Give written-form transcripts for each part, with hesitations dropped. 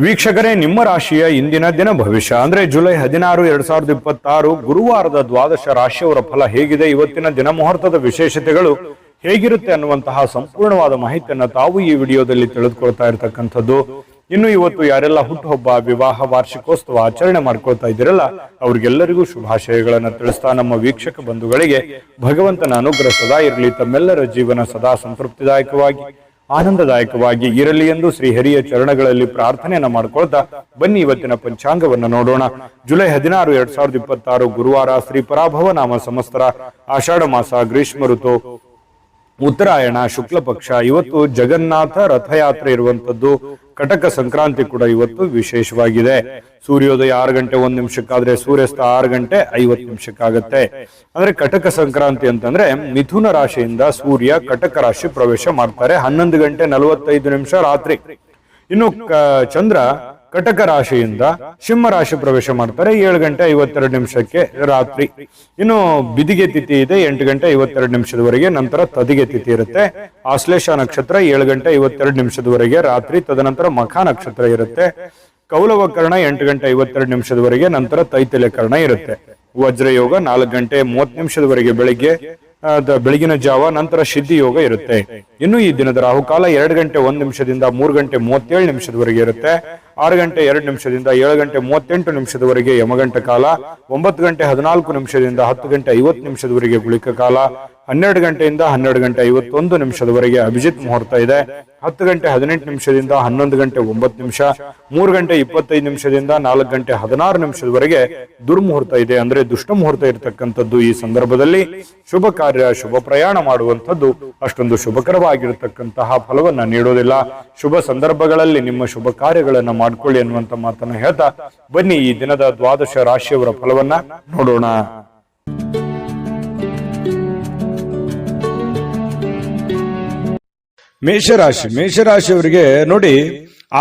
ವೀಕ್ಷಕರೇ, ನಿಮ್ಮ ರಾಶಿಯ ಇಂದಿನ ದಿನ ಭವಿಷ್ಯ ಅಂದ್ರೆ ಜುಲೈ 16, 2026 ಗುರುವಾರದ ದ್ವಾದಶ ರಾಶಿಯವರ ಫಲ ಹೇಗಿದೆ, ಇವತ್ತಿನ ದಿನ ಮುಹೂರ್ತದ ವಿಶೇಷತೆಗಳು ಹೇಗಿರುತ್ತೆ ಅನ್ನುವಂತಹ ಸಂಪೂರ್ಣವಾದ ಮಾಹಿತಿಯನ್ನು ತಾವು ಈ ವಿಡಿಯೋದಲ್ಲಿ ತಿಳಿದುಕೊಳ್ತಾ ಇರತಕ್ಕಂಥದ್ದು. ಇನ್ನು ಇವತ್ತು ಯಾರೆಲ್ಲ ಹುಟ್ಟುಹಬ್ಬ, ವಿವಾಹ, ವಾರ್ಷಿಕೋತ್ಸವ ಆಚರಣೆ ಮಾಡ್ಕೊಳ್ತಾ ಇದ್ದೀರಲ್ಲ ಅವ್ರಿಗೆಲ್ಲರಿಗೂ ಶುಭಾಶಯಗಳನ್ನು ತಿಳಿಸ್ತಾ ನಮ್ಮ ವೀಕ್ಷಕ ಬಂಧುಗಳಿಗೆ ಭಗವಂತನ ಅನುಗ್ರಹ ಸದಾ ಇರಲಿ, ತಮ್ಮೆಲ್ಲರ ಜೀವನ ಸದಾ ಸಂತೃಪ್ತಿದಾಯಕವಾಗಿ ಆನಂದದಾಯಕವಾಗಿ ಇರಲಿ ಎಂದು ಶ್ರೀಹರಿಯ ಚರಣಗಳಲ್ಲಿ ಪ್ರಾರ್ಥನೆಯನ್ನ ಮಾಡ್ಕೊಳ್ತಾ ಬನ್ನಿ ಇವತ್ತಿನ ಪಂಚಾಂಗವನ್ನು ನೋಡೋಣ. ಜುಲೈ 16, 2026 ಗುರುವಾರ, ಶ್ರೀ ಪರಾಭವ ನಾಮ ಸಂವತ್ಸರ, ಆಷಾಢ ಮಾಸ, ಗ್ರೀಷ್ಮ ಋತು, ಉತ್ತರಾಯಣ, ಶುಕ್ಲ ಪಕ್ಷ. ಇವತ್ತು ಜಗನ್ನಾಥ ರಥಯಾತ್ರೆ ಇರುವಂತದ್ದು. ಕಟಕ ಸಂಕ್ರಾಂತಿ ಕೂಡ ಇವತ್ತು ವಿಶೇಷವಾಗಿದೆ. ಸೂರ್ಯೋದಯ 6 ಗಂಟೆ 1 ನಿಮಿಷಕ್ಕಾದ್ರೆ ಸೂರ್ಯಾಸ್ತ 6 ಗಂಟೆ 50 ನಿಮಿಷಕ್ಕಾಗತ್ತೆ. ಅಂದ್ರೆ ಕಟಕ ಸಂಕ್ರಾಂತಿ ಅಂತಂದ್ರೆ ಮಿಥುನ ರಾಶಿಯಿಂದ ಸೂರ್ಯ ಕಟಕ ರಾಶಿ ಪ್ರವೇಶ ಮಾಡ್ತಾರೆ 11 ಗಂಟೆ 45 ನಿಮಿಷ ರಾತ್ರಿ. ಇನ್ನು ಚಂದ್ರ ಕಟಕ ರಾಶಿಯಿಂದ ಸಿಂಹ ರಾಶಿ ಪ್ರವೇಶ ಮಾಡ್ತಾರೆ 7 ಗಂಟೆ 52 ನಿಮಿಷಕ್ಕೆ ರಾತ್ರಿ. ಇನ್ನು ಬಿದಿಗೆ ತಿಥಿ ಇದೆ 8 ಗಂಟೆ 52 ನಿಮಿಷದವರೆಗೆ, ನಂತರ ತದಿಗೆ ತಿಥಿ ಇರುತ್ತೆ. ಆಶ್ಲೇಷ ನಕ್ಷತ್ರ 7 ಗಂಟೆ 52 ನಿಮಿಷದವರೆಗೆ ರಾತ್ರಿ, ತದನಂತರ ಮಖ ನಕ್ಷತ್ರ ಇರುತ್ತೆ. ಕೌಲವ ಕರ್ಣ 8 ಗಂಟೆ 52 ನಿಮಿಷದವರೆಗೆ, ನಂತರ ತೈತಲ್ಯ ಕರ್ಣ ಇರುತ್ತೆ. ವಜ್ರಯೋಗ 4 ಗಂಟೆ 30 ನಿಮಿಷದವರೆಗೆ ಬೆಳಗಿನ ಜಾವ, ನಂತರ ಸಿದ್ಧಿ ಯೋಗ ಇರುತ್ತೆ. ಇನ್ನು ಈ ದಿನದ ರಾಹುಕಾಲ 2 ಗಂಟೆ 1 ನಿಮಿಷದಿಂದ 3 ಗಂಟೆ 37 ನಿಮಿಷದವರೆಗೆ ಇರುತ್ತೆ. 6 ಗಂಟೆ 2 ನಿಮಿಷದಿಂದ 7 ಗಂಟೆ 38 ನಿಮಿಷದವರೆಗೆ ಯಮಗಂಟ ಕಾಲ, 9 ಗಂಟೆ 14 ನಿಮಿಷದಿಂದ 10 ಗಂಟೆ 50 ನಿಮಿಷದವರೆಗೆ ಗುಳಿಕ ಕಾಲ, 12 ಗಂಟೆಯಿಂದ 12 ಗಂಟೆ 51 ನಿಮಿಷದವರೆಗೆ ಅಭಿಜಿತ್ ಮುಹೂರ್ತ ಇದೆ. 10 ಗಂಟೆ 18 ನಿಮಿಷದಿಂದ 11 ಗಂಟೆ 9 ನಿಮಿಷ, 3 ಗಂಟೆ 25 ನಿಮಿಷದಿಂದ 4 ಗಂಟೆ 16 ನಿಮಿಷದವರೆಗೆ ದುರ್ಮುಹೂರ್ತ ಇದೆ, ಅಂದ್ರೆ ದುಷ್ಟ ಮುಹೂರ್ತ ಇರತಕ್ಕಂಥದ್ದು. ಈ ಸಂದರ್ಭದಲ್ಲಿ ಶುಭ ಕಾರ್ಯ, ಶುಭ ಪ್ರಯಾಣ ಮಾಡುವಂಥದ್ದು ಅಷ್ಟೊಂದು ಶುಭಕರವಾಗಿರತಕ್ಕಂತಹ ಫಲವನ್ನ ನೀಡೋದಿಲ್ಲ. ಶುಭ ಸಂದರ್ಭಗಳಲ್ಲಿ ನಿಮ್ಮ ಶುಭ ಕಾರ್ಯಗಳನ್ನ ಮಾಡ್ಕೊಳ್ಳಿ ಅನ್ನುವಂತ ಮಾತನ್ನ ಹೇಳ್ತಾ ಬನ್ನಿ ಈ ದಿನದ ದ್ವಾದಶ ರಾಶಿಯವರ ಫಲವನ್ನ ನೋಡೋಣ. ಮೇಷರಾಶಿಯವರಿಗೆ ನೋಡಿ,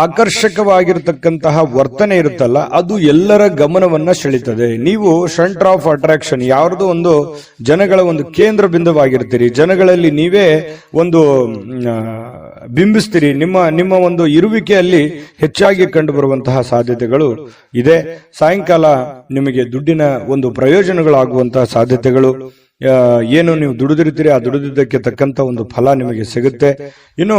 ಆಕರ್ಷಕವಾಗಿರತಕ್ಕಂತಹ ವರ್ತನೆ ಇರುತ್ತಲ್ಲ, ಅದು ಎಲ್ಲರ ಗಮನವನ್ನ ಸೆಳೀತದೆ. ನೀವು ಸೆಂಟರ್ ಆಫ್ ಅಟ್ರಾಕ್ಷನ್, ಯಾವ್ದು ಒಂದು ಜನಗಳ ಒಂದು ಕೇಂದ್ರ ಬಿಂದುವಾಗಿರ್ತೀರಿ. ಜನಗಳಲ್ಲಿ ನೀವೇ ಒಂದು ಬಿಂಬಿಸ್ತೀರಿ. ನಿಮ್ಮ ಒಂದು ಇರುವಿಕೆಯಲ್ಲಿ ಹೆಚ್ಚಾಗಿ ಕಂಡು ಬರುವಂತಹ ಸಾಧ್ಯತೆಗಳು ಇದೆ. ಸಾಯಂಕಾಲ ನಿಮಗೆ ದುಡ್ಡಿನ ಒಂದು ಪ್ರಯೋಜನಗಳಾಗುವಂತಹ ಸಾಧ್ಯತೆಗಳು, ಏನು ನೀವು ದುಡಿದಿರ್ತೀರಿ ಆ ದುಡಿದಿದ್ದಕ್ಕೆ ತಕ್ಕಂತ ಒಂದು ಫಲ ನಿಮಗೆ ಸಿಗುತ್ತೆ. ಇನ್ನು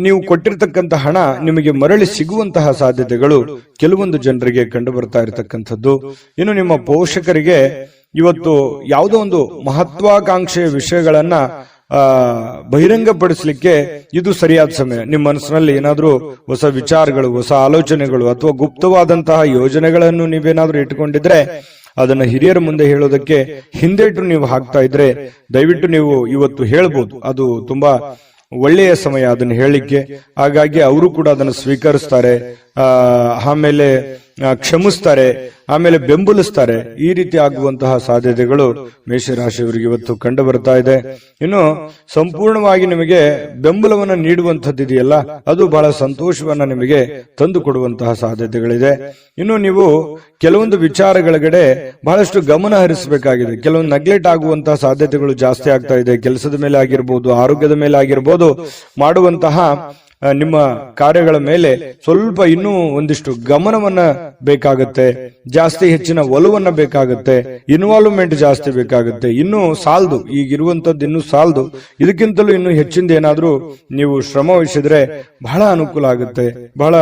ನೀವು ಕೊಟ್ಟಿರ್ತಕ್ಕಂಥ ಹಣ ನಿಮಗೆ ಮರಳಿ ಸಿಗುವಂತಹ ಸಾಧ್ಯತೆಗಳು ಕೆಲವೊಂದು ಜನರಿಗೆ ಕಂಡು ಬರ್ತಾ ಇರತಕ್ಕಂಥದ್ದು. ಇನ್ನು ನಿಮ್ಮ ಪೋಷಕರಿಗೆ ಇವತ್ತು ಯಾವುದೋ ಒಂದು ಮಹತ್ವಾಕಾಂಕ್ಷೆಯ ವಿಷಯಗಳನ್ನ ಬಹಿರಂಗಪಡಿಸಲಿಕ್ಕೆ ಇದು ಸರಿಯಾದ ಸಮಯ. ನಿಮ್ಮ ಮನಸ್ಸಿನಲ್ಲಿ ಏನಾದ್ರೂ ಹೊಸ ವಿಚಾರಗಳು, ಹೊಸ ಆಲೋಚನೆಗಳು ಅಥವಾ ಗುಪ್ತವಾದಂತಹ ಯೋಜನೆಗಳನ್ನು ನೀವೇನಾದ್ರೂ ಇಟ್ಟುಕೊಂಡಿದ್ರೆ ಅದನ್ನ ಹಿರಿಯರ ಮುಂದೆ ಹೇಳೋದಕ್ಕೆ ಹಿಂದೇಟು ನೀವು ಹಾಕ್ತಾ ಇದ್ರೆ ದಯವಿಟ್ಟು ನೀವು ಇವತ್ತು ಹೇಳ್ಬೋದು. ಅದು ತುಂಬಾ ಒಳ್ಳೆಯ ಸಮಯ ಅದನ್ನು ಹೇಳಲಿಕ್ಕೆ. ಹಾಗಾಗಿ ಅವರು ಕೂಡ ಅದನ್ನು ಸ್ವೀಕರಿಸ್ತಾರೆ, ಆಮೇಲೆ ಕ್ಷಮಿಸ್ತಾರೆ, ಆಮೇಲೆ ಬೆಂಬಲಿಸ್ತಾರೆ. ಈ ರೀತಿ ಆಗುವಂತಹ ಸಾಧ್ಯತೆಗಳು ಮೇಷರಾಶಿಯವರಿಗೆ ಇವತ್ತು ಕಂಡು ಬರ್ತಾ ಇದೆ. ಇನ್ನು ಸಂಪೂರ್ಣವಾಗಿ ನಿಮಗೆ ಬೆಂಬಲವನ್ನು ನೀಡುವಂಥದ್ದಿದೆಯಲ್ಲ, ಅದು ಬಹಳ ಸಂತೋಷವನ್ನ ನಿಮಗೆ ತಂದು ಕೊಡುವಂತಹ ಸಾಧ್ಯತೆಗಳಿದೆ. ಇನ್ನು ನೀವು ಕೆಲವೊಂದು ವಿಚಾರಗಳಗಡೆ ಬಹಳಷ್ಟು ಗಮನ ಹರಿಸಬೇಕಾಗಿದೆ. ಕೆಲವೊಂದು ನೆಗ್ಲೆಕ್ಟ್ ಆಗುವಂತಹ ಸಾಧ್ಯತೆಗಳು ಜಾಸ್ತಿ ಆಗ್ತಾ ಇದೆ. ಕೆಲಸದ ಮೇಲೆ ಆಗಿರ್ಬೋದು, ಆರೋಗ್ಯದ ಮೇಲೆ ಆಗಿರ್ಬೋದು, ಮಾಡುವಂತಹ ನಿಮ್ಮ ಕಾರ್ಯಗಳ ಮೇಲೆ ಸ್ವಲ್ಪ ಇನ್ನೂ ಒಂದಿಷ್ಟು ಗಮನವನ್ನ ಬೇಕಾಗುತ್ತೆ, ಜಾಸ್ತಿ ಹೆಚ್ಚಿನ ಒಲವನ್ನ ಬೇಕಾಗುತ್ತೆ, ಇನ್ವಾಲ್ವ್ಮೆಂಟ್ ಜಾಸ್ತಿ ಬೇಕಾಗುತ್ತೆ. ಇನ್ನೂ ಸಾಲದು, ಈಗಿರುವಂತದ್ದು ಇನ್ನೂ ಸಾಲದು. ಇದಕ್ಕಿಂತಲೂ ಇನ್ನೂ ಹೆಚ್ಚಿಂದ ಏನಾದ್ರೂ ನೀವು ಶ್ರಮ ವಹಿಸಿದ್ರೆ ಬಹಳ ಅನುಕೂಲ ಆಗುತ್ತೆ. ಬಹಳ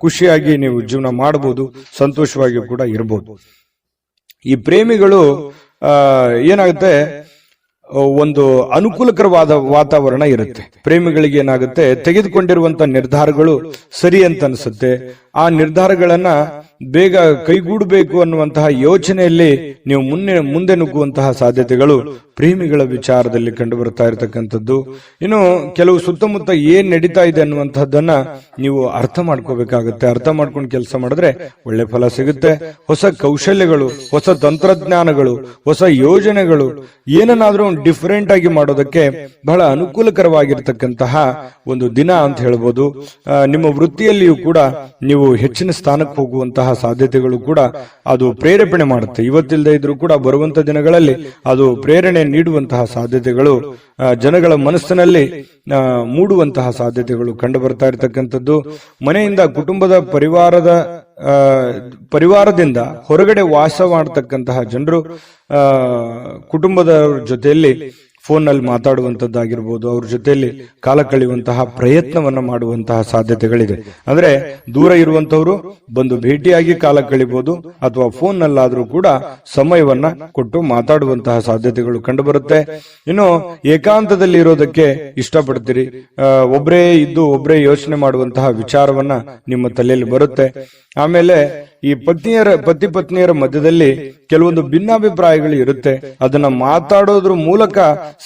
ಖುಷಿಯಾಗಿ ನೀವು ಜೀವನ ಮಾಡಬಹುದು, ಸಂತೋಷವಾಗಿ ಕೂಡ ಇರಬಹುದು. ಈ ಪ್ರೇಮಿಗಳು ಏನಾಗುತ್ತೆ, ಒಂದು ಅನುಕೂಲಕರವಾದ ವಾತಾವರಣ ಇರುತ್ತೆ. ಪ್ರೇಮಿಗಳಿಗೆ ಏನಾಗುತ್ತೆ, ತೆಗೆದುಕೊಂಡಿರುವಂತ ನಿರ್ಧಾರಗಳು ಸರಿ ಅಂತ ಅನಿಸುತ್ತೆ. ಆ ನಿರ್ಧಾರಗಳನ್ನ ಬೇಗ ಕೈಗೂಡಬೇಕು ಅನ್ನುವಂತಹ ಯೋಚನೆಯಲ್ಲಿ ನೀವು ಮುಂದೆ ನುಗ್ಗುವಂತಹ ಸಾಧ್ಯತೆಗಳು ಪ್ರೇಮಿಗಳ ವಿಚಾರದಲ್ಲಿ ಕಂಡು ಬರ್ತಾ ಇರತಕ್ಕಂಥದ್ದು. ಇನ್ನು ಕೆಲವು ಸುತ್ತಮುತ್ತ ಏನ್ ನಡೀತಾ ಇದೆ ಅನ್ನುವಂಥದ್ದನ್ನ ನೀವು ಅರ್ಥ ಮಾಡ್ಕೋಬೇಕಾಗುತ್ತೆ. ಅರ್ಥ ಮಾಡ್ಕೊಂಡು ಕೆಲಸ ಮಾಡಿದ್ರೆ ಒಳ್ಳೆ ಫಲ ಸಿಗುತ್ತೆ. ಹೊಸ ಕೌಶಲ್ಯಗಳು, ಹೊಸ ತಂತ್ರಜ್ಞಾನಗಳು, ಹೊಸ ಯೋಜನೆಗಳು, ಏನನ್ನಾದ್ರೂ ಡಿಫರೆಂಟ್ ಆಗಿ ಮಾಡೋದಕ್ಕೆ ಬಹಳ ಅನುಕೂಲಕರವಾಗಿರ್ತಕ್ಕಂತಹ ಒಂದು ದಿನ ಅಂತ ಹೇಳ್ಬೋದು. ನಿಮ್ಮ ವೃತ್ತಿಯಲ್ಲಿಯೂ ಕೂಡ ನೀವು ನೀವು ಹೆಚ್ಚಿನ ಸ್ಥಾನಕ್ಕೆ ಹೋಗುವಂತಹ ಸಾಧ್ಯತೆಗಳು ಕೂಡ ಅದು ಪ್ರೇರೇಪಣೆ ಮಾಡುತ್ತೆ. ಇವತ್ತಿಲ್ಲದೆ ಇದ್ರೂ ಕೂಡ ಬರುವಂತ ದಿನಗಳಲ್ಲಿ ಅದು ಪ್ರೇರಣೆ ನೀಡುವಂತಹ ಸಾಧ್ಯತೆಗಳು ಜನಗಳ ಮನಸ್ಸಿನಲ್ಲಿ ಮೂಡುವಂತಹ ಸಾಧ್ಯತೆಗಳು ಕಂಡು ಬರ್ತಾ ಇರತಕ್ಕಂಥದ್ದು. ಮನೆಯಿಂದ ಕುಟುಂಬದ ಪರಿವಾರದಿಂದ ಹೊರಗಡೆ ವಾಸ ಮಾಡತಕ್ಕಂತಹ ಜನರು ಕುಟುಂಬದ ಜೊತೆಯಲ್ಲಿ ಫೋನ್ ನಲ್ಲಿ ಮಾತಾಡುವಂತದ್ದಾಗಿರ್ಬೋದು, ಅವ್ರ ಜೊತೆಯಲ್ಲಿ ಕಾಲ ಕಳೆಯುವಂತಹ ಪ್ರಯತ್ನವನ್ನ ಮಾಡುವಂತಹ ಸಾಧ್ಯತೆಗಳಿದೆ. ಅಂದ್ರೆ ದೂರ ಇರುವಂತವರು ಬಂದು ಭೇಟಿಯಾಗಿ ಕಾಲ ಕಳಿಬಹುದು, ಅಥವಾ ಫೋನ್ ನಲ್ಲಾದ್ರೂ ಕೂಡ ಸಮಯವನ್ನ ಕೊಟ್ಟು ಮಾತಾಡುವಂತಹ ಸಾಧ್ಯತೆಗಳು ಕಂಡು ಬರುತ್ತೆ. ಇನ್ನು ಏಕಾಂತದಲ್ಲಿ ಇರೋದಕ್ಕೆ ಇಷ್ಟಪಡ್ತೀರಿ, ಒಬ್ಬರೇ ಇದ್ದು ಒಬ್ಬರೇ ಯೋಚನೆ ಮಾಡುವಂತಹ ವಿಚಾರವನ್ನ ನಿಮ್ಮ ತಲೆಯಲ್ಲಿ ಬರುತ್ತೆ. ಆಮೇಲೆ ಈ ಪತಿ ಪತ್ನಿಯರ ಮಧ್ಯದಲ್ಲಿ ಕೆಲವೊಂದು ಭಿನ್ನಾಭಿಪ್ರಾಯಗಳು ಇರುತ್ತೆ, ಅದನ್ನ ಮಾತಾಡೋದ್ರ ಮೂಲಕ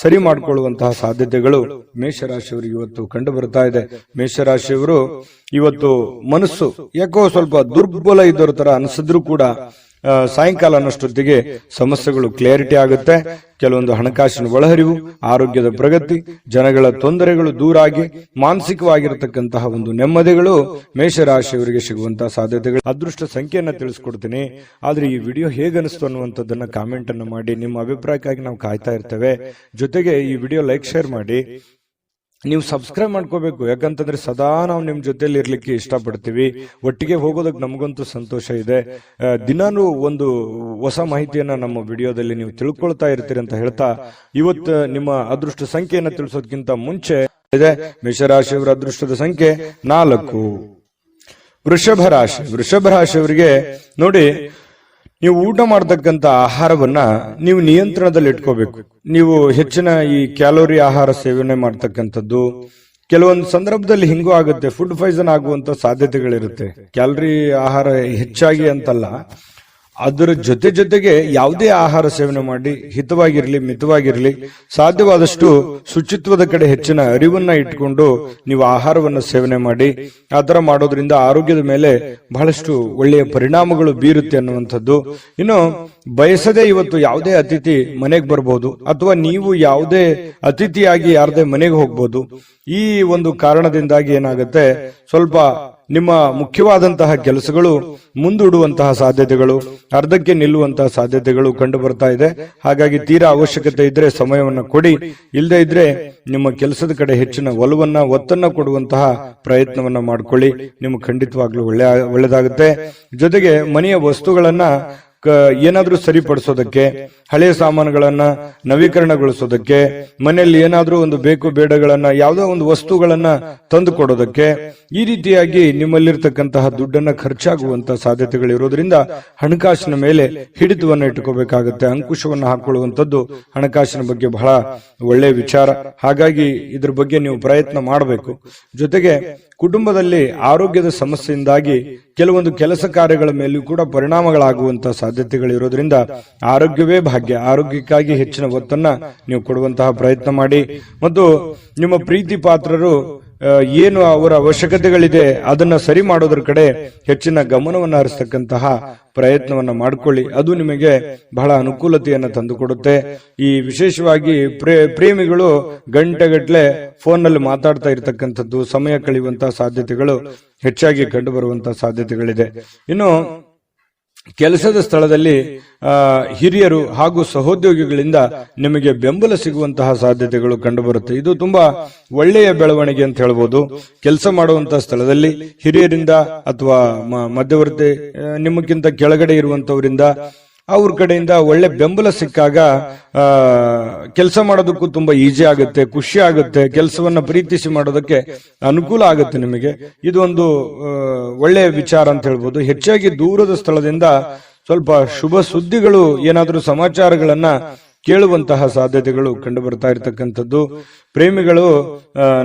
ಸರಿ ಮಾಡಿಕೊಳ್ಳುವಂತಹ ಸಾಧ್ಯತೆಗಳು ಮೇಷರಾಶಿಯವರಿಗೆ ಇವತ್ತು ಕಂಡು ಬರ್ತಾ ಇದೆ. ಮೇಷರಾಶಿಯವರು ಇವತ್ತು ಮನಸ್ಸು ಯಾಕೋ ಸ್ವಲ್ಪ ದುರ್ಬಲ ಇದ್ದವ್ರ ತರ ಅನಿಸಿದ್ರು ಕೂಡ ಸಾಯಂಕಾಲ ಅನ್ನೋಷ್ಟೊತ್ತಿಗೆ ಸಮಸ್ಯೆಗಳು ಕ್ಲಿಯರಿಟಿ ಆಗುತ್ತೆ. ಕೆಲವೊಂದು ಹಣಕಾಸಿನ ಒಳಹರಿವು, ಆರೋಗ್ಯದ ಪ್ರಗತಿ, ಜನಗಳ ತೊಂದರೆಗಳು ದೂರಾಗಿ ಮಾನಸಿಕವಾಗಿರತಕ್ಕಂತಹ ಒಂದು ನೆಮ್ಮದಿಗಳು ಮೇಷರಾಶಿಯವರಿಗೆ ಸಿಗುವಂತಹ ಸಾಧ್ಯತೆಗಳು. ಅದೃಷ್ಟ ಸಂಖ್ಯೆಯನ್ನ ತಿಳಿಸ್ಕೊಡ್ತೀನಿ, ಆದ್ರೆ ಈ ವಿಡಿಯೋ ಹೇಗನಿಸ್ತು ಅನ್ನುವಂಥದ್ದನ್ನ ಕಾಮೆಂಟ್ ಅನ್ನು ಮಾಡಿ. ನಿಮ್ಮ ಅಭಿಪ್ರಾಯಕ್ಕಾಗಿ ನಾವು ಕಾಯ್ತಾ ಇರ್ತೇವೆ. ಜೊತೆಗೆ ಈ ವಿಡಿಯೋ ಲೈಕ್ ಶೇರ್ ಮಾಡಿ. ನೀವು ಸಬ್ಸ್ಕ್ರೈಬ್ ಮಾಡ್ಕೋಬೇಕು, ಯಾಕಂತಂದ್ರೆ ಸದಾ ನಾವು ನಿಮ್ ಜೊತೆಲಿ ಇರ್ಲಿಕ್ಕೆ ಇಷ್ಟಪಡ್ತೀವಿ. ಒಟ್ಟಿಗೆ ಹೋಗೋದಕ್ಕೆ ನಮಗಂತೂ ಸಂತೋಷ ಇದೆ. ದಿನಾನು ಒಂದು ಹೊಸ ಮಾಹಿತಿಯನ್ನ ನಮ್ಮ ವಿಡಿಯೋದಲ್ಲಿ ನೀವು ತಿಳ್ಕೊಳ್ತಾ ಇರ್ತೀರಿ ಅಂತ ಹೇಳ್ತಾ, ಇವತ್ತು ನಿಮ್ಮ ಅದೃಷ್ಟ ಸಂಖ್ಯೆಯನ್ನ ತಿಳಿಸೋದಕ್ಕಿಂತ ಮುಂಚೆ ಇದೆ ಮೇಷರಾಶಿಯವರ ಅದೃಷ್ಟದ ಸಂಖ್ಯೆ 4. ವೃಷಭ ರಾಶಿಯವರಿಗೆ ನೋಡಿ, ನೀವು ಊಟ ಮಾಡತಕ್ಕಂತ ಆಹಾರವನ್ನ ನೀವು ನಿಯಂತ್ರಣದಲ್ಲಿ ಇಟ್ಕೋಬೇಕು. ನೀವು ಹೆಚ್ಚಿನ ಈ ಕ್ಯಾಲೋರಿ ಆಹಾರ ಸೇವನೆ ಮಾಡ್ತಕ್ಕಂಥದ್ದು ಕೆಲವೊಂದು ಸಂದರ್ಭದಲ್ಲಿ ಹಿಂಗೂ ಆಗುತ್ತೆ, ಫುಡ್ ಪಾಯ್ಸನ್ ಆಗುವಂತ ಸಾಧ್ಯತೆಗಳಿರುತ್ತೆ. ಕ್ಯಾಲರಿ ಆಹಾರ ಹೆಚ್ಚಾಗಿ ಅಂತಲ್ಲ, ಅದರ ಜೊತೆಗೆ ಯಾವುದೇ ಆಹಾರ ಸೇವನೆ ಮಾಡಿ ಹಿತವಾಗಿರ್ಲಿ ಮಿತವಾಗಿರ್ಲಿ, ಸಾಧ್ಯವಾದಷ್ಟು ಶುಚಿತ್ವದ ಕಡೆ ಹೆಚ್ಚಿನ ಅರಿವನ್ನ ಇಟ್ಕೊಂಡು ನೀವು ಆಹಾರವನ್ನು ಸೇವನೆ ಮಾಡಿ. ಆ ತರ ಮಾಡೋದ್ರಿಂದ ಆರೋಗ್ಯದ ಮೇಲೆ ಬಹಳಷ್ಟು ಒಳ್ಳೆಯ ಪರಿಣಾಮಗಳು ಬೀರುತ್ತೆ ಅನ್ನುವಂಥದ್ದು. ಇನ್ನು ಬಯಸದೆ ಇವತ್ತು ಯಾವುದೇ ಅತಿಥಿ ಮನೆಗೆ ಬರಬಹುದು, ಅಥವಾ ನೀವು ಯಾವುದೇ ಅತಿಥಿಯಾಗಿ ಯಾರದೇ ಮನೆಗೆ ಹೋಗ್ಬೋದು. ಈ ಒಂದು ಕಾರಣದಿಂದಾಗಿ ಏನಾಗುತ್ತೆ, ಸ್ವಲ್ಪ ನಿಮ್ಮ ಮುಖ್ಯವಾದಂತಹ ಕೆಲಸಗಳು ಮುಂದೂಡುವಂತಹ ಸಾಧ್ಯತೆಗಳು, ಅರ್ಧಕ್ಕೆ ನಿಲ್ಲುವಂತಹ ಸಾಧ್ಯತೆಗಳು ಕಂಡು ಬರ್ತಾ ಇದೆ. ಹಾಗಾಗಿ ತೀರಾ ಅವಶ್ಯಕತೆ ಇದ್ರೆ ಸಮಯವನ್ನ ಕೊಡಿ, ಇಲ್ಲದೆ ಇದ್ರೆ ನಿಮ್ಮ ಕೆಲಸದ ಕಡೆ ಹೆಚ್ಚಿನ ಒತ್ತನ್ನ ಕೊಡುವಂತಹ ಪ್ರಯತ್ನವನ್ನ ಮಾಡ್ಕೊಳ್ಳಿ. ನಿಮ್ಗೆ ಖಂಡಿತವಾಗ್ಲೂ ಒಳ್ಳೆದಾಗುತ್ತೆ. ಜೊತೆಗೆ ಮನೆಯ ವಸ್ತುಗಳನ್ನ ಏನಾದ್ರೂ ಸರಿಪಡಿಸೋದಕ್ಕೆ, ಹಳೆಯ ಸಾಮಾನುಗಳನ್ನ ನವೀಕರಣಗೊಳಿಸೋದಕ್ಕೆ, ಮನೆಯಲ್ಲಿ ಏನಾದ್ರೂ ಒಂದು ಬೇಕು ಬೇಡಗಳನ್ನ, ಯಾವುದೋ ಒಂದು ವಸ್ತುಗಳನ್ನ ತಂದು ಕೊಡೋದಕ್ಕೆ, ಈ ರೀತಿಯಾಗಿ ನಿಮ್ಮಲ್ಲಿರ್ತಕ್ಕಂತಹ ದುಡ್ಡನ್ನ ಖರ್ಚಾಗುವಂತಹ ಸಾಧ್ಯತೆಗಳಿರೋದ್ರಿಂದ ಹಣಕಾಸಿನ ಮೇಲೆ ಹಿಡಿತವನ್ನ ಇಟ್ಟುಕೋಬೇಕಾಗುತ್ತೆ. ಅಂಕುಶವನ್ನ ಹಾಕೊಳ್ಳುವಂಥದ್ದು ಹಣಕಾಸಿನ ಬಗ್ಗೆ ಬಹಳ ಒಳ್ಳೆಯ ವಿಚಾರ. ಹಾಗಾಗಿ ಇದ್ರ ಬಗ್ಗೆ ನೀವು ಪ್ರಯತ್ನ ಮಾಡಬೇಕು. ಜೊತೆಗೆ ಕುಟುಂಬದಲ್ಲಿ ಆರೋಗ್ಯದ ಸಮಸ್ಯೆಯಿಂದಾಗಿ ಕೆಲವೊಂದು ಕೆಲಸ ಕಾರ್ಯಗಳ ಮೇಲೂ ಕೂಡ ಪರಿಣಾಮಗಳಾಗುವಂತಹ ಸಾಧ್ಯತೆಗಳಿರೋದ್ರಿಂದ ಆರೋಗ್ಯವೇ ಭಾಗ್ಯ. ಆರೋಗ್ಯಕ್ಕಾಗಿ ಹೆಚ್ಚಿನ ಒತ್ತನ್ನ ನೀವು ಕೊಡುವಂತಹ ಪ್ರಯತ್ನ ಮಾಡಿ. ಮತ್ತು ನಿಮ್ಮ ಪ್ರೀತಿ ಪಾತ್ರರು ಏನು ಅವರ ಅವಶ್ಯಕತೆಗಳಿದೆ ಅದನ್ನ ಸರಿ ಮಾಡೋದ್ರ ಕಡೆ ಹೆಚ್ಚಿನ ಗಮನವನ್ನು ಹರಿಸ್ತಕ್ಕಂತಹ ಪ್ರಯತ್ನವನ್ನ ಮಾಡಿಕೊಳ್ಳಿ. ಅದು ನಿಮಗೆ ಬಹಳ ಅನುಕೂಲತೆಯನ್ನ ತಂದುಕೊಡುತ್ತೆ. ಈ ವಿಶೇಷವಾಗಿ ಪ್ರೇಮಿಗಳು ಗಂಟೆಗಟ್ಲೆ ಫೋನ್ ನಲ್ಲಿ ಮಾತಾಡ್ತಾ ಇರತಕ್ಕಂಥದ್ದು, ಸಮಯ ಕಳೆಯುವಂತಹ ಸಾಧ್ಯತೆಗಳು ಹೆಚ್ಚಾಗಿ ಕಂಡು ಬರುವಂತಹ ಸಾಧ್ಯತೆಗಳಿದೆ. ಇನ್ನು ಕೆಲಸದ ಸ್ಥಳದಲ್ಲಿ ಹಿರಿಯರು ಹಾಗೂ ಸಹೋದ್ಯೋಗಿಗಳಿಂದ ನಿಮಗೆ ಬೆಂಬಲ ಸಿಗುವಂತಹ ಸಾಧ್ಯತೆಗಳು ಕಂಡುಬರುತ್ತೆ. ಇದು ತುಂಬಾ ಒಳ್ಳೆಯ ಬೆಳವಣಿಗೆ ಅಂತ ಹೇಳ್ಬೋದು. ಕೆಲಸ ಮಾಡುವಂತಹ ಸ್ಥಳದಲ್ಲಿ ಹಿರಿಯರಿಂದ ಅಥವಾ ಮಧ್ಯವರ್ತಿ ನಿಮಗಿಂತ ಕೆಳಗಡೆ ಇರುವಂತವರಿಂದ ಅವ್ರ ಕಡೆಯಿಂದ ಒಳ್ಳೆ ಬೆಂಬಲ ಸಿಕ್ಕಾಗ ಕೆಲಸ ಮಾಡೋದಕ್ಕೂ ತುಂಬಾ ಈಜಿ ಆಗುತ್ತೆ, ಖುಷಿ ಆಗುತ್ತೆ. ಕೆಲಸವನ್ನ ಪ್ರೀತಿಸಿ ಮಾಡೋದಕ್ಕೆ ಅನುಕೂಲ ಆಗುತ್ತೆ ನಿಮಗೆ. ಇದು ಒಂದು ಒಳ್ಳೆಯ ವಿಚಾರ ಅಂತ ಹೇಳ್ಬೋದು. ಹೆಚ್ಚಾಗಿ ದೂರದ ಸ್ಥಳದಿಂದ ಸ್ವಲ್ಪ ಶುಭ ಸುದ್ದಿಗಳು, ಏನಾದ್ರೂ ಸಮಾಚಾರಗಳನ್ನ ಕೇಳುವಂತಹ ಸಾಧ್ಯತೆಗಳು ಕಂಡು ಬರ್ತಾ ಇರತಕ್ಕಂಥದ್ದು. ಪ್ರೇಮಿಗಳು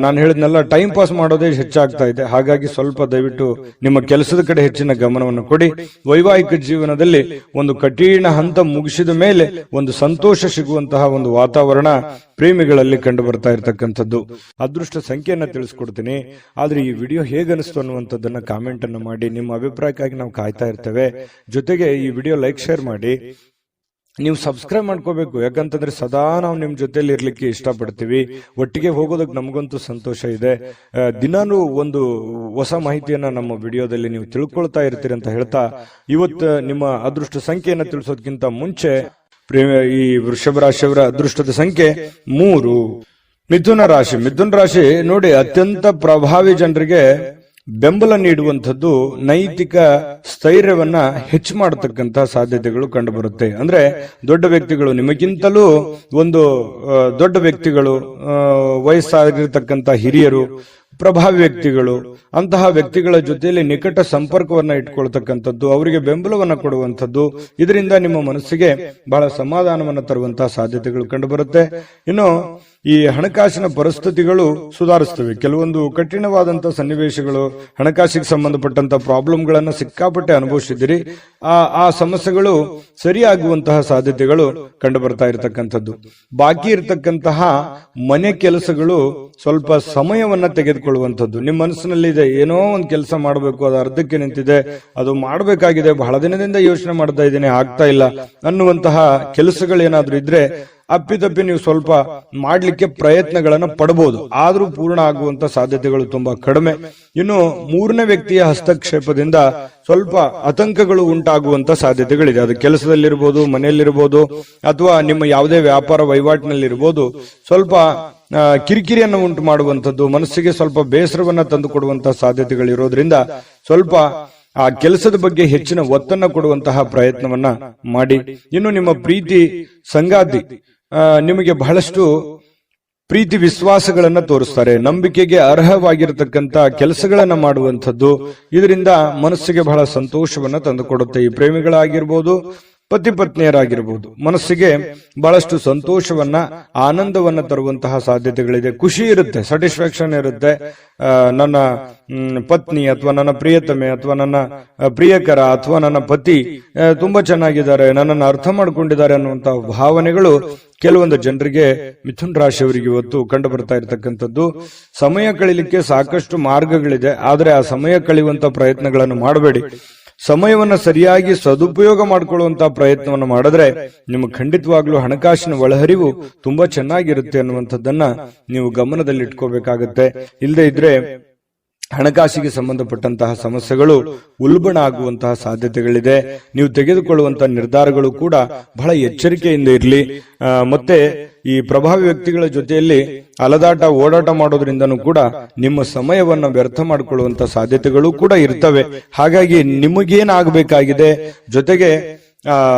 ನಾನು ಹೇಳಿದ್ನೆಲ್ಲ ಟೈಮ್ ಪಾಸ್ ಮಾಡೋದೇ ಹೆಚ್ಚಾಗ್ತಾ ಇದೆ. ಹಾಗಾಗಿ ಸ್ವಲ್ಪ ದಯವಿಟ್ಟು ನಿಮ್ಮ ಕೆಲಸದ ಕಡೆ ಹೆಚ್ಚಿನ ಗಮನವನ್ನು ಕೊಡಿ. ವೈವಾಹಿಕ ಜೀವನದಲ್ಲಿ ಒಂದು ಕಠಿಣ ಹಂತ ಮುಗಿಸಿದ ಮೇಲೆ ಒಂದು ಸಂತೋಷ ಸಿಗುವಂತಹ ಒಂದು ವಾತಾವರಣ ಪ್ರೇಮಿಗಳಲ್ಲಿ ಕಂಡು ಬರ್ತಾ ಇರತಕ್ಕಂಥದ್ದು. ಅದೃಷ್ಟ ಸಂಖ್ಯೆಯನ್ನ ತಿಳಿಸ್ಕೊಡ್ತೀನಿ, ಆದ್ರೆ ಈ ವಿಡಿಯೋ ಹೇಗನಿಸ್ತು ಅನ್ನುವಂಥದ್ದನ್ನ ಕಾಮೆಂಟ್ ಅನ್ನು ಮಾಡಿ. ನಿಮ್ಮ ಅಭಿಪ್ರಾಯಕ್ಕಾಗಿ ನಾವು ಕಾಯ್ತಾ ಇರ್ತೇವೆ. ಜೊತೆಗೆ ಈ ವಿಡಿಯೋ ಲೈಕ್ ಶೇರ್ ಮಾಡಿ. ನೀವು ಸಬ್ಸ್ಕ್ರೈಬ್ ಮಾಡ್ಕೋಬೇಕು. ಯಾಕಂತಂದ್ರೆ ಸದಾ ನಾವು ನಿಮ್ ಜೊತೆಲಿ ಇರ್ಲಿಕ್ಕೆ ಇಷ್ಟಪಡ್ತೀವಿ. ಒಟ್ಟಿಗೆ ಹೋಗೋದಕ್ಕೆ ನಮಗಂತೂ ಸಂತೋಷ ಇದೆ. ದಿನಾನು ಒಂದು ಹೊಸ ಮಾಹಿತಿಯನ್ನ ನಮ್ಮ ವಿಡಿಯೋದಲ್ಲಿ ನೀವು ತಿಳ್ಕೊಳ್ತಾ ಇರ್ತೀರಿ ಅಂತ ಹೇಳ್ತಾ, ಇವತ್ತು ನಿಮ್ಮ ಅದೃಷ್ಟ ಸಂಖ್ಯೆಯನ್ನ ತಿಳಿಸೋದಕ್ಕಿಂತ ಮುಂಚೆ ಈ ವೃಷಭ ರಾಶಿಯವರ ಅದೃಷ್ಟದ ಸಂಖ್ಯೆ 3. ಮಿಥುನ ರಾಶಿ ನೋಡಿ, ಅತ್ಯಂತ ಪ್ರಭಾವಿ ಜನರಿಗೆ ಬೆಂಬಲ ನೀಡುವಂಥದ್ದು ನೈತಿಕ ಸ್ಥೈರ್ಯವನ್ನ ಹೆಚ್ಚು ಮಾಡತಕ್ಕಂತಹ ಸಾಧ್ಯತೆಗಳು ಕಂಡು ಬರುತ್ತೆ. ಅಂದ್ರೆ ದೊಡ್ಡ ವ್ಯಕ್ತಿಗಳು, ನಿಮಗಿಂತಲೂ ಒಂದು ದೊಡ್ಡ ವ್ಯಕ್ತಿಗಳು, ವಯಸ್ಸಾಗಿರ್ತಕ್ಕಂಥ ಹಿರಿಯರು, ಪ್ರಭಾವಿ ವ್ಯಕ್ತಿಗಳು, ಅಂತಹ ವ್ಯಕ್ತಿಗಳ ಜೊತೆಯಲ್ಲಿ ನಿಕಟ ಸಂಪರ್ಕವನ್ನ ಇಟ್ಕೊಳ್ತಕ್ಕಂಥದ್ದು, ಅವರಿಗೆ ಬೆಂಬಲವನ್ನ ಕೊಡುವಂಥದ್ದು, ಇದರಿಂದ ನಿಮ್ಮ ಮನಸ್ಸಿಗೆ ಬಹಳ ಸಮಾಧಾನವನ್ನ ತರುವಂತಹ ಸಾಧ್ಯತೆಗಳು ಕಂಡು ಬರುತ್ತೆ. ಇನ್ನು ಈ ಹಣಕಾಸಿನ ಪರಿಸ್ಥಿತಿಗಳು ಸುಧಾರಿಸ್ತವೆ. ಕೆಲವೊಂದು ಕಠಿಣವಾದಂತಹ ಸನ್ನಿವೇಶಗಳು, ಹಣಕಾಸಿಗೆ ಸಂಬಂಧಪಟ್ಟಂತಹ ಪ್ರಾಬ್ಲಮ್ಗಳನ್ನ ಸಿಕ್ಕಾಪಟ್ಟೆ ಅನುಭವಿಸಿದಿರಿ. ಆ ಸಮಸ್ಯೆಗಳು ಸರಿಯಾಗುವಂತಹ ಸಾಧ್ಯತೆಗಳು ಕಂಡು ಬರ್ತಾ ಇರತಕ್ಕಂಥದ್ದು. ಬಾಕಿ ಇರತಕ್ಕಂತಹ ಮನೆ ಕೆಲಸಗಳು ಸ್ವಲ್ಪ ಸಮಯವನ್ನ ತೆಗೆದುಕೊಳ್ಳುವಂಥದ್ದು. ನಿಮ್ಮ ಮನಸ್ಸಿನಲ್ಲಿ ಇದೆ, ಏನೋ ಒಂದು ಕೆಲಸ ಮಾಡಬೇಕು, ಅದು ಅರ್ಧಕ್ಕೆ ನಿಂತಿದೆ, ಅದು ಮಾಡಬೇಕಾಗಿದೆ, ಬಹಳ ದಿನದಿಂದ ಯೋಚನೆ ಮಾಡ್ತಾ ಇದ್ದೇನೆ, ಆಗ್ತಾ ಇಲ್ಲ ಅನ್ನುವಂತಹ ಕೆಲಸಗಳೇನಾದ್ರೂ ಇದ್ರೆ ಅಪ್ಪಿತಪ್ಪಿ ನೀವು ಸ್ವಲ್ಪ ಮಾಡ್ಲಿಕ್ಕೆ ಪ್ರಯತ್ನಗಳನ್ನ ಪಡಬಹುದು. ಆದ್ರೂ ಪೂರ್ಣ ಆಗುವಂತ ಸಾಧ್ಯತೆಗಳು ತುಂಬಾ ಕಡಿಮೆ. ಇನ್ನು 3ನೇ ವ್ಯಕ್ತಿಯ ಹಸ್ತಕ್ಷೇಪದಿಂದ ಸ್ವಲ್ಪ ಆತಂಕಗಳು ಉಂಟಾಗುವಂತ ಸಾಧ್ಯತೆಗಳಿದೆ. ಅದು ಕೆಲಸದಲ್ಲಿರ್ಬೋದು, ಮನೆಯಲ್ಲಿರ್ಬೋದು, ಅಥವಾ ನಿಮ್ಮ ಯಾವುದೇ ವ್ಯಾಪಾರ ವಹಿವಾಟಿನಲ್ಲಿರ್ಬೋದು. ಸ್ವಲ್ಪ ಕಿರಿಕಿರಿಯನ್ನು ಉಂಟು ಮಾಡುವಂಥದ್ದು, ಮನಸ್ಸಿಗೆ ಸ್ವಲ್ಪ ಬೇಸರವನ್ನ ತಂದು ಕೊಡುವಂತಹ ಸಾಧ್ಯತೆಗಳಿರೋದ್ರಿಂದ ಸ್ವಲ್ಪ ಆ ಕೆಲಸದ ಬಗ್ಗೆ ಹೆಚ್ಚಿನ ಒತ್ತನ್ನು ಕೊಡುವಂತಹ ಪ್ರಯತ್ನವನ್ನ ಮಾಡಿ. ಇನ್ನು ನಿಮ್ಮ ಪ್ರೀತಿ ಸಂಗಾತಿ ನಿಮಗೆ ಬಹಳಷ್ಟು ಪ್ರೀತಿ ವಿಶ್ವಾಸಗಳನ್ನ ತೋರಿಸ್ತಾರೆ. ನಂಬಿಕೆಗೆ ಅರ್ಹವಾಗಿರತಕ್ಕಂತ ಕೆಲಸಗಳನ್ನ ಮಾಡುವಂಥದ್ದು, ಇದರಿಂದ ಮನಸ್ಸಿಗೆ ಬಹಳ ಸಂತೋಷವನ್ನ ತಂದುಕೊಡುತ್ತೆ. ಈ ಪ್ರೇಮಿಗಳಾಗಿರ್ಬೋದು, ಪತಿ ಪತ್ನಿಯರಾಗಿರ್ಬೋದು, ಮನಸ್ಸಿಗೆ ಬಹಳಷ್ಟು ಸಂತೋಷವನ್ನ, ಆನಂದವನ್ನ ತರುವಂತಹ ಸಾಧ್ಯತೆಗಳಿದೆ. ಖುಷಿ ಇರುತ್ತೆ, ಸ್ಯಾಟಿಸ್ಫ್ಯಾಕ್ಷನ್ ಇರುತ್ತೆ. ನನ್ನ ಪತ್ನಿ ಅಥವಾ ನನ್ನ ಪ್ರಿಯತಮೆ ಅಥವಾ ನನ್ನ ಪ್ರಿಯಕರ ಅಥವಾ ನನ್ನ ಪತಿ ತುಂಬಾ ಚೆನ್ನಾಗಿದ್ದಾರೆ, ನನ್ನನ್ನು ಅರ್ಥ ಮಾಡ್ಕೊಂಡಿದ್ದಾರೆ ಅನ್ನುವಂತಹ ಭಾವನೆಗಳು ಕೆಲವೊಂದು ಜನರಿಗೆ, ಮಿಥುನ್ ರಾಶಿಯವರಿಗೆ ಇವತ್ತು ಕಂಡು ಬರ್ತಾ ಇರತಕ್ಕಂಥದ್ದು. ಸಮಯ ಕಳಿಲಿಕ್ಕೆ ಸಾಕಷ್ಟು ಮಾರ್ಗಗಳಿದೆ, ಆದರೆ ಆ ಸಮಯ ಕಳೆಯುವಂತ ಪ್ರಯತ್ನಗಳನ್ನು ಮಾಡಬೇಡಿ. ಸಮಯವನ್ನ ಸರಿಯಾಗಿ ಸದುಪಯೋಗ ಮಾಡಿಕೊಳ್ಳುವಂತಹ ಪ್ರಯತ್ನವನ್ನು ಮಾಡಿದ್ರೆ ನಿಮಗೆ ಖಂಡಿತವಾಗ್ಲೂ ಹಣಕಾಸಿನ ಒಳಹರಿವು ತುಂಬಾ ಚೆನ್ನಾಗಿರುತ್ತೆ ಅನ್ನುವಂಥದ್ದನ್ನ ನೀವು ಗಮನದಲ್ಲಿ ಇಟ್ಕೋಬೇಕಾಗತ್ತೆ. ಇಲ್ಲದೆ ಇದ್ರೆ ಹಣಕಾಸಿಗೆ ಸಂಬಂಧಪಟ್ಟಂತಹ ಸಮಸ್ಯೆಗಳು ಉಲ್ಬಣ ಆಗುವಂತಹ ಸಾಧ್ಯತೆಗಳಿದೆ. ನೀವು ತೆಗೆದುಕೊಳ್ಳುವಂತಹ ನಿರ್ಧಾರಗಳು ಕೂಡ ಬಹಳ ಎಚ್ಚರಿಕೆಯಿಂದ ಇರಲಿ. ಮತ್ತೆ ಈ ಪ್ರಭಾವಿ ವ್ಯಕ್ತಿಗಳ ಜೊತೆಯಲ್ಲಿ ಅಲದಾಟ ಓಡಾಟ ಮಾಡೋದ್ರಿಂದನೂ ಕೂಡ ನಿಮ್ಮ ಸಮಯವನ್ನ ವ್ಯರ್ಥ ಮಾಡಿಕೊಳ್ಳುವಂತ ಸಾಧ್ಯತೆಗಳು ಕೂಡ ಇರ್ತವೆ. ಹಾಗಾಗಿ ನಿಮಗೇನಾಗಬೇಕಾಗಿದೆ, ಜೊತೆಗೆ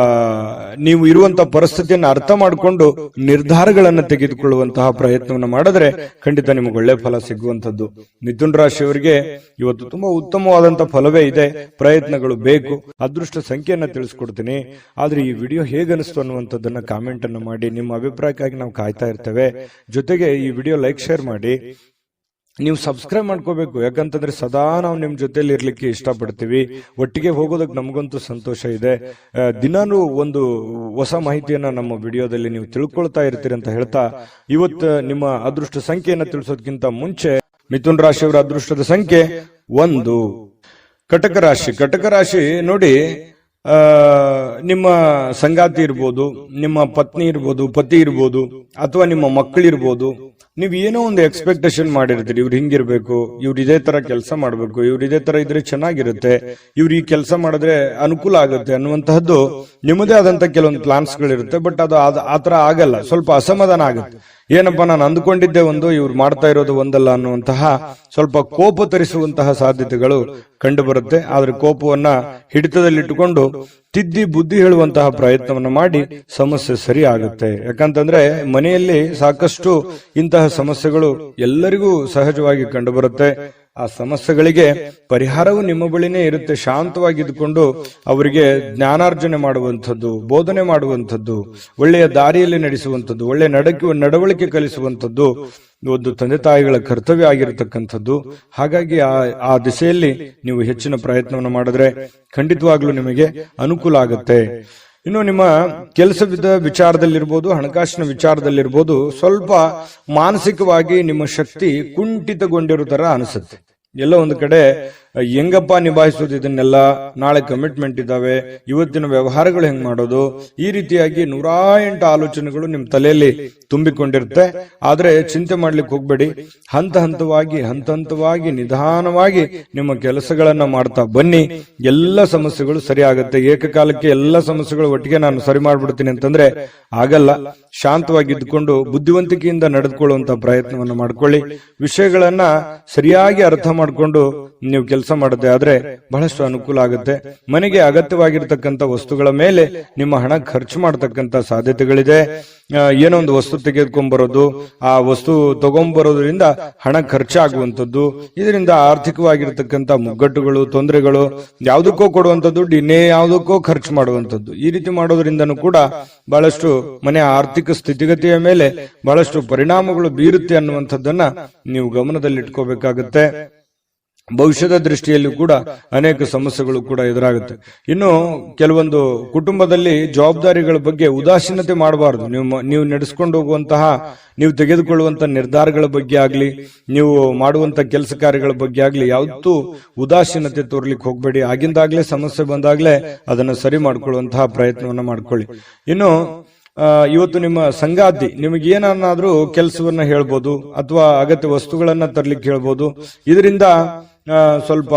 ನೀವು ಇರುವಂತಹ ಪರಿಸ್ಥಿತಿಯನ್ನು ಅರ್ಥ ಮಾಡಿಕೊಂಡು ನಿರ್ಧಾರಗಳನ್ನು ತೆಗೆದುಕೊಳ್ಳುವಂತಹ ಪ್ರಯತ್ನವನ್ನು ಮಾಡಿದ್ರೆ ಖಂಡಿತ ನಿಮಗೆ ಒಳ್ಳೆ ಫಲ ಸಿಗುವಂತದ್ದು. ಮಿಥುನ್ ರಾಶಿಯವರಿಗೆ ಇವತ್ತು ತುಂಬಾ ಉತ್ತಮವಾದಂತಹ ಫಲವೇ ಇದೆ. ಪ್ರಯತ್ನಗಳು ಬೇಕು. ಅದೃಷ್ಟ ಸಂಖ್ಯೆಯನ್ನ ತಿಳಿಸ್ಕೊಡ್ತೀನಿ. ಆದ್ರೆ ಈ ವಿಡಿಯೋ ಹೇಗನಿಸ್ತು ಅನ್ನುವಂಥದ್ದನ್ನ ಕಾಮೆಂಟ್ ಅನ್ನು ಮಾಡಿ. ನಿಮ್ಮ ಅಭಿಪ್ರಾಯಕ್ಕಾಗಿ ನಾವು ಕಾಯ್ತಾ ಇರ್ತೇವೆ. ಜೊತೆಗೆ ಈ ವಿಡಿಯೋ ಲೈಕ್, ಶೇರ್ ಮಾಡಿ. ನೀವು ಸಬ್ಸ್ಕ್ರೈಬ್ ಮಾಡ್ಕೋಬೇಕು. ಯಾಕಂತಂದ್ರೆ ಸದಾ ನಾವು ನಿಮ್ ಜೊತೆಲಿ ಇರ್ಲಿಕ್ಕೆ ಇಷ್ಟಪಡ್ತೀವಿ. ಒಟ್ಟಿಗೆ ಹೋಗೋದಕ್ಕೆ ನಮಗಂತೂ ಸಂತೋಷ ಇದೆ. ದಿನಾನು ಒಂದು ಹೊಸ ಮಾಹಿತಿಯನ್ನ ನಮ್ಮ ವಿಡಿಯೋದಲ್ಲಿ ನೀವು ತಿಳ್ಕೊಳ್ತಾ ಇರ್ತೀರಿ ಅಂತ ಹೇಳ್ತಾ, ಇವತ್ತು ನಿಮ್ಮ ಅದೃಷ್ಟ ಸಂಖ್ಯೆಯನ್ನ ತಿಳಿಸೋದಕ್ಕಿಂತ ಮುಂಚೆ ಮಿಥುನ್ ರಾಶಿಯವರ ಅದೃಷ್ಟದ ಸಂಖ್ಯೆ 1. ಕಟಕ ರಾಶಿ ನೋಡಿ, ನಿಮ್ಮ ಸಂಗಾತಿ ಇರ್ಬೋದು, ನಿಮ್ಮ ಪತ್ನಿ ಇರ್ಬೋದು, ಪತಿ ಇರ್ಬೋದು, ಅಥವಾ ನಿಮ್ಮ ಮಕ್ಕಳಿರ್ಬೋದು. ನೀವ್ ಏನೋ ಒಂದು ಎಕ್ಸ್ಪೆಕ್ಟೇಷನ್ ಮಾಡಿರ್ತೀರಿ, ಇವ್ರು ಹಿಂಗಿರ್ಬೇಕು, ಇವ್ರು ಇದೇ ತರ ಕೆಲಸ ಮಾಡ್ಬೇಕು, ಇವ್ರು ಇದೇ ತರ ಇದ್ರೆ ಚೆನ್ನಾಗಿರುತ್ತೆ, ಇವ್ರು ಈ ಕೆಲಸ ಮಾಡಿದ್ರೆ ಅನುಕೂಲ ಆಗುತ್ತೆ ಅನ್ನುವಂತಹದ್ದು ನಿಮ್ಮದೇ ಆದಂತ ಕೆಲವೊಂದು ಪ್ಲಾನ್ಸ್ ಗಳಿರುತ್ತೆ. ಬಟ್ ಅದು ಆತರ ಆಗಲ್ಲ, ಸ್ವಲ್ಪ ಅಸಮಾಧಾನ ಆಗುತ್ತೆ. ಏನಪ್ಪಾ ನಾನು ಅಂದ್ಕೊಂಡಿದ್ದೆ ಒಂದು, ಇವ್ರು ಮಾಡ್ತಾ ಇರೋದು ಒಂದಲ್ಲ ಅನ್ನುವಂತಹ ಸ್ವಲ್ಪ ಕೋಪ ತರಿಸುವಂತಹ ಸಾಧ್ಯತೆಗಳು ಕಂಡು ಬರುತ್ತೆ. ಆದ್ರೆ ಕೋಪವನ್ನ ಹಿಡಿತದಲ್ಲಿಟ್ಟುಕೊಂಡು ತಿದ್ದಿ ಬುದ್ಧಿ ಹೇಳುವಂತಹ ಪ್ರಯತ್ನವನ್ನ ಮಾಡಿ ಸಮಸ್ಯೆ ಸರಿ ಆಗುತ್ತೆ. ಯಾಕಂತಂದ್ರೆ ಮನೆಯಲ್ಲಿ ಸಾಕಷ್ಟು ಇಂತಹ ಸಮಸ್ಯೆಗಳು ಎಲ್ಲರಿಗೂ ಸಹಜವಾಗಿ ಕಂಡು ಬರುತ್ತೆ. ಆ ಸಮಸ್ಯೆಗಳಿಗೆ ಪರಿಹಾರವು ನಿಮ್ಮ ಬಳಿನೇ ಇರುತ್ತೆ. ಶಾಂತವಾಗಿದ್ದುಕೊಂಡು ಅವರಿಗೆ ಜ್ಞಾನಾರ್ಜನೆ ಮಾಡುವಂಥದ್ದು, ಬೋಧನೆ ಮಾಡುವಂಥದ್ದು, ಒಳ್ಳೆಯ ದಾರಿಯಲ್ಲಿ ನಡೆಸುವಂಥದ್ದು, ಒಳ್ಳೆಯ ನಡವಳಿಕೆ ಕಲಿಸುವಂಥದ್ದು ಒಂದು ತಂದೆ ತಾಯಿಗಳ ಕರ್ತವ್ಯ ಆಗಿರತಕ್ಕಂಥದ್ದು. ಹಾಗಾಗಿ ಆ ದಿಸೆಯಲ್ಲಿ ನೀವು ಹೆಚ್ಚಿನ ಪ್ರಯತ್ನವನ್ನು ಮಾಡಿದ್ರೆ ಖಂಡಿತವಾಗ್ಲೂ ನಿಮಗೆ ಅನುಕೂಲ ಆಗುತ್ತೆ. ಇನ್ನು ನಿಮ್ಮ ಕೆಲಸದ ವಿಚಾರದಲ್ಲಿರ್ಬೋದು, ಹಣಕಾಸಿನ ವಿಚಾರದಲ್ಲಿರ್ಬೋದು, ಸ್ವಲ್ಪ ಮಾನಸಿಕವಾಗಿ ನಿಮ್ಮ ಶಕ್ತಿ ಕುಂಠಿತಗೊಂಡಿರೋ ತರ ಅನಿಸುತ್ತೆ. ಎಲ್ಲೋ ಒಂದು ಕಡೆ ಹೆಂಗಪ್ಪ ನಿಭಾಯಿಸೋದು ಇದನ್ನೆಲ್ಲ, ನಾಳೆ ಕಮಿಟ್ಮೆಂಟ್ ಇದಾವೆ, ಇವತ್ತಿನ ವ್ಯವಹಾರಗಳು ಹೆಂಗ್ ಮಾಡೋದು, ಈ ರೀತಿಯಾಗಿ 108 ಆಲೋಚನೆಗಳು ನಿಮ್ ತಲೆಯಲ್ಲಿ ತುಂಬಿಕೊಂಡಿರುತ್ತೆ. ಆದ್ರೆ ಚಿಂತೆ ಮಾಡ್ಲಿಕ್ಕೆ ಹೋಗ್ಬೇಡಿ. ಹಂತ ಹಂತವಾಗಿ ನಿಧಾನವಾಗಿ ನಿಮ್ಮ ಕೆಲಸಗಳನ್ನ ಮಾಡ್ತಾ ಬನ್ನಿ. ಎಲ್ಲ ಸಮಸ್ಯೆಗಳು ಸರಿ ಆಗುತ್ತೆ. ಏಕಕಾಲಕ್ಕೆ ಎಲ್ಲ ಸಮಸ್ಯೆಗಳು ಒಟ್ಟಿಗೆ ನಾನು ಸರಿ ಮಾಡ್ಬಿಡ್ತೀನಿ ಅಂತಂದ್ರೆ ಆಗಲ್ಲ. ಶಾಂತವಾಗಿ ಇದ್ದುಕೊಂಡು ಬುದ್ಧಿವಂತಿಕೆಯಿಂದ ನಡೆದುಕೊಳ್ಳುವಂತ ಪ್ರಯತ್ನವನ್ನು ಮಾಡ್ಕೊಳ್ಳಿ. ವಿಷಯಗಳನ್ನ ಸರಿಯಾಗಿ ಅರ್ಥ ಮಾಡ್ಕೊಂಡು ನೀವು ಕೆಲಸ ಮಾಡದೆ ಆದ್ರೆ ಬಹಳಷ್ಟು ಅನುಕೂಲ ಆಗುತ್ತೆ. ಮನೆಗೆ ಅಗತ್ಯವಾಗಿರ್ತಕ್ಕಂಥ ವಸ್ತುಗಳ ಮೇಲೆ ನಿಮ್ಮ ಹಣ ಖರ್ಚು ಮಾಡತಕ್ಕಂತ ಸಾಧ್ಯತೆಗಳಿದೆ. ಏನೋ ಒಂದು ವಸ್ತು ತೆಗೆದುಕೊಂಡ್ಬರೋದು, ಆ ವಸ್ತು ತಗೊಂಡ್ಬರೋದ್ರಿಂದ ಹಣ ಖರ್ಚಾಗುವಂಥದ್ದು, ಇದರಿಂದ ಆರ್ಥಿಕವಾಗಿರ್ತಕ್ಕಂಥ ಮುಗ್ಗಟ್ಟುಗಳು, ತೊಂದರೆಗಳು, ಯಾವುದಕ್ಕೋ ಕೊಡುವಂತ ದುಡ್ಡು ಇನ್ನೇ ಯಾವುದಕ್ಕೋ ಖರ್ಚು ಮಾಡುವಂಥದ್ದು, ಈ ರೀತಿ ಮಾಡೋದ್ರಿಂದನೂ ಕೂಡ ಬಹಳಷ್ಟು ಮನೆಯ ಆರ್ಥಿಕ ಸ್ಥಿತಿಗತಿಯ ಮೇಲೆ ಬಹಳಷ್ಟು ಪರಿಣಾಮಗಳು ಬೀರುತ್ತೆ ಅನ್ನುವಂಥದ್ದನ್ನ ನೀವು ಗಮನದಲ್ಲಿಟ್ಕೋಬೇಕಾಗತ್ತೆ. ಭವಿಷ್ಯದ ದೃಷ್ಟಿಯಲ್ಲಿ ಕೂಡ ಅನೇಕ ಸಮಸ್ಯೆಗಳು ಕೂಡ ಎದುರಾಗುತ್ತೆ. ಇನ್ನು ಕೆಲವೊಂದು ಕುಟುಂಬದಲ್ಲಿ ಜವಾಬ್ದಾರಿಗಳ ಬಗ್ಗೆ ಉದಾಸೀನತೆ ಮಾಡಬಾರದು. ನೀವು ನಡೆಸ್ಕೊಂಡು ಹೋಗುವಂತಹ, ನೀವು ತೆಗೆದುಕೊಳ್ಳುವಂತ ನಿರ್ಧಾರಗಳ ಬಗ್ಗೆ ಆಗ್ಲಿ, ನೀವು ಮಾಡುವಂತ ಕೆಲಸ ಕಾರ್ಯಗಳ ಬಗ್ಗೆ ಆಗ್ಲಿ ಯಾವತ್ತೂ ಉದಾಸೀನತೆ ತೋರ್ಲಿಕ್ಕೆ ಹೋಗ್ಬೇಡಿ. ಆಗಿಂದಾಗ್ಲೇ ಸಮಸ್ಯೆ ಬಂದಾಗ್ಲೇ ಅದನ್ನ ಸರಿ ಮಾಡ್ಕೊಳ್ಳುವಂತಹ ಪ್ರಯತ್ನವನ್ನ ಮಾಡ್ಕೊಳ್ಳಿ. ಇನ್ನು ಇವತ್ತು ನಿಮ್ಮ ಸಂಗಾತಿ ನಿಮಗೆ ಏನನ್ನಾದ್ರೂ ಕೆಲಸವನ್ನ ಹೇಳ್ಬೋದು ಅಥವಾ ಅಗತ್ಯ ವಸ್ತುಗಳನ್ನ ತರ್ಲಿಕ್ಕೆ ಹೇಳ್ಬೋದು. ಇದರಿಂದ ಸ್ವಲ್ಪ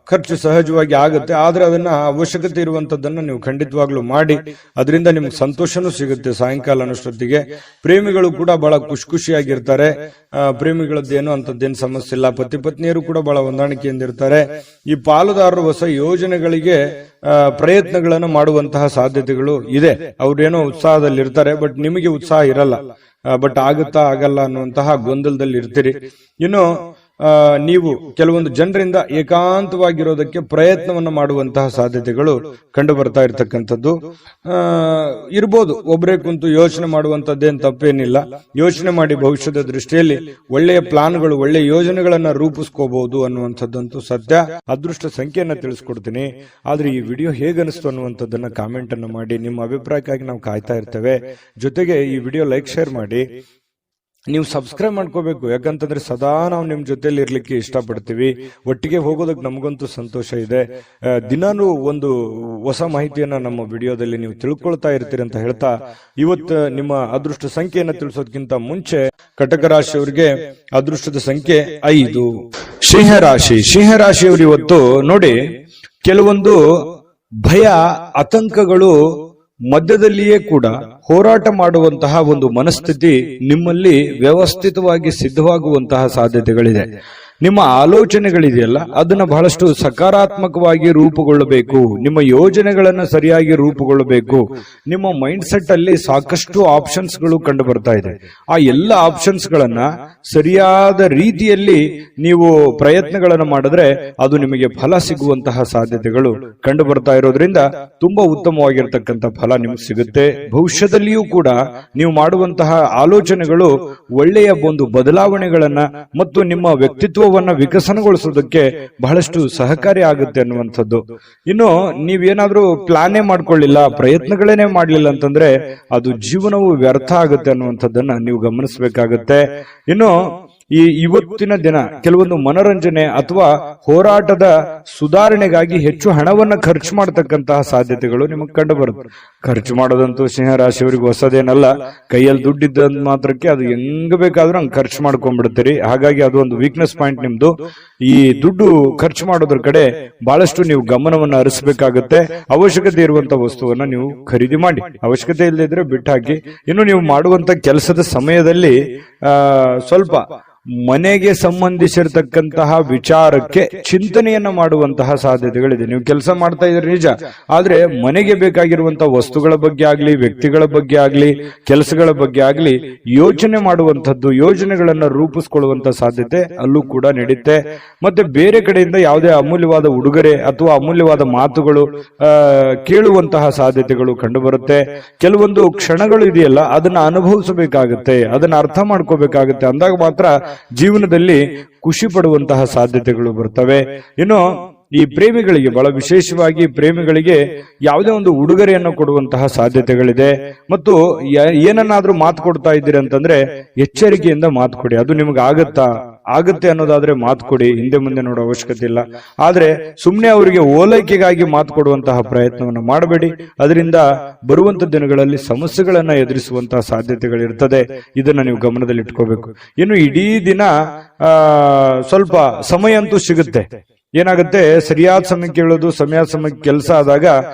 ಖರ್ಚು ಸಹಜವಾಗಿ ಆಗುತ್ತೆ. ಆದ್ರೆ ಅದನ್ನ ಅವಶ್ಯಕತೆ ಇರುವಂತದ್ದನ್ನ ನೀವು ಖಂಡಿತವಾಗ್ಲೂ ಮಾಡಿ. ಅದರಿಂದ ನಿಮ್ಗೆ ಸಂತೋಷನೂ ಸಿಗುತ್ತೆ. ಸಾಯಂಕಾಲ ಅನ್ನೋಷ್ಟೊತ್ತಿಗೆ ಪ್ರೇಮಿಗಳು ಕೂಡ ಬಹಳ ಖುಷಿಯಾಗಿರ್ತಾರೆ. ಪ್ರೇಮಿಗಳದ್ದೇನು ಅಂತದ್ದೇನು ಸಮಸ್ಯೆ ಇಲ್ಲ. ಪತಿ ಪತ್ನಿಯರು ಕೂಡ ಬಹಳ ಹೊಂದಾಣಿಕೆಯಿಂದ ಇರ್ತಾರೆ. ಈ ಪಾಲುದಾರರು ಹೊಸ ಯೋಜನೆಗಳಿಗೆ ಪ್ರಯತ್ನಗಳನ್ನು ಮಾಡುವಂತಹ ಸಾಧ್ಯತೆಗಳು ಇದೆ. ಅವ್ರೇನೋ ಉತ್ಸಾಹದಲ್ಲಿ ಇರ್ತಾರೆ, ಬಟ್ ನಿಮಗೆ ಉತ್ಸಾಹ ಇರಲ್ಲ. ಬಟ್ ಆಗುತ್ತಾ ಆಗಲ್ಲ ಅನ್ನುವಂತಹ ಗೊಂದಲದಲ್ಲಿ ಇರ್ತೀರಿ. ಇನ್ನು ನೀವು ಕೆಲವೊಂದು ಜನರಿಂದ ಏಕಾಂತವಾಗಿರೋದಕ್ಕೆ ಪ್ರಯತ್ನವನ್ನು ಮಾಡುವಂತಹ ಸಾಧ್ಯತೆಗಳು ಕಂಡು ಬರ್ತಾ ಇರತಕ್ಕಂಥದ್ದು ಇರ್ಬೋದು. ಒಬ್ಬರೇ ಕುಂತು ಯೋಚನೆ ಮಾಡುವಂತದ್ದೇನು ತಪ್ಪೇನಿಲ್ಲ. ಯೋಚನೆ ಮಾಡಿ ಭವಿಷ್ಯದ ದೃಷ್ಟಿಯಲ್ಲಿ ಒಳ್ಳೆಯ ಪ್ಲಾನ್ಗಳು, ಒಳ್ಳೆಯ ಯೋಜನೆಗಳನ್ನ ರೂಪಿಸ್ಕೋಬಹುದು ಅನ್ನುವಂಥದ್ದಂತೂ ಸತ್ಯ. ಅದೃಷ್ಟ ಸಂಖ್ಯೆಯನ್ನ ತಿಳಿಸ್ಕೊಡ್ತೀನಿ. ಆದ್ರೆ ಈ ವಿಡಿಯೋ ಹೇಗನಿಸ್ತು ಅನ್ನುವಂಥದ್ದನ್ನ ಕಾಮೆಂಟ್ ಅನ್ನು ಮಾಡಿ. ನಿಮ್ಮ ಅಭಿಪ್ರಾಯಕ್ಕಾಗಿ ನಾವು ಕಾಯ್ತಾ ಇರ್ತೇವೆ. ಜೊತೆಗೆ ಈ ವಿಡಿಯೋ ಲೈಕ್, ಶೇರ್ ಮಾಡಿ. ನೀವು ಸಬ್ಸ್ಕ್ರೈಬ್ ಮಾಡ್ಕೋಬೇಕು. ಯಾಕಂತಂದ್ರೆ ಸದಾ ನಾವು ನಿಮ್ ಜೊತೆಲಿ ಇರ್ಲಿಕ್ಕೆ ಇಷ್ಟಪಡ್ತೀವಿ. ಒಟ್ಟಿಗೆ ಹೋಗೋದಕ್ಕೆ ನಮಗಂತೂ ಸಂತೋಷ ಇದೆ. ದಿನಾನು ಒಂದು ಹೊಸ ಮಾಹಿತಿಯನ್ನ ನಮ್ಮ ವಿಡಿಯೋದಲ್ಲಿ ನೀವು ತಿಳ್ಕೊಳ್ತಾ ಇರ್ತೀರಿ ಅಂತ ಹೇಳ್ತಾ, ಇವತ್ತು ನಿಮ್ಮ ಅದೃಷ್ಟ ಸಂಖ್ಯೆಯನ್ನ ತಿಳಿಸೋದಕ್ಕಿಂತ ಮುಂಚೆ ಕಟಕ ರಾಶಿಯವರಿಗೆ ಅದೃಷ್ಟದ ಸಂಖ್ಯೆ 5. ಸಿಂಹರಾಶಿಯವರು ಇವತ್ತು ನೋಡಿ, ಕೆಲವೊಂದು ಭಯ, ಆತಂಕಗಳು ಮಧ್ಯದಲ್ಲಿಯೇ ಕೂಡ ಹೋರಾಟ ಮಾಡುವಂತಹ ಒಂದು ಮನಸ್ಥಿತಿ ನಿಮ್ಮಲ್ಲಿ ವ್ಯವಸ್ಥಿತವಾಗಿ ಸಿದ್ಧವಾಗುವಂತಹ ಸಾಧ್ಯತೆಗಳಿದೆ. ನಿಮ್ಮ ಆಲೋಚನೆಗಳಿದೆಯಲ್ಲ, ಅದನ್ನ ಬಹಳಷ್ಟು ಸಕಾರಾತ್ಮಕವಾಗಿ ರೂಪುಗೊಳ್ಳಬೇಕು. ನಿಮ್ಮ ಯೋಜನೆಗಳನ್ನ ಸರಿಯಾಗಿ ರೂಪುಗೊಳ್ಳಬೇಕು. ನಿಮ್ಮ ಮೈಂಡ್ ಸೆಟ್ ಅಲ್ಲಿ ಸಾಕಷ್ಟು ಆಪ್ಷನ್ಸ್ ಗಳು ಕಂಡು ಬರ್ತಾ ಇದೆ. ಆ ಎಲ್ಲ ಆಪ್ಷನ್ಸ್ ಗಳನ್ನ ಸರಿಯಾದ ರೀತಿಯಲ್ಲಿ ನೀವು ಪ್ರಯತ್ನಗಳನ್ನು ಮಾಡಿದ್ರೆ ಅದು ನಿಮಗೆ ಫಲ ಸಿಗುವಂತಹ ಸಾಧ್ಯತೆಗಳು ಕಂಡು ಬರ್ತಾ ಇರೋದ್ರಿಂದ ತುಂಬಾ ಉತ್ತಮವಾಗಿರ್ತಕ್ಕಂಥ ಫಲ ನಿಮ್ಗೆ ಸಿಗುತ್ತೆ. ಭವಿಷ್ಯದಲ್ಲಿಯೂ ಕೂಡ ನೀವು ಮಾಡುವಂತಹ ಆಲೋಚನೆಗಳು ಒಳ್ಳೆಯ ಒಂದು ಬದಲಾವಣೆಗಳನ್ನ ಮತ್ತು ನಿಮ್ಮ ವ್ಯಕ್ತಿತ್ವ ವಿಕಸನಗೊಳಿಸೋದಕ್ಕೆ ಬಹಳಷ್ಟು ಸಹಕಾರಿ ಆಗುತ್ತೆ ಅನ್ನುವಂಥದ್ದು. ಇನ್ನು ನೀವೇನಾದ್ರೂ ಪ್ಲಾನೇ ಮಾಡ್ಕೊಳ್ಳಿಲ್ಲ, ಪ್ರಯತ್ನಗಳೇನೆ ಮಾಡ್ಲಿಲ್ಲ ಅಂತಂದ್ರೆ ಅದು ಜೀವನವು ವ್ಯರ್ಥ ಆಗುತ್ತೆ ಅನ್ನುವಂಥದ್ದನ್ನ ನೀವು ಗಮನಿಸಬೇಕಾಗತ್ತೆ. ಇನ್ನು ಇವತ್ತಿನ ದಿನ ಕೆಲವೊಂದು ಮನೋರಂಜನೆ ಅಥವಾ ಹೋರಾಟದ ಸುಧಾರಣೆಗಾಗಿ ಹೆಚ್ಚು ಹಣವನ್ನ ಖರ್ಚು ಮಾಡತಕ್ಕಂತಹ ಸಾಧ್ಯತೆಗಳು ನಿಮಗೆ ಕಂಡು ಬರುತ್ತೆ. ಖರ್ಚು ಮಾಡೋದಂತೂ ಸಿಂಹರಾಶಿಯವರಿಗೆ ಹೊಸದೇನಲ್ಲ. ಕೈಯಲ್ಲಿ ದುಡ್ಡಿದ್ದ ಮಾತ್ರಕ್ಕೆ ಅದು ಹೆಂಗ್ ಬೇಕಾದ್ರೂ ಹಂಗೆ ಖರ್ಚು ಮಾಡ್ಕೊಂಡ್ಬಿಡ್ತೀರಿ. ಹಾಗಾಗಿ ಅದು ಒಂದು ವೀಕ್ನೆಸ್ ಪಾಯಿಂಟ್ ನಿಮ್ದು. ಈ ದುಡ್ಡು ಖರ್ಚು ಮಾಡೋದ್ರ ಕಡೆ ಬಹಳಷ್ಟು ನೀವು ಗಮನವನ್ನು ಹರಿಸಬೇಕಾಗುತ್ತೆ. ಅವಶ್ಯಕತೆ ಇರುವಂತ ವಸ್ತುವನ್ನ ನೀವು ಖರೀದಿ ಮಾಡಿ, ಅವಶ್ಯಕತೆ ಇಲ್ಲದಿದ್ರೆ ಬಿಟ್ಟು ಹಾಕಿ. ಇನ್ನು ನೀವು ಮಾಡುವಂತ ಕೆಲಸದ ಸಮಯದಲ್ಲಿ ಸ್ವಲ್ಪ ಮನೆಗೆ ಸಂಬಂಧಿಸಿರತಕ್ಕಂತಹ ವಿಚಾರಕ್ಕೆ ಚಿಂತನೆಯನ್ನ ಮಾಡುವಂತಹ ಸಾಧ್ಯತೆಗಳಿದೆ. ನೀವು ಕೆಲಸ ಮಾಡ್ತಾ ಇದ್ರೆ ನಿಜ, ಆದ್ರೆ ಮನೆಗೆ ಬೇಕಾಗಿರುವಂತಹ ವಸ್ತುಗಳ ಬಗ್ಗೆ ಆಗ್ಲಿ, ವ್ಯಕ್ತಿಗಳ ಬಗ್ಗೆ ಆಗ್ಲಿ, ಕೆಲಸಗಳ ಬಗ್ಗೆ ಆಗ್ಲಿ ಯೋಚನೆ ಮಾಡುವಂತದ್ದು, ಯೋಜನೆಗಳನ್ನ ರೂಪಿಸ್ಕೊಳ್ಳುವಂತ ಸಾಧ್ಯತೆ ಅಲ್ಲೂ ಕೂಡ ನಡೆಯುತ್ತೆ. ಮತ್ತೆ ಬೇರೆ ಕಡೆಯಿಂದ ಯಾವುದೇ ಅಮೂಲ್ಯವಾದ ಉಡುಗೊರೆ ಅಥವಾ ಅಮೂಲ್ಯವಾದ ಮಾತುಗಳು ಕೇಳುವಂತಹ ಸಾಧ್ಯತೆಗಳು ಕಂಡು ಬರುತ್ತೆ. ಕೆಲವೊಂದು ಕ್ಷಣಗಳು ಇದೆಯಲ್ಲ, ಅದನ್ನ ಅನುಭವಿಸಬೇಕಾಗುತ್ತೆ, ಅದನ್ನ ಅರ್ಥ ಮಾಡ್ಕೋಬೇಕಾಗುತ್ತೆ. ಅಂದಾಗ ಮಾತ್ರ ಜೀವನದಲ್ಲಿ ಖುಷಿ ಪಡುವಂತಹ ಸಾಧ್ಯತೆಗಳು ಬರ್ತವೆ. ಇನ್ನು ಈ ಪ್ರೇಮಿಗಳಿಗೆ, ಬಹಳ ವಿಶೇಷವಾಗಿ ಪ್ರೇಮಿಗಳಿಗೆ ಯಾವುದೇ ಒಂದು ಉಡುಗೊರೆಯನ್ನು ಕೊಡುವಂತಹ ಸಾಧ್ಯತೆಗಳಿದೆ. ಮತ್ತು ಏನನ್ನಾದ್ರೂ ಮಾತು ಕೊಡ್ತಾ ಇದ್ದೀರಿ ಅಂತಂದ್ರೆ ಎಚ್ಚರಿಕೆಯಿಂದ ಮಾತು ಕೊಡಿ. ಅದು ನಿಮ್ಗೆ ಆಗತ್ತಾ, ಆಗುತ್ತೆ ಅನ್ನೋದಾದ್ರೆ ಮಾತು ಕೊಡಿ, ಹಿಂದೆ ಮುಂದೆ ನೋಡೋ ಅವಶ್ಯಕತೆ ಇಲ್ಲ. ಆದ್ರೆ ಸುಮ್ನೆ ಅವರಿಗೆ ಓಲೈಕೆಗಾಗಿ ಮಾತು ಕೊಡುವಂತಹ ಪ್ರಯತ್ನವನ್ನು ಮಾಡಬೇಡಿ. ಅದರಿಂದ ಬರುವಂತ ದಿನಗಳಲ್ಲಿ ಸಮಸ್ಯೆಗಳನ್ನ ಎದುರಿಸುವಂತಹ ಸಾಧ್ಯತೆಗಳಿರ್ತದೆ. ಇದನ್ನ ನೀವು ಗಮನದಲ್ಲಿಟ್ಕೋಬೇಕು. ಇನ್ನು ಇಡೀ ದಿನ ಸ್ವಲ್ಪ ಸಮಯ ಅಂತೂ ಸಿಗುತ್ತೆ. ಏನಾಗುತ್ತೆ, ಸರಿಯಾದ ಸಮಯಕ್ಕೆ ಹೇಳೋದು, ಸಮಯಕ್ಕೆ ಕೆಲಸ ಆದಾಗ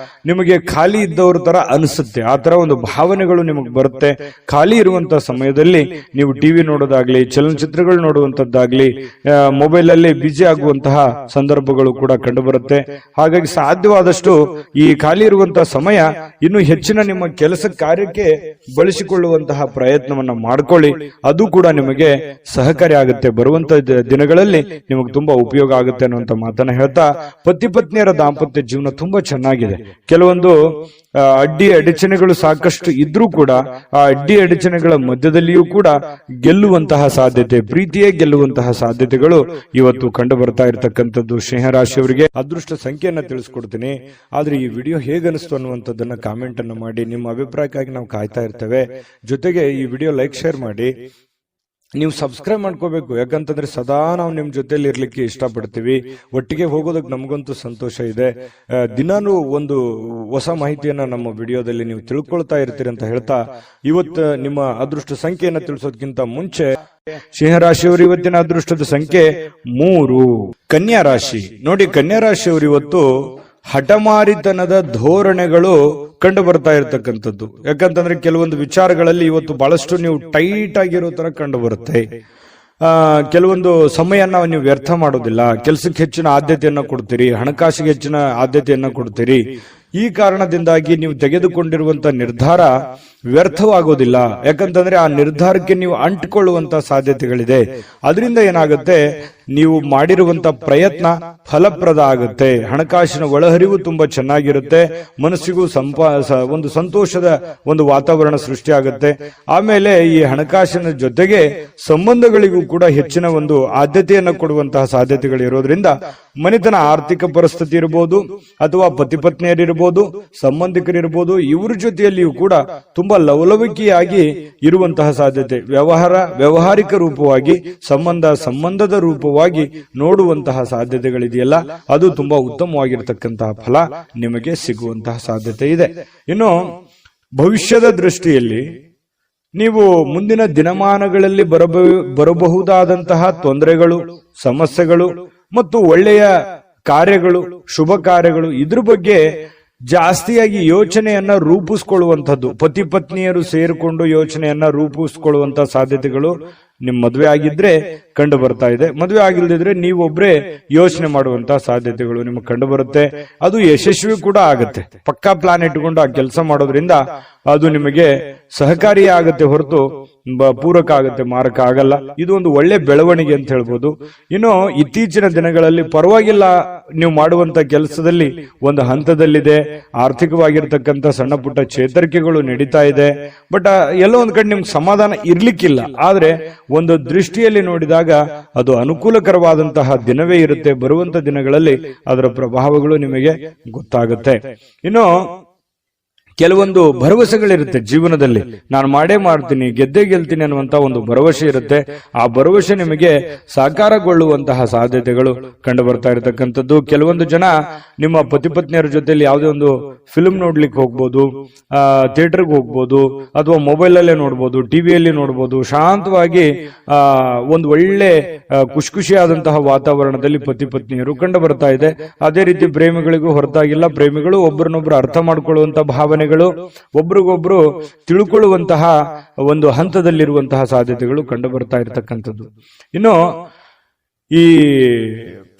ನಿಮಗೆ ಖಾಲಿ ಇದ್ದವ್ರ ತರ ಅನಿಸುತ್ತೆ. ಆ ತರ ಒಂದು ಭಾವನೆಗಳು ನಿಮಗೆ ಬರುತ್ತೆ. ಖಾಲಿ ಇರುವಂತಹ ಸಮಯದಲ್ಲಿ ನೀವು ಟಿವಿ ನೋಡೋದಾಗ್ಲಿ, ಚಲನಚಿತ್ರಗಳು ನೋಡುವಂತದ್ದಾಗ್ಲಿ, ಮೊಬೈಲ್ ಅಲ್ಲಿ ಬಿಜಿ ಆಗುವಂತಹ ಸಂದರ್ಭಗಳು ಕೂಡ ಕಂಡು ಬರುತ್ತೆ. ಹಾಗಾಗಿ ಸಾಧ್ಯವಾದಷ್ಟು ಈ ಖಾಲಿ ಇರುವಂತಹ ಸಮಯ ಇನ್ನು ಹೆಚ್ಚಿನ ನಿಮ್ಮ ಕೆಲಸ ಕಾರ್ಯಕ್ಕೆ ಬಳಸಿಕೊಳ್ಳುವಂತಹ ಪ್ರಯತ್ನವನ್ನ ಮಾಡ್ಕೊಳ್ಳಿ. ಅದು ಕೂಡ ನಿಮಗೆ ಸಹಕಾರಿ ಆಗುತ್ತೆ. ಬರುವಂತ ದಿನಗಳಲ್ಲಿ ನಿಮಗೆ ತುಂಬಾ ಉಪಯೋಗ ಆಗುತ್ತೆ ಅನ್ನುವಂತ ಮಾತನ್ನ ಹೇಳ್ತಾ, ಪತಿ ಪತ್ನಿಯರ ದಾಂಪತ್ಯ ಜೀವನ ತುಂಬಾ ಚೆನ್ನಾಗಿದೆ. ಕೆಲವೊಂದು ಅಡ್ಡಿ ಅಡಚಣೆಗಳು ಸಾಕಷ್ಟು ಇದ್ರೂ ಕೂಡ ಆ ಅಡ್ಡಿ ಅಡಚಣೆಗಳ ಮಧ್ಯದಲ್ಲಿಯೂ ಕೂಡ ಗೆಲ್ಲುವಂತಹ ಸಾಧ್ಯತೆ, ಪ್ರೀತಿಯೇ ಗೆಲ್ಲುವಂತಹ ಸಾಧ್ಯತೆಗಳು ಇವತ್ತು ಕಂಡು ಬರ್ತಾ ಇರತಕ್ಕಂಥದ್ದು. ಸಿಂಹರಾಶಿಯವರಿಗೆ ಅದೃಷ್ಟ ಸಂಖ್ಯೆಯನ್ನ ತಿಳಿಸ್ಕೊಡ್ತೀನಿ. ಆದ್ರೆ ಈ ವಿಡಿಯೋ ಹೇಗನಿಸ್ತು ಅನ್ನುವಂಥದ್ದನ್ನ ಕಾಮೆಂಟ್ ಅನ್ನು ಮಾಡಿ. ನಿಮ್ಮ ಅಭಿಪ್ರಾಯಕ್ಕಾಗಿ ನಾವು ಕಾಯ್ತಾ ಇರ್ತೇವೆ. ಜೊತೆಗೆ ಈ ವಿಡಿಯೋ ಲೈಕ್, ಶೇರ್ ಮಾಡಿ. ನೀವು ಸಬ್ಸ್ಕ್ರೈಬ್ ಮಾಡ್ಕೋಬೇಕು. ಯಾಕಂತಂದ್ರೆ ಸದಾ ನಾವು ನಿಮ್ ಜೊತೆಲಿ ಇರ್ಲಿಕ್ಕೆ ಇಷ್ಟಪಡ್ತೀವಿ. ಒಟ್ಟಿಗೆ ಹೋಗೋದಕ್ಕೆ ನಮಗಂತೂ ಸಂತೋಷ ಇದೆ. ದಿನಾನು ಒಂದು ಹೊಸ ಮಾಹಿತಿಯನ್ನ ನಮ್ಮ ವಿಡಿಯೋದಲ್ಲಿ ನೀವು ತಿಳ್ಕೊಳ್ತಾ ಇರ್ತೀರಿ ಅಂತ ಹೇಳ್ತಾ, ಇವತ್ತು ನಿಮ್ಮ ಅದೃಷ್ಟ ಸಂಖ್ಯೆಯನ್ನ ತಿಳಿಸೋದಕ್ಕಿಂತ ಮುಂಚೆ ಸಿಂಹರಾಶಿಯವರು ಇವತ್ತಿನ ಅದೃಷ್ಟದ ಸಂಖ್ಯೆ 3. ಕನ್ಯಾ ರಾಶಿ ನೋಡಿ, ಕನ್ಯಾ ರಾಶಿಯವರು ಇವತ್ತು ಹಠಮಾರಿತನದ ಧೋರಣೆಗಳು ಕಂಡು ಬರ್ತಾ ಇರತಕ್ಕಂಥದ್ದು. ಯಾಕಂತಂದ್ರೆ ಕೆಲವೊಂದು ವಿಚಾರಗಳಲ್ಲಿ ಇವತ್ತು ಬಹಳಷ್ಟು ನೀವು ಟೈಟ್ ಆಗಿರೋ ತರ ಕಂಡು ಬರುತ್ತೆ. ಕೆಲವೊಂದು ಸಮಯನ ನೀವು ವ್ಯರ್ಥ ಮಾಡೋದಿಲ್ಲ. ಕೆಲಸಕ್ಕೆ ಹೆಚ್ಚಿನ ಆದ್ಯತೆಯನ್ನ ಕೊಡ್ತೀರಿ, ಹಣಕಾಸಿಗೆ ಹೆಚ್ಚಿನ ಆದ್ಯತೆಯನ್ನ ಕೊಡ್ತೀರಿ. ಈ ಕಾರಣದಿಂದಾಗಿ ನೀವು ತೆಗೆದುಕೊಂಡಿರುವಂತಹ ನಿರ್ಧಾರ ವ್ಯರ್ಥವಾಗೋದಿಲ್ಲ. ಯಾಕಂತಂದ್ರೆ ಆ ನಿರ್ಧಾರಕ್ಕೆ ನೀವು ಅಂಟಿಕೊಳ್ಳುವಂತ ಸಾಧ್ಯತೆಗಳಿದೆ. ಅದರಿಂದ ಏನಾಗುತ್ತೆ, ನೀವು ಮಾಡಿರುವಂತ ಪ್ರಯತ್ನ ಫಲಪ್ರದ ಆಗುತ್ತೆ. ಹಣಕಾಸಿನ ಒಳಹರಿವು ತುಂಬಾ ಚೆನ್ನಾಗಿರುತ್ತೆ. ಮನಸ್ಸಿಗೂ ಒಂದು ಸಂತೋಷದ ಒಂದು ವಾತಾವರಣ ಸೃಷ್ಟಿಯಾಗುತ್ತೆ. ಆಮೇಲೆ ಈ ಹಣಕಾಸಿನ ಜೊತೆಗೆ ಸಂಬಂಧಗಳಿಗೂ ಕೂಡ ಹೆಚ್ಚಿನ ಒಂದು ಆದ್ಯತೆಯನ್ನು ಕೊಡುವಂತಹ ಸಾಧ್ಯತೆಗಳು ಇರೋದ್ರಿಂದ ಮನೆತನ ಆರ್ಥಿಕ ಪರಿಸ್ಥಿತಿ ಇರಬಹುದು, ಅಥವಾ ಪತಿ ಪತ್ನಿಯರಿರ್ಬೋದು, ಸಂಬಂಧಿಕರಿರ್ಬೋದು, ಇವ್ರ ಜೊತೆಯಲ್ಲಿಯೂ ಕೂಡ ತುಂಬಾ ಲವಲವಿಕೆಯಾಗಿ ಇರುವಂತಹ ಸಾಧ್ಯತೆ. ವ್ಯವಹಾರಿಕ ರೂಪವಾಗಿ, ಸಂಬಂಧದ ರೂಪವಾಗಿ ನೋಡುವಂತಹ ಸಾಧ್ಯತೆಗಳಿದೆಯಲ್ಲ, ಅದು ತುಂಬಾ ಉತ್ತಮವಾಗಿರತಕ್ಕಂತಹ ಫಲ ನಿಮಗೆ ಸಿಗುವಂತಹ ಸಾಧ್ಯತೆ ಇದೆ. ಇನ್ನು ಭವಿಷ್ಯದ ದೃಷ್ಟಿಯಲ್ಲಿ ನೀವು ಮುಂದಿನ ದಿನಮಾನಗಳಲ್ಲಿ ಬರಬಹುದಾದಂತಹ ತೊಂದರೆಗಳು, ಸಮಸ್ಯೆಗಳು ಮತ್ತು ಒಳ್ಳೆಯ ಕಾರ್ಯಗಳು, ಶುಭ ಕಾರ್ಯಗಳು, ಇದ್ರ ಬಗ್ಗೆ ಜಾಸ್ತಿಯಾಗಿ ಯೋಚನೆಯನ್ನ ರೂಪಿಸ್ಕೊಳ್ಳುವಂಥದ್ದು. ಪತಿ ಪತ್ನಿಯರು ಸೇರಿಕೊಂಡು ಯೋಚನೆಯನ್ನ ರೂಪಿಸ್ಕೊಳ್ಳುವಂತಹ ಸಾಧ್ಯತೆಗಳು ನಿಮ್ ಮದುವೆ ಆಗಿದ್ರೆ ಕಂಡು ಬರ್ತಾ ಇದೆ. ಮದುವೆ ಆಗಿಲ್ದಿದ್ರೆ ನೀವೊಬ್ರೇ ಯೋಚನೆ ಮಾಡುವಂತಹ ಸಾಧ್ಯತೆಗಳು ನಿಮಗೆ ಕಂಡು ಬರುತ್ತೆ. ಅದು ಯಶಸ್ವಿ ಕೂಡ ಆಗುತ್ತೆ. ಪಕ್ಕಾ ಪ್ಲಾನ್ ಇಟ್ಟುಕೊಂಡು ಆ ಕೆಲಸ ಮಾಡೋದ್ರಿಂದ ಅದು ನಿಮಗೆ ಸಹಕಾರಿ ಆಗುತ್ತೆ ಹೊರತು ಪೂರಕ ಆಗುತ್ತೆ, ಮಾರಕ ಆಗಲ್ಲ. ಇದು ಒಂದು ಒಳ್ಳೆ ಬೆಳವಣಿಗೆ ಅಂತ ಹೇಳ್ಬೋದು. ಇನ್ನು ಇತ್ತೀಚಿನ ದಿನಗಳಲ್ಲಿ ಪರವಾಗಿಲ್ಲ, ನೀವು ಮಾಡುವಂತ ಕೆಲಸದಲ್ಲಿ ಒಂದು ಹಂತದಲ್ಲಿದೆ. ಆರ್ಥಿಕವಾಗಿರ್ತಕ್ಕಂಥ ಸಣ್ಣ ಪುಟ್ಟ ಚೇತರಿಕೆಗಳು ನಡೀತಾ ಇದೆ. ಬಟ್ ಎಲ್ಲೋ ಒಂದ್ ಕಡೆ ನಿಮ್ಗೆ ಸಮಾಧಾನ ಇರ್ಲಿಕ್ಕಿಲ್ಲ. ಆದ್ರೆ ಒಂದು ದೃಷ್ಟಿಯಲ್ಲಿ ನೋಡಿದಾಗ ಅದು ಅನುಕೂಲಕರವಾದಂತಹ ದಿನವೇ ಇರುತ್ತೆ. ಬರುವಂತ ದಿನಗಳಲ್ಲಿ ಅದರ ಪ್ರಭಾವಗಳು ನಿಮಗೆ ಗೊತ್ತಾಗುತ್ತೆ. ಇನ್ನು ಕೆಲವೊಂದು ಭರವಸೆಗಳಿರುತ್ತೆ ಜೀವನದಲ್ಲಿ. ನಾನು ಮಾಡೇ ಮಾಡ್ತೀನಿ, ಗೆದ್ದೇ ಗೆಲ್ತೀನಿ ಅನ್ನುವಂತ ಒಂದು ಭರವಸೆ ಇರುತ್ತೆ. ಆ ಭರವಸೆ ನಿಮಗೆ ಸಾಕಾರಗೊಳ್ಳುವಂತಹ ಸಾಧ್ಯತೆಗಳು ಕಂಡು ಬರ್ತಾ ಇರತಕ್ಕಂಥದ್ದು. ಕೆಲವೊಂದು ಜನ ನಿಮ್ಮ ಪತಿ ಪತ್ನಿಯರ ಜೊತೆಲಿ ಯಾವುದೇ ಒಂದು ಫಿಲ್ಮ್ ನೋಡ್ಲಿಕ್ಕೆ ಹೋಗ್ಬೋದು, ಥಿಯೇಟರ್ಗೆ ಹೋಗ್ಬೋದು, ಅಥವಾ ಮೊಬೈಲ್ ಅಲ್ಲೇ ನೋಡ್ಬೋದು, ಟಿವಿಯಲ್ಲಿ ನೋಡ್ಬೋದು. ಶಾಂತವಾಗಿ ಒಂದು ಒಳ್ಳೆ ಖುಷಿಯಾದಂತಹ ವಾತಾವರಣದಲ್ಲಿ ಪತಿ ಪತ್ನಿಯರು ಕಂಡು ಬರ್ತಾ ಇದೆ. ಅದೇ ರೀತಿ ಪ್ರೇಮಿಗಳಿಗೂ ಹೊರತಾಗಿಲ್ಲ. ಪ್ರೇಮಿಗಳು ಒಬ್ಬರನ್ನೊಬ್ರು ಅರ್ಥ ಮಾಡ್ಕೊಳ್ಳುವಂತ ಭಾವನೆಗಳು, ಒಬ್ರಿಗೊಬ್ರು ತಿಳ್ಕೊಳ್ಳುವಂತಹ ಒಂದು ಹಂತದಲ್ಲಿರುವಂತಹ ಸಾಧ್ಯತೆಗಳು ಕಂಡು ಬರ್ತಾ ಇರತಕ್ಕಂಥದ್ದು. ಇನ್ನು ಈ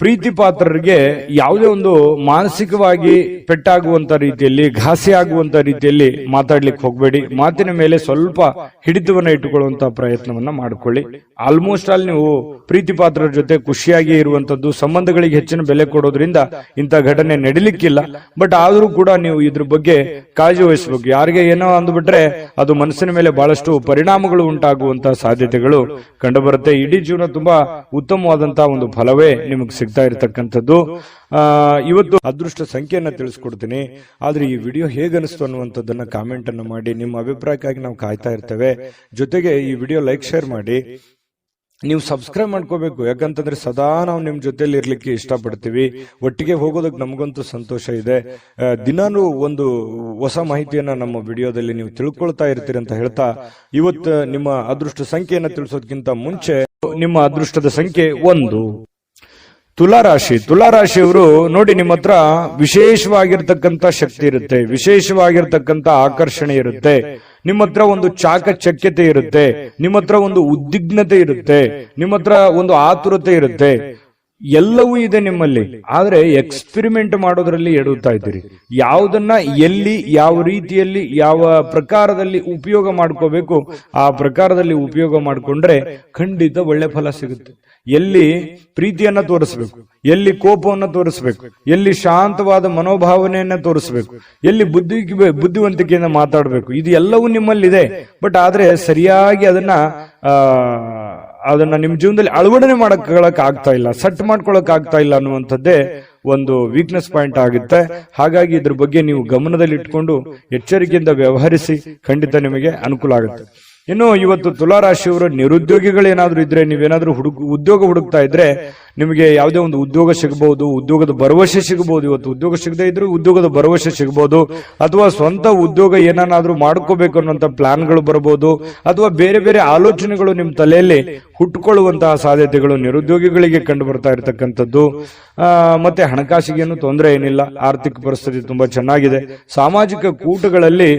ಪ್ರೀತಿ ಪಾತ್ರರಿಗೆ ಯಾವುದೇ ಒಂದು ಮಾನಸಿಕವಾಗಿ ಪೆಟ್ಟಾಗುವಂತ ರೀತಿಯಲ್ಲಿ, ಘಾಸಿ ಆಗುವಂತ ರೀತಿಯಲ್ಲಿ ಮಾತಾಡ್ಲಿಕ್ಕೆ ಹೋಗಬೇಡಿ. ಮಾತಿನ ಮೇಲೆ ಸ್ವಲ್ಪ ಹಿಡಿತವನ್ನ ಇಟ್ಟುಕೊಳ್ಳುವಂತಹ ಪ್ರಯತ್ನವನ್ನ ಮಾಡಿಕೊಳ್ಳಿ. ಆಲ್ಮೋಸ್ಟ್ ಆಲ್ ನೀವು ಪ್ರೀತಿ ಪಾತ್ರರ ಜೊತೆ ಖುಷಿಯಾಗಿ ಇರುವಂತದ್ದು, ಸಂಬಂಧಗಳಿಗೆ ಹೆಚ್ಚಿನ ಬೆಲೆ ಕೊಡೋದ್ರಿಂದ ಇಂಥ ಘಟನೆ ನಡಿಲಿಕ್ಕಿಲ್ಲ. ಬಟ್ ಆದ್ರೂ ಕೂಡ ನೀವು ಇದ್ರ ಬಗ್ಗೆ ಕಾಳಜಿ ವಹಿಸಬೇಕು. ಯಾರಿಗೆ ಏನೋ ಅಂದ್ಬಿಟ್ರೆ ಅದು ಮನಸ್ಸಿನ ಮೇಲೆ ಬಹಳಷ್ಟು ಪರಿಣಾಮಗಳು ಉಂಟಾಗುವಂತಹ ಸಾಧ್ಯತೆಗಳು ಕಂಡು ಬರುತ್ತೆ. ಇಡೀ ಜೀವನ ತುಂಬಾ ಉತ್ತಮವಾದಂತಹ ಒಂದು ಫಲವೇ ನಿಮಗೆ ಸಿಗ್ತಾ ಇರತಕ್ಕಂಥದ್ದು. ಇವತ್ತು ಅದೃಷ್ಟ ಸಂಖ್ಯೆಯನ್ನ ತಿಳಿಸ್ಕೊಡ್ತೀನಿ. ಆದ್ರೆ ಈ ವಿಡಿಯೋ ಹೇಗನಿಸ್ತು ಅನ್ನುವಂಥದ್ದನ್ನ ಕಾಮೆಂಟ್ ಅನ್ನು ಮಾಡಿ. ನಿಮ್ಮ ಅಭಿಪ್ರಾಯಕ್ಕಾಗಿ ನಾವು ಕಾಯ್ತಾ ಇರ್ತೇವೆ. ಜೊತೆಗೆ ಈ ವಿಡಿಯೋ ಲೈಕ್, ಶೇರ್ ಮಾಡಿ. ನೀವು ಸಬ್ಸ್ಕ್ರೈಬ್ ಮಾಡ್ಕೋಬೇಕು. ಯಾಕಂತಂದ್ರೆ ಸದಾ ನಾವು ನಿಮ್ ಜೊತೆಲಿ ಇರ್ಲಿಕ್ಕೆ ಇಷ್ಟಪಡ್ತೀವಿ. ಒಟ್ಟಿಗೆ ಹೋಗೋದಕ್ಕೆ ನಮಗಂತೂ ಸಂತೋಷ ಇದೆ. ದಿನಾನು ಒಂದು ಹೊಸ ಮಾಹಿತಿಯನ್ನ ನಮ್ಮ ವಿಡಿಯೋದಲ್ಲಿ ನೀವು ತಿಳ್ಕೊಳ್ತಾ ಇರ್ತೀರಿ ಅಂತ ಹೇಳ್ತಾ, ಇವತ್ತು ನಿಮ್ಮ ಅದೃಷ್ಟ ಸಂಖ್ಯೆಯನ್ನ ತಿಳಿಸೋದಕ್ಕಿಂತ ಮುಂಚೆ ನಿಮ್ಮ ಅದೃಷ್ಟದ ಸಂಖ್ಯೆ 1. ತುಲಾರಾಶಿಯವರು ನೋಡಿ, ನಿಮ್ಮ ಹತ್ರ ವಿಶೇಷವಾಗಿರ್ತಕ್ಕಂಥ ಶಕ್ತಿ ಇರುತ್ತೆ, ವಿಶೇಷವಾಗಿರ್ತಕ್ಕಂಥ ಆಕರ್ಷಣೆ ಇರುತ್ತೆ, ನಿಮ್ಮ ಹತ್ರ ಒಂದು ಚಾಕಚಕ್ಯತೆ ಇರುತ್ತೆ, ನಿಮ್ಮ ಹತ್ರ ಒಂದು ಉದ್ವಿಗ್ನತೆ ಇರುತ್ತೆ, ನಿಮ್ಮ ಹತ್ರ ಒಂದು ಆತುರತೆ ಇರುತ್ತೆ, ಎಲ್ಲವೂ ಇದೆ ನಿಮ್ಮಲ್ಲಿ. ಆದ್ರೆ ಎಕ್ಸ್ಪೆರಿಮೆಂಟ್ ಮಾಡೋದ್ರಲ್ಲಿ ಎಡುತ್ತಾ ಇದ್ದೀರಿ. ಯಾವುದನ್ನ ಎಲ್ಲಿ, ಯಾವ ರೀತಿಯಲ್ಲಿ, ಯಾವ ಪ್ರಕಾರದಲ್ಲಿ ಉಪಯೋಗ ಮಾಡ್ಕೋಬೇಕು ಆ ಪ್ರಕಾರದಲ್ಲಿ ಉಪಯೋಗ ಮಾಡ್ಕೊಂಡ್ರೆ ಖಂಡಿತ ಒಳ್ಳೆ ಫಲ ಸಿಗುತ್ತೆ. ಎಲ್ಲಿ ಪ್ರೀತಿಯನ್ನ ತೋರಿಸ್ಬೇಕು, ಎಲ್ಲಿ ಕೋಪವನ್ನ ತೋರಿಸ್ಬೇಕು, ಎಲ್ಲಿ ಶಾಂತವಾದ ಮನೋಭಾವನೆಯನ್ನ ತೋರಿಸ್ಬೇಕು, ಎಲ್ಲಿ ಬುದ್ಧಿವಂತಿಕೆಯಿಂದ ಮಾತಾಡಬೇಕು, ಇದು ಎಲ್ಲವೂ ನಿಮ್ಮಲ್ಲಿದೆ. ಬಟ್ ಆದ್ರೆ ಸರಿಯಾಗಿ ಅದನ್ನ ನಿಮ್ ಜೀವನದಲ್ಲಿ ಅಳವಡನೆ ಮಾಡಕ್ ಆಗ್ತಾ ಇಲ್ಲ, ಸೆಟ್ ಮಾಡ್ಕೊಳಕ್ ಆಗ್ತಾ ಇಲ್ಲ ಅನ್ನುವಂಥದ್ದೇ ಒಂದು ವೀಕ್ನೆಸ್ ಪಾಯಿಂಟ್ ಆಗುತ್ತೆ. ಹಾಗಾಗಿ ಇದ್ರ ಬಗ್ಗೆ ನೀವು ಗಮನದಲ್ಲಿ ಇಟ್ಕೊಂಡು ಎಚ್ಚರಿಕೆಯಿಂದ ವ್ಯವಹರಿಸಿ, ಖಂಡಿತ ನಿಮಗೆ ಅನುಕೂಲ ಆಗುತ್ತೆ. ಇನ್ನು ಇವತ್ತು ತುಲಾರಾಶಿಯವರ ನಿರುದ್ಯೋಗಿಗಳೇನಾದ್ರೂ ಇದ್ರೆ, ನೀವೇನಾದ್ರೂ ಉದ್ಯೋಗ ಹುಡುಕ್ತಾ ಇದ್ರೆ ನಿಮಗೆ ಯಾವುದೇ ಒಂದು ಉದ್ಯೋಗ ಸಿಗಬಹುದು, ಉದ್ಯೋಗದ ಭರವಸೆ ಸಿಗಬಹುದು. ಇವತ್ತು ಉದ್ಯೋಗ ಸಿಗದೆ ಇದ್ರೂ ಉದ್ಯೋಗದ ಭರವಸೆ ಸಿಗಬಹುದು, ಅಥವಾ ಸ್ವಂತ ಉದ್ಯೋಗ ಏನಾದ್ರೂ ಮಾಡ್ಕೋಬೇಕು ಅನ್ನುವಂತ ಪ್ಲಾನ್ಗಳು ಬರಬಹುದು, ಅಥವಾ ಬೇರೆ ಬೇರೆ ಆಲೋಚನೆಗಳು ನಿಮ್ ತಲೆಯಲ್ಲಿ ಹುಟ್ಟುಕೊಳ್ಳುವಂತಹ ಸಾಧ್ಯತೆಗಳು ನಿರುದ್ಯೋಗಿಗಳಿಗೆ ಕಂಡು ಬರ್ತಾ ಇರತಕ್ಕಂಥದ್ದು. ಮತ್ತೆ ಹಣಕಾಸಿಗೇನು ತೊಂದರೆ ಏನಿಲ್ಲ, ಆರ್ಥಿಕ ಪರಿಸ್ಥಿತಿ ತುಂಬಾ ಚೆನ್ನಾಗಿದೆ. ಸಾಮಾಜಿಕ ಕೂಟಗಳಲ್ಲಿ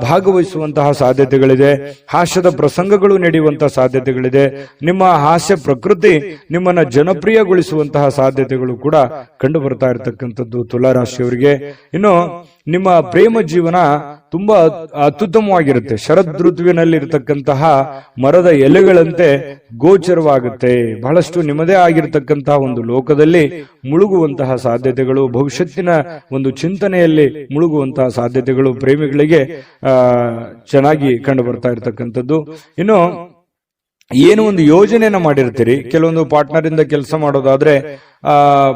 ಭಾಗವಹಿಸುವಂತಹ ಸಾಧ್ಯತೆಗಳಿದೆ, ಹಾಸ್ಯದ ಪ್ರಸಂಗಗಳು ನಡೆಯುವಂತಹ ಸಾಧ್ಯತೆಗಳಿದೆ, ನಿಮ್ಮ ಹಾಸ್ಯ ಪ್ರಕೃತಿ ನಿಮ್ಮನ್ನ ಜನಪ್ರಿಯಗೊಳಿಸುವಂತಹ ಸಾಧ್ಯತೆಗಳು ಕೂಡ ಕಂಡು ಬರ್ತಾ ಇರತಕ್ಕಂಥದ್ದು ತುಲಾರಾಶಿಯವರಿಗೆ. ಇನ್ನು ನಿಮ್ಮ ಪ್ರೇಮ ಜೀವನ ತುಂಬಾ ಅತ್ಯುತ್ತಮವಾಗಿರುತ್ತೆ. ಶರದ್ ಋತುವಿನಲ್ಲಿ ಇರತಕ್ಕಂತಹ ಮರದ ಎಲೆಗಳಂತೆ ಗೋಚರವಾಗುತ್ತೆ. ಬಹಳಷ್ಟು ನಿಮ್ಮದೇ ಆಗಿರತಕ್ಕಂತಹ ಒಂದು ಲೋಕದಲ್ಲಿ ಮುಳುಗುವಂತಹ ಸಾಧ್ಯತೆಗಳು, ಭವಿಷ್ಯತ್ತಿನ ಒಂದು ಚಿಂತನೆಯಲ್ಲಿ ಮುಳುಗುವಂತಹ ಸಾಧ್ಯತೆಗಳು ಪ್ರೇಮಿಗಳಿಗೆ ಚೆನ್ನಾಗಿ ಕಂಡು ಬರ್ತಾ ಇರತಕ್ಕಂಥದ್ದು. ಇನ್ನು ಏನು ಒಂದು ಯೋಜನೆಯನ್ನ ಮಾಡಿರ್ತೀರಿ, ಕೆಲವೊಂದು ಪಾರ್ಟ್ನರ್ ಇಂದ ಕೆಲಸ ಮಾಡೋದಾದ್ರೆ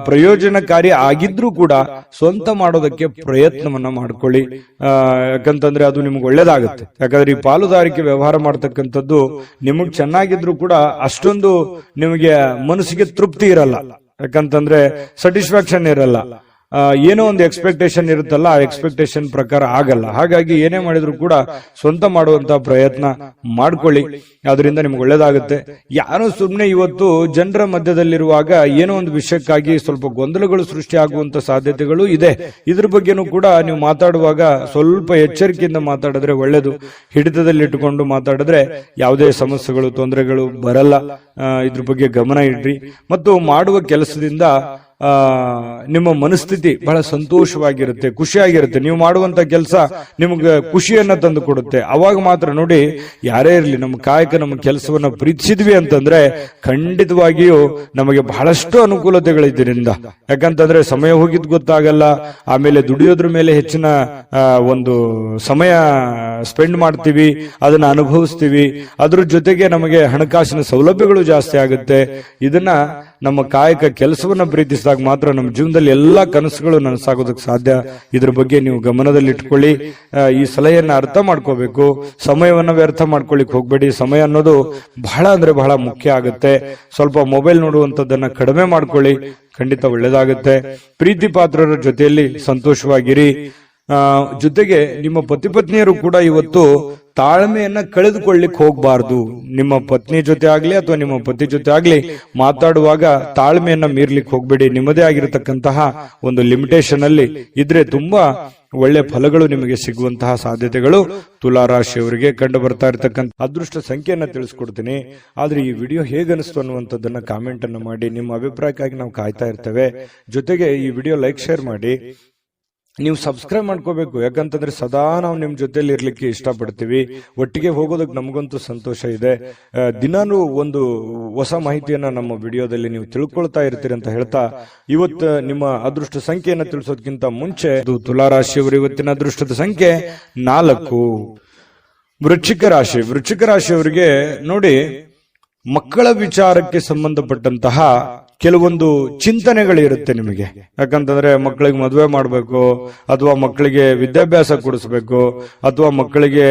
ಪ್ರಯೋಜನಕಾರಿ ಆಗಿದ್ರೂ ಕೂಡ ಸ್ವಂತ ಮಾಡೋದಕ್ಕೆ ಪ್ರಯತ್ನವನ್ನ ಮಾಡ್ಕೊಳ್ಳಿ. ಯಾಕಂತಂದ್ರೆ ಅದು ನಿಮ್ಗೆ ಒಳ್ಳೇದಾಗುತ್ತೆ. ಯಾಕಂದ್ರೆ ಈ ಪಾಲುದಾರಿಕೆ ವ್ಯವಹಾರ ಮಾಡ್ತಕ್ಕಂಥದ್ದು ನಿಮಗ್ ಚೆನ್ನಾಗಿದ್ರು ಕೂಡ ಅಷ್ಟೊಂದು ನಿಮಗೆ ಮನಸ್ಸಿಗೆ ತೃಪ್ತಿ ಇರಲ್ಲ. ಯಾಕಂತಂದ್ರೆ ಸ್ಯಾಟಿಸ್ಫ್ಯಾಕ್ಷನ್ ಇರಲ್ಲ. ಏನೋ ಒಂದು ಎಕ್ಸ್ಪೆಕ್ಟೇಷನ್ ಇರುತ್ತಲ್ಲ, ಆ ಎಕ್ಸ್ಪೆಕ್ಟೇಷನ್ ಪ್ರಕಾರ ಆಗಲ್ಲ. ಹಾಗಾಗಿ ಏನೇ ಮಾಡಿದ್ರು ಕೂಡ ಸ್ವಂತ ಮಾಡುವಂತ ಪ್ರಯತ್ನ ಮಾಡ್ಕೊಳ್ಳಿ, ಅದರಿಂದ ನಿಮ್ಗೆ ಒಳ್ಳೇದಾಗುತ್ತೆ. ಯಾರೋ ಸುಮ್ಮನೆ ಇವತ್ತು ಜನರ ಮಧ್ಯದಲ್ಲಿರುವಾಗ ಏನೋ ಒಂದು ವಿಷಯಕ್ಕಾಗಿ ಸ್ವಲ್ಪ ಗೊಂದಲಗಳು ಸೃಷ್ಟಿಯಾಗುವಂತ ಸಾಧ್ಯತೆಗಳು ಇದೆ. ಇದ್ರ ಬಗ್ಗೆನೂ ಕೂಡ ನೀವು ಮಾತಾಡುವಾಗ ಸ್ವಲ್ಪ ಎಚ್ಚರಿಕೆಯಿಂದ ಮಾತಾಡಿದ್ರೆ ಒಳ್ಳೇದು. ಹಿಡಿತದಲ್ಲಿ ಇಟ್ಟುಕೊಂಡು ಮಾತಾಡಿದ್ರೆ ಯಾವುದೇ ಸಮಸ್ಯೆಗಳು, ತೊಂದರೆಗಳು ಬರಲ್ಲ. ಇದ್ರ ಬಗ್ಗೆ ಗಮನ ಇಡ್ರಿ. ಮತ್ತು ಮಾಡುವ ಕೆಲಸದಿಂದ ನಿಮ್ಮ ಮನಸ್ಥಿತಿ ಬಹಳ ಸಂತೋಷವಾಗಿರುತ್ತೆ, ಖುಷಿಯಾಗಿರುತ್ತೆ. ನೀವು ಮಾಡುವಂತ ಕೆಲಸ ನಿಮ್ಗೆ ಖುಷಿಯನ್ನ ತಂದು ಕೊಡುತ್ತೆ. ಅವಾಗ ಮಾತ್ರ ನೋಡಿ, ಯಾರೇ ಇರಲಿ, ನಮ್ಮ ಕಾಯಕ, ನಮ್ಮ ಕೆಲಸವನ್ನ ಪ್ರೀತಿಸಿದ್ವಿ ಅಂತಂದ್ರೆ ಖಂಡಿತವಾಗಿಯೂ ನಮಗೆ ಬಹಳಷ್ಟು ಅನುಕೂಲತೆಗಳಿದ್ದರಿಂದ. ಯಾಕಂತಂದ್ರೆ ಸಮಯ ಹೋಗಿದ್ ಗೊತ್ತಾಗಲ್ಲ. ಆಮೇಲೆ ದುಡಿಯೋದ್ರ ಮೇಲೆ ಹೆಚ್ಚಿನ ಒಂದು ಸಮಯ ಸ್ಪೆಂಡ್ ಮಾಡ್ತೀವಿ, ಅದನ್ನ ಅನುಭವಿಸ್ತೀವಿ. ಅದ್ರ ಜೊತೆಗೆ ನಮಗೆ ಹಣಕಾಸಿನ ಸೌಲಭ್ಯಗಳು ಜಾಸ್ತಿ ಆಗುತ್ತೆ. ಇದನ್ನ ನಮ್ಮ ಕಾಯಕ ಕೆಲಸವನ್ನ ಪ್ರೀತಿಸಿದಾಗ ಮಾತ್ರ ನಮ್ಮ ಜೀವನದಲ್ಲಿ ಎಲ್ಲಾ ಕನಸುಗಳು ನನಸಾಗೋದಕ್ಕೆ ಸಾಧ್ಯ. ಇದ್ರ ಬಗ್ಗೆ ನೀವು ಗಮನದಲ್ಲಿ ಇಟ್ಕೊಳ್ಳಿ. ಈ ಸಲಹೆಯನ್ನ ಅರ್ಥ ಮಾಡ್ಕೋಬೇಕು. ಸಮಯವನ್ನ ವ್ಯರ್ಥ ಮಾಡ್ಕೊಳ್ಳಿಕ್ ಹೋಗ್ಬೇಡಿ. ಸಮಯ ಅನ್ನೋದು ಬಹಳ ಅಂದ್ರೆ ಬಹಳ ಮುಖ್ಯ ಆಗುತ್ತೆ. ಸ್ವಲ್ಪ ಮೊಬೈಲ್ ನೋಡುವಂತದ್ದನ್ನ ಕಡಿಮೆ ಮಾಡ್ಕೊಳ್ಳಿ, ಖಂಡಿತ ಒಳ್ಳೇದಾಗುತ್ತೆ. ಪ್ರೀತಿ ಪಾತ್ರರ ಜೊತೆಯಲ್ಲಿ ಸಂತೋಷವಾಗಿರಿ. ಜೊತೆಗೆ ನಿಮ್ಮ ಪತಿ ಪತ್ನಿಯರು ಕೂಡ ಇವತ್ತು ತಾಳ್ಮೆಯನ್ನ ಕಳೆದುಕೊಳ್ಳಿಕ್ ಹೋಗ್ಬಾರ್ದು. ನಿಮ್ಮ ಪತ್ನಿ ಜೊತೆ ಆಗ್ಲಿ ಅಥವಾ ನಿಮ್ಮ ಪತಿ ಜೊತೆ ಆಗ್ಲಿ ಮಾತಾಡುವಾಗ ತಾಳ್ಮೆಯನ್ನ ಮೀರ್ಲಿಕ್ಕೆ ಹೋಗ್ಬೇಡಿ. ನಿಮ್ಮದೇ ಆಗಿರತಕ್ಕಂತಹ ಒಂದು ಲಿಮಿಟೇಷನ್ ಅಲ್ಲಿ ಇದ್ರೆ ತುಂಬಾ ಒಳ್ಳೆ ಫಲಗಳು ನಿಮಗೆ ಸಿಗುವಂತಹ ಸಾಧ್ಯತೆಗಳು ತುಲಾರಾಶಿಯವರಿಗೆ ಕಂಡು ಬರ್ತಾ ಇರತಕ್ಕಂಥ. ಅದೃಷ್ಟ ಸಂಖ್ಯೆಯನ್ನ ತಿಳಿಸ್ಕೊಡ್ತೀನಿ. ಆದ್ರೆ ಈ ವಿಡಿಯೋ ಹೇಗನಿಸ್ತು ಅನ್ನುವಂಥದ್ದನ್ನ ಕಾಮೆಂಟ್ ಅನ್ನ ಮಾಡಿ. ನಿಮ್ಮ ಅಭಿಪ್ರಾಯಕ್ಕಾಗಿ ನಾವು ಕಾಯ್ತಾ ಇರ್ತೇವೆ. ಜೊತೆಗೆ ಈ ವಿಡಿಯೋ ಲೈಕ್, ಶೇರ್ ಮಾಡಿ. ನೀವು ಸಬ್ಸ್ಕ್ರೈಬ್ ಮಾಡ್ಕೋಬೇಕು. ಯಾಕಂತಂದ್ರೆ ಸದಾ ನಾವು ನಿಮ್ ಜೊತೆಲಿ ಇರ್ಲಿಕ್ಕೆ ಇಷ್ಟಪಡ್ತೀವಿ. ಒಟ್ಟಿಗೆ ಹೋಗೋದಕ್ಕೆ ನಮಗಂತೂ ಸಂತೋಷ ಇದೆ. ದಿನಾನು ಒಂದು ಹೊಸ ಮಾಹಿತಿಯನ್ನ ನಮ್ಮ ವಿಡಿಯೋದಲ್ಲಿ ನೀವು ತಿಳ್ಕೊಳ್ತಾ ಇರ್ತೀರಿ ಅಂತ ಹೇಳ್ತಾ, ಇವತ್ತು ನಿಮ್ಮ ಅದೃಷ್ಟ ಸಂಖ್ಯೆಯನ್ನ ತಿಳಿಸೋದಕ್ಕಿಂತ ಮುಂಚೆ ತುಲಾರಾಶಿಯವರು ಇವತ್ತಿನ ಅದೃಷ್ಟದ ಸಂಖ್ಯೆ 4. ವೃಶ್ಚಿಕ ರಾಶಿಯವರಿಗೆ ನೋಡಿ, ಮಕ್ಕಳ ವಿಚಾರಕ್ಕೆ ಸಂಬಂಧಪಟ್ಟಂತಹ ಕೆಲವೊಂದು ಚಿಂತನೆಗಳಿರುತ್ತೆ ನಿಮಗೆ. ಯಾಕಂತಂದ್ರೆ ಮಕ್ಕಳಿಗೆ ಮದುವೆ ಮಾಡಬೇಕು, ಅಥವಾ ಮಕ್ಕಳಿಗೆ ವಿದ್ಯಾಭ್ಯಾಸ ಕೊಡಿಸ್ಬೇಕು, ಅಥವಾ ಮಕ್ಕಳಿಗೆ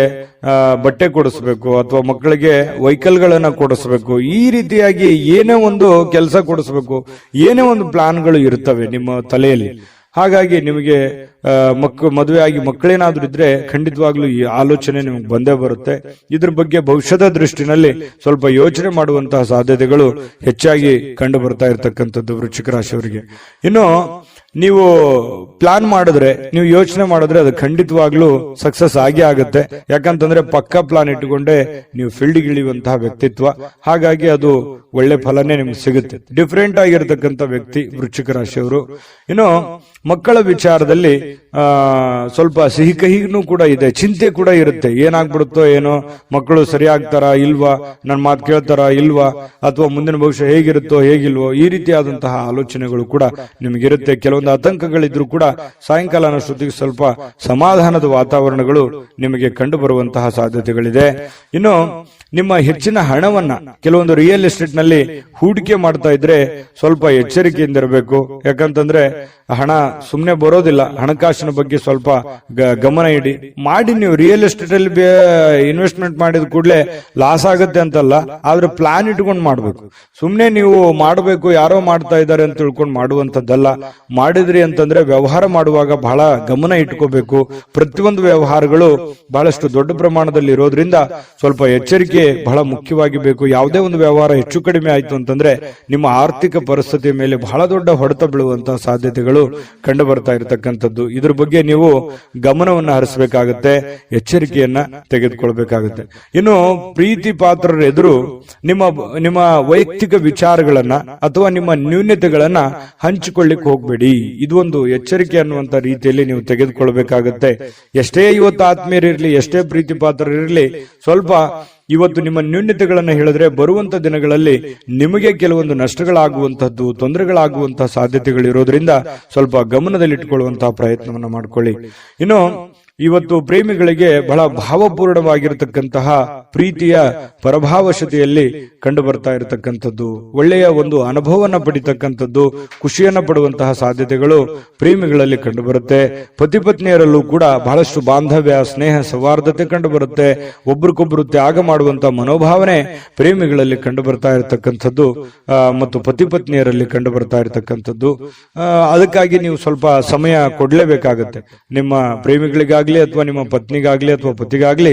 ಬಟ್ಟೆ ಕೊಡಿಸ್ಬೇಕು, ಅಥವಾ ಮಕ್ಕಳಿಗೆ ವೆಹಿಕಲ್ಗಳನ್ನ ಕೊಡಿಸ್ಬೇಕು, ಈ ರೀತಿಯಾಗಿ ಏನೇ ಒಂದು ಕೆಲಸ ಕೊಡಿಸ್ಬೇಕು, ಏನೇ ಒಂದು ಪ್ಲಾನ್ಗಳು ಇರ್ತವೆ ನಿಮ್ಮ ತಲೆಯಲ್ಲಿ. ಹಾಗಾಗಿ ನಿಮಗೆ ಮದುವೆ ಆಗಿ ಮಕ್ಕಳೇನಾದ್ರೂ ಇದ್ರೆ ಖಂಡಿತವಾಗ್ಲೂ ಈ ಆಲೋಚನೆ ನಿಮಗೆ ಬಂದೇ ಬರುತ್ತೆ. ಇದ್ರ ಬಗ್ಗೆ ಭವಿಷ್ಯದ ದೃಷ್ಟಿನಲ್ಲಿ ಸ್ವಲ್ಪ ಯೋಚನೆ ಮಾಡುವಂತಹ ಸಾಧ್ಯತೆಗಳು ಹೆಚ್ಚಾಗಿ ಕಂಡು ಬರ್ತಾ ಇರತಕ್ಕಂಥದ್ದು ವೃಶ್ಚಿಕ ರಾಶಿಯವರಿಗೆ. ಇನ್ನು ನೀವು ಪ್ಲಾನ್ ಮಾಡಿದ್ರೆ, ನೀವು ಯೋಚನೆ ಮಾಡಿದ್ರೆ ಅದು ಖಂಡಿತವಾಗ್ಲೂ ಸಕ್ಸಸ್ ಆಗೇ ಆಗುತ್ತೆ. ಯಾಕಂತಂದ್ರೆ ಪಕ್ಕಾ ಪ್ಲಾನ್ ಇಟ್ಟುಕೊಂಡೆ ನೀವು ಫೀಲ್ಡ್ ಇಳಿಯುವಂತಹ ವ್ಯಕ್ತಿತ್ವ. ಹಾಗಾಗಿ ಅದು ಒಳ್ಳೆ ಫಲನೇ ನಿಮ್ಗೆ ಸಿಗುತ್ತೆ. ಡಿಫರೆಂಟ್ ಆಗಿರತಕ್ಕಂಥ ವ್ಯಕ್ತಿ ವೃಶ್ಚಿಕ ರಾಶಿಯವರು. ಇನ್ನು ಮಕ್ಕಳ ವಿಚಾರದಲ್ಲಿ ಸ್ವಲ್ಪ ಸಿಹಿ ಕಹಿನೂ ಕೂಡ ಇದೆ, ಚಿಂತೆ ಕೂಡ ಇರುತ್ತೆ. ಏನಾಗ್ಬಿಡುತ್ತೋ ಏನೋ, ಮಕ್ಕಳು ಸರಿ ಆಗ್ತಾರಾ ಇಲ್ವಾ, ನನ್ನ ಮಾತು ಕೇಳ್ತಾರಾ ಇಲ್ವಾ, ಅಥವಾ ಮುಂದಿನ ಭವಿಷ್ಯ ಹೇಗಿರುತ್ತೋ ಹೇಗಿಲ್ವೋ, ಈ ರೀತಿಯಾದಂತಹ ಆಲೋಚನೆಗಳು ಕೂಡ ನಿಮಗಿರುತ್ತೆ. ಕೆಲವೊಂದು ಆತಂಕಗಳಿದ್ರು ಕೂಡ ಸಾಯಂಕಾಲ ಅನ್ನೋಷ್ಟೊತ್ತಿಗೆ ಸ್ವಲ್ಪ ಸಮಾಧಾನದ ವಾತಾವರಣಗಳು ನಿಮಗೆ ಕಂಡು ಬರುವಂತಹ ಸಾಧ್ಯತೆಗಳಿದೆ. ಇನ್ನು ನಿಮ್ಮ ಹೆಚ್ಚಿನ ಹಣವನ್ನ ಕೆಲವೊಂದು ರಿಯಲ್ ಎಸ್ಟೇಟ್ ನಲ್ಲಿ ಹೂಡಿಕೆ ಮಾಡ್ತಾ ಇದ್ರೆ ಸ್ವಲ್ಪ ಎಚ್ಚರಿಕೆಯಿಂದ ಇರಬೇಕು. ಯಾಕಂತಂದ್ರೆ ಹಣ ಸುಮ್ಮನೆ ಬರೋದಿಲ್ಲ. ಹಣಕಾಸಿನ ಬಗ್ಗೆ ಸ್ವಲ್ಪ ಗಮನ ಇಡಿ. ಮಾಡಿ ನೀವು ರಿಯಲ್ ಎಸ್ಟೇಟ್ ಅಲ್ಲಿ ಇನ್ವೆಸ್ಟ್ಮೆಂಟ್ ಮಾಡಿದ ಕೂಡಲೇ ಲಾಸ್ ಆಗುತ್ತೆ ಅಂತಲ್ಲ, ಆದ್ರೆ ಪ್ಲಾನ್ ಇಟ್ಕೊಂಡು ಮಾಡ್ಬೇಕು. ಸುಮ್ಮನೆ ನೀವು ಮಾಡಬೇಕು ಯಾರೋ ಮಾಡ್ತಾ ಇದ್ದಾರೆ ಅಂತ ತಿಳ್ಕೊಂಡು ಮಾಡುವಂತದ್ದಲ್ಲ. ಮಾಡಿದ್ರಿ ಅಂತಂದ್ರೆ ವ್ಯವಹಾರ ಮಾಡುವಾಗ ಬಹಳ ಗಮನ ಇಟ್ಕೋಬೇಕು. ಪ್ರತಿಯೊಂದು ವ್ಯವಹಾರಗಳು ಬಹಳಷ್ಟು ದೊಡ್ಡ ಪ್ರಮಾಣದಲ್ಲಿ ಇರೋದ್ರಿಂದ ಸ್ವಲ್ಪ ಎಚ್ಚರಿಕೆ ಬಹಳ ಮುಖ್ಯವಾಗಿ ಬೇಕು. ಯಾವುದೇ ಒಂದು ವ್ಯವಹಾರ ಹೆಚ್ಚು ಕಡಿಮೆ ಆಯ್ತು ಅಂತಂದ್ರೆ ನಿಮ್ಮ ಆರ್ಥಿಕ ಪರಿಸ್ಥಿತಿಯ ಮೇಲೆ ಬಹಳ ದೊಡ್ಡ ಹೊಡೆತ ಬೀಳುವಂತಹ ಸಾಧ್ಯತೆಗಳು ಕಂಡು ಬರ್ತಾ ಇರತಕ್ಕಂಥದ್ದು. ಇದ್ರ ಬಗ್ಗೆ ನೀವು ಗಮನವನ್ನು ಹರಿಸಬೇಕಾಗುತ್ತೆ, ಎಚ್ಚರಿಕೆಯನ್ನ ತೆಗೆದುಕೊಳ್ಬೇಕಾಗುತ್ತೆ. ಇನ್ನು ಪ್ರೀತಿ ಪಾತ್ರರ ಎದುರು ನಿಮ್ಮ ವೈಯಕ್ತಿಕ ವಿಚಾರಗಳನ್ನ ಅಥವಾ ನಿಮ್ಮ ನ್ಯೂನತೆಗಳನ್ನ ಹಂಚಿಕೊಳ್ಳಿಕ್ ಹೋಗ್ಬೇಡಿ. ಇದು ಒಂದು ಎಚ್ಚರಿಕೆ ಅನ್ನುವಂತ ರೀತಿಯಲ್ಲಿ ನೀವು ತೆಗೆದುಕೊಳ್ಬೇಕಾಗುತ್ತೆ. ಎಷ್ಟೇ ಇವತ್ತು ಆತ್ಮೀಯರಿರ್ಲಿ, ಎಷ್ಟೇ ಪ್ರೀತಿ ಪಾತ್ರರಿರ್ಲಿ, ಸ್ವಲ್ಪ ಇವತ್ತು ನಿಮ್ಮ ನ್ಯೂನತೆಗಳನ್ನು ಹೇಳಿದ್ರೆ ಬರುವಂತ ದಿನಗಳಲ್ಲಿ ನಿಮಗೆ ಕೆಲವೊಂದು ನಷ್ಟಗಳಾಗುವಂತಹದ್ದು, ತೊಂದರೆಗಳಾಗುವಂತಹ ಸಾಧ್ಯತೆಗಳಿರೋದ್ರಿಂದ ಸ್ವಲ್ಪ ಗಮನದಲ್ಲಿಟ್ಟುಕೊಳ್ಳುವಂತಹ ಪ್ರಯತ್ನವನ್ನ ಮಾಡ್ಕೊಳ್ಳಿ. ಇನ್ನು ಇವತ್ತು ಪ್ರೇಮಿಗಳಿಗೆ ಬಹಳ ಭಾವಪೂರ್ಣವಾಗಿರತಕ್ಕಂತಹ ಪ್ರೀತಿಯ ಪರಭಾವಶತೆಯಲ್ಲಿ ಕಂಡು ಬರ್ತಾ ಇರತಕ್ಕಂಥದ್ದು, ಒಳ್ಳೆಯ ಒಂದು ಅನುಭವವನ್ನ ಪಡಿತಕ್ಕಂಥದ್ದು, ಖುಷಿಯನ್ನ ಪಡುವಂತಹ ಸಾಧ್ಯತೆಗಳು ಪ್ರೇಮಿಗಳಲ್ಲಿ ಕಂಡು ಬರುತ್ತೆ. ಪತಿ ಪತ್ನಿಯರಲ್ಲೂ ಕೂಡ ಬಹಳಷ್ಟು ಬಾಂಧವ್ಯ, ಸ್ನೇಹ, ಸೌಹಾರ್ದತೆ ಕಂಡು ಬರುತ್ತೆ. ಒಬ್ರಿಗೊಬ್ರು ತ್ಯಾಗ ಮಾಡುವಂತಹ ಮನೋಭಾವನೆ ಪ್ರೇಮಿಗಳಲ್ಲಿ ಕಂಡು ಬರ್ತಾ ಇರತಕ್ಕಂಥದ್ದು ಮತ್ತು ಪತಿ ಪತ್ನಿಯರಲ್ಲಿ ಕಂಡು ಬರ್ತಾ ಇರತಕ್ಕಂಥದ್ದು. ಅದಕ್ಕಾಗಿ ನೀವು ಸ್ವಲ್ಪ ಸಮಯ ಕೊಡ್ಲೇಬೇಕಾಗತ್ತೆ. ನಿಮ್ಮ ಪ್ರೇಮಿಗಳಿಗಾಗಿ ಅಥವಾ ನಿಮ್ಮ ಪತ್ನಿಗಾಗ್ಲಿ ಅಥವಾ ಪತಿಗಾಗ್ಲಿ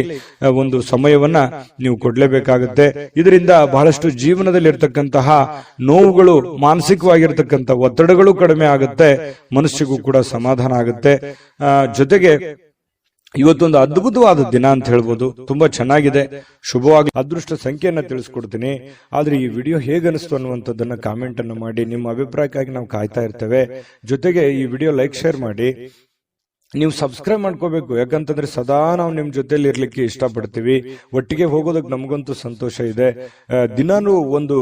ಒಂದು ಸಮಯವನ್ನ ನೀವು ಕೊಡ್ಲೇಬೇಕಾಗುತ್ತೆ. ಇದರಿಂದ ಬಹಳಷ್ಟು ಜೀವನದಲ್ಲಿ ಇರ್ತಕ್ಕಂತಹ ನೋವುಗಳು, ಮಾನಸಿಕವಾಗಿರ್ತಕ್ಕಂಥ ಒತ್ತಡಗಳು ಕಡಿಮೆ ಆಗುತ್ತೆ, ಮನಸ್ಸಿಗೂ ಕೂಡ ಸಮಾಧಾನ ಆಗುತ್ತೆ. ಜೊತೆಗೆ ಇವತ್ತೊಂದು ಅದ್ಭುತವಾದ ದಿನ ಅಂತ ಹೇಳ್ಬೋದು. ತುಂಬಾ ಚೆನ್ನಾಗಿದೆ, ಶುಭವಾಗಿ. ಅದೃಷ್ಟ ಸಂಖ್ಯೆಯನ್ನ ತಿಳಿಸ್ಕೊಡ್ತೀನಿ. ಆದ್ರೆ ಈ ವಿಡಿಯೋ ಹೇಗನಿಸ್ತು ಅನ್ನುವಂಥದ್ದನ್ನ ಕಾಮೆಂಟ್ ಅನ್ನು ಮಾಡಿ. ನಿಮ್ಮ ಅಭಿಪ್ರಾಯಕ್ಕಾಗಿ ನಾವು ಕಾಯ್ತಾ ಇರ್ತೇವೆ. ಜೊತೆಗೆ ಈ ವಿಡಿಯೋ ಲೈಕ್, ಶೇರ್ ಮಾಡಿ. ನೀವು ಸಬ್ಸ್ಕ್ರೈಬ್ ಮಾಡ್ಕೋಬೇಕು. ಯಾಕಂತಂದ್ರೆ ಸದಾ ನಾವು ನಿಮ್ ಜೊತೆಲಿ ಇರ್ಲಿಕ್ಕೆ ಇಷ್ಟಪಡ್ತೀವಿ. ಒಟ್ಟಿಗೆ ಹೋಗೋದಕ್ಕೆ ನಮಗಂತೂ ಸಂತೋಷ ಇದೆ. ದಿನಾನು ಒಂದು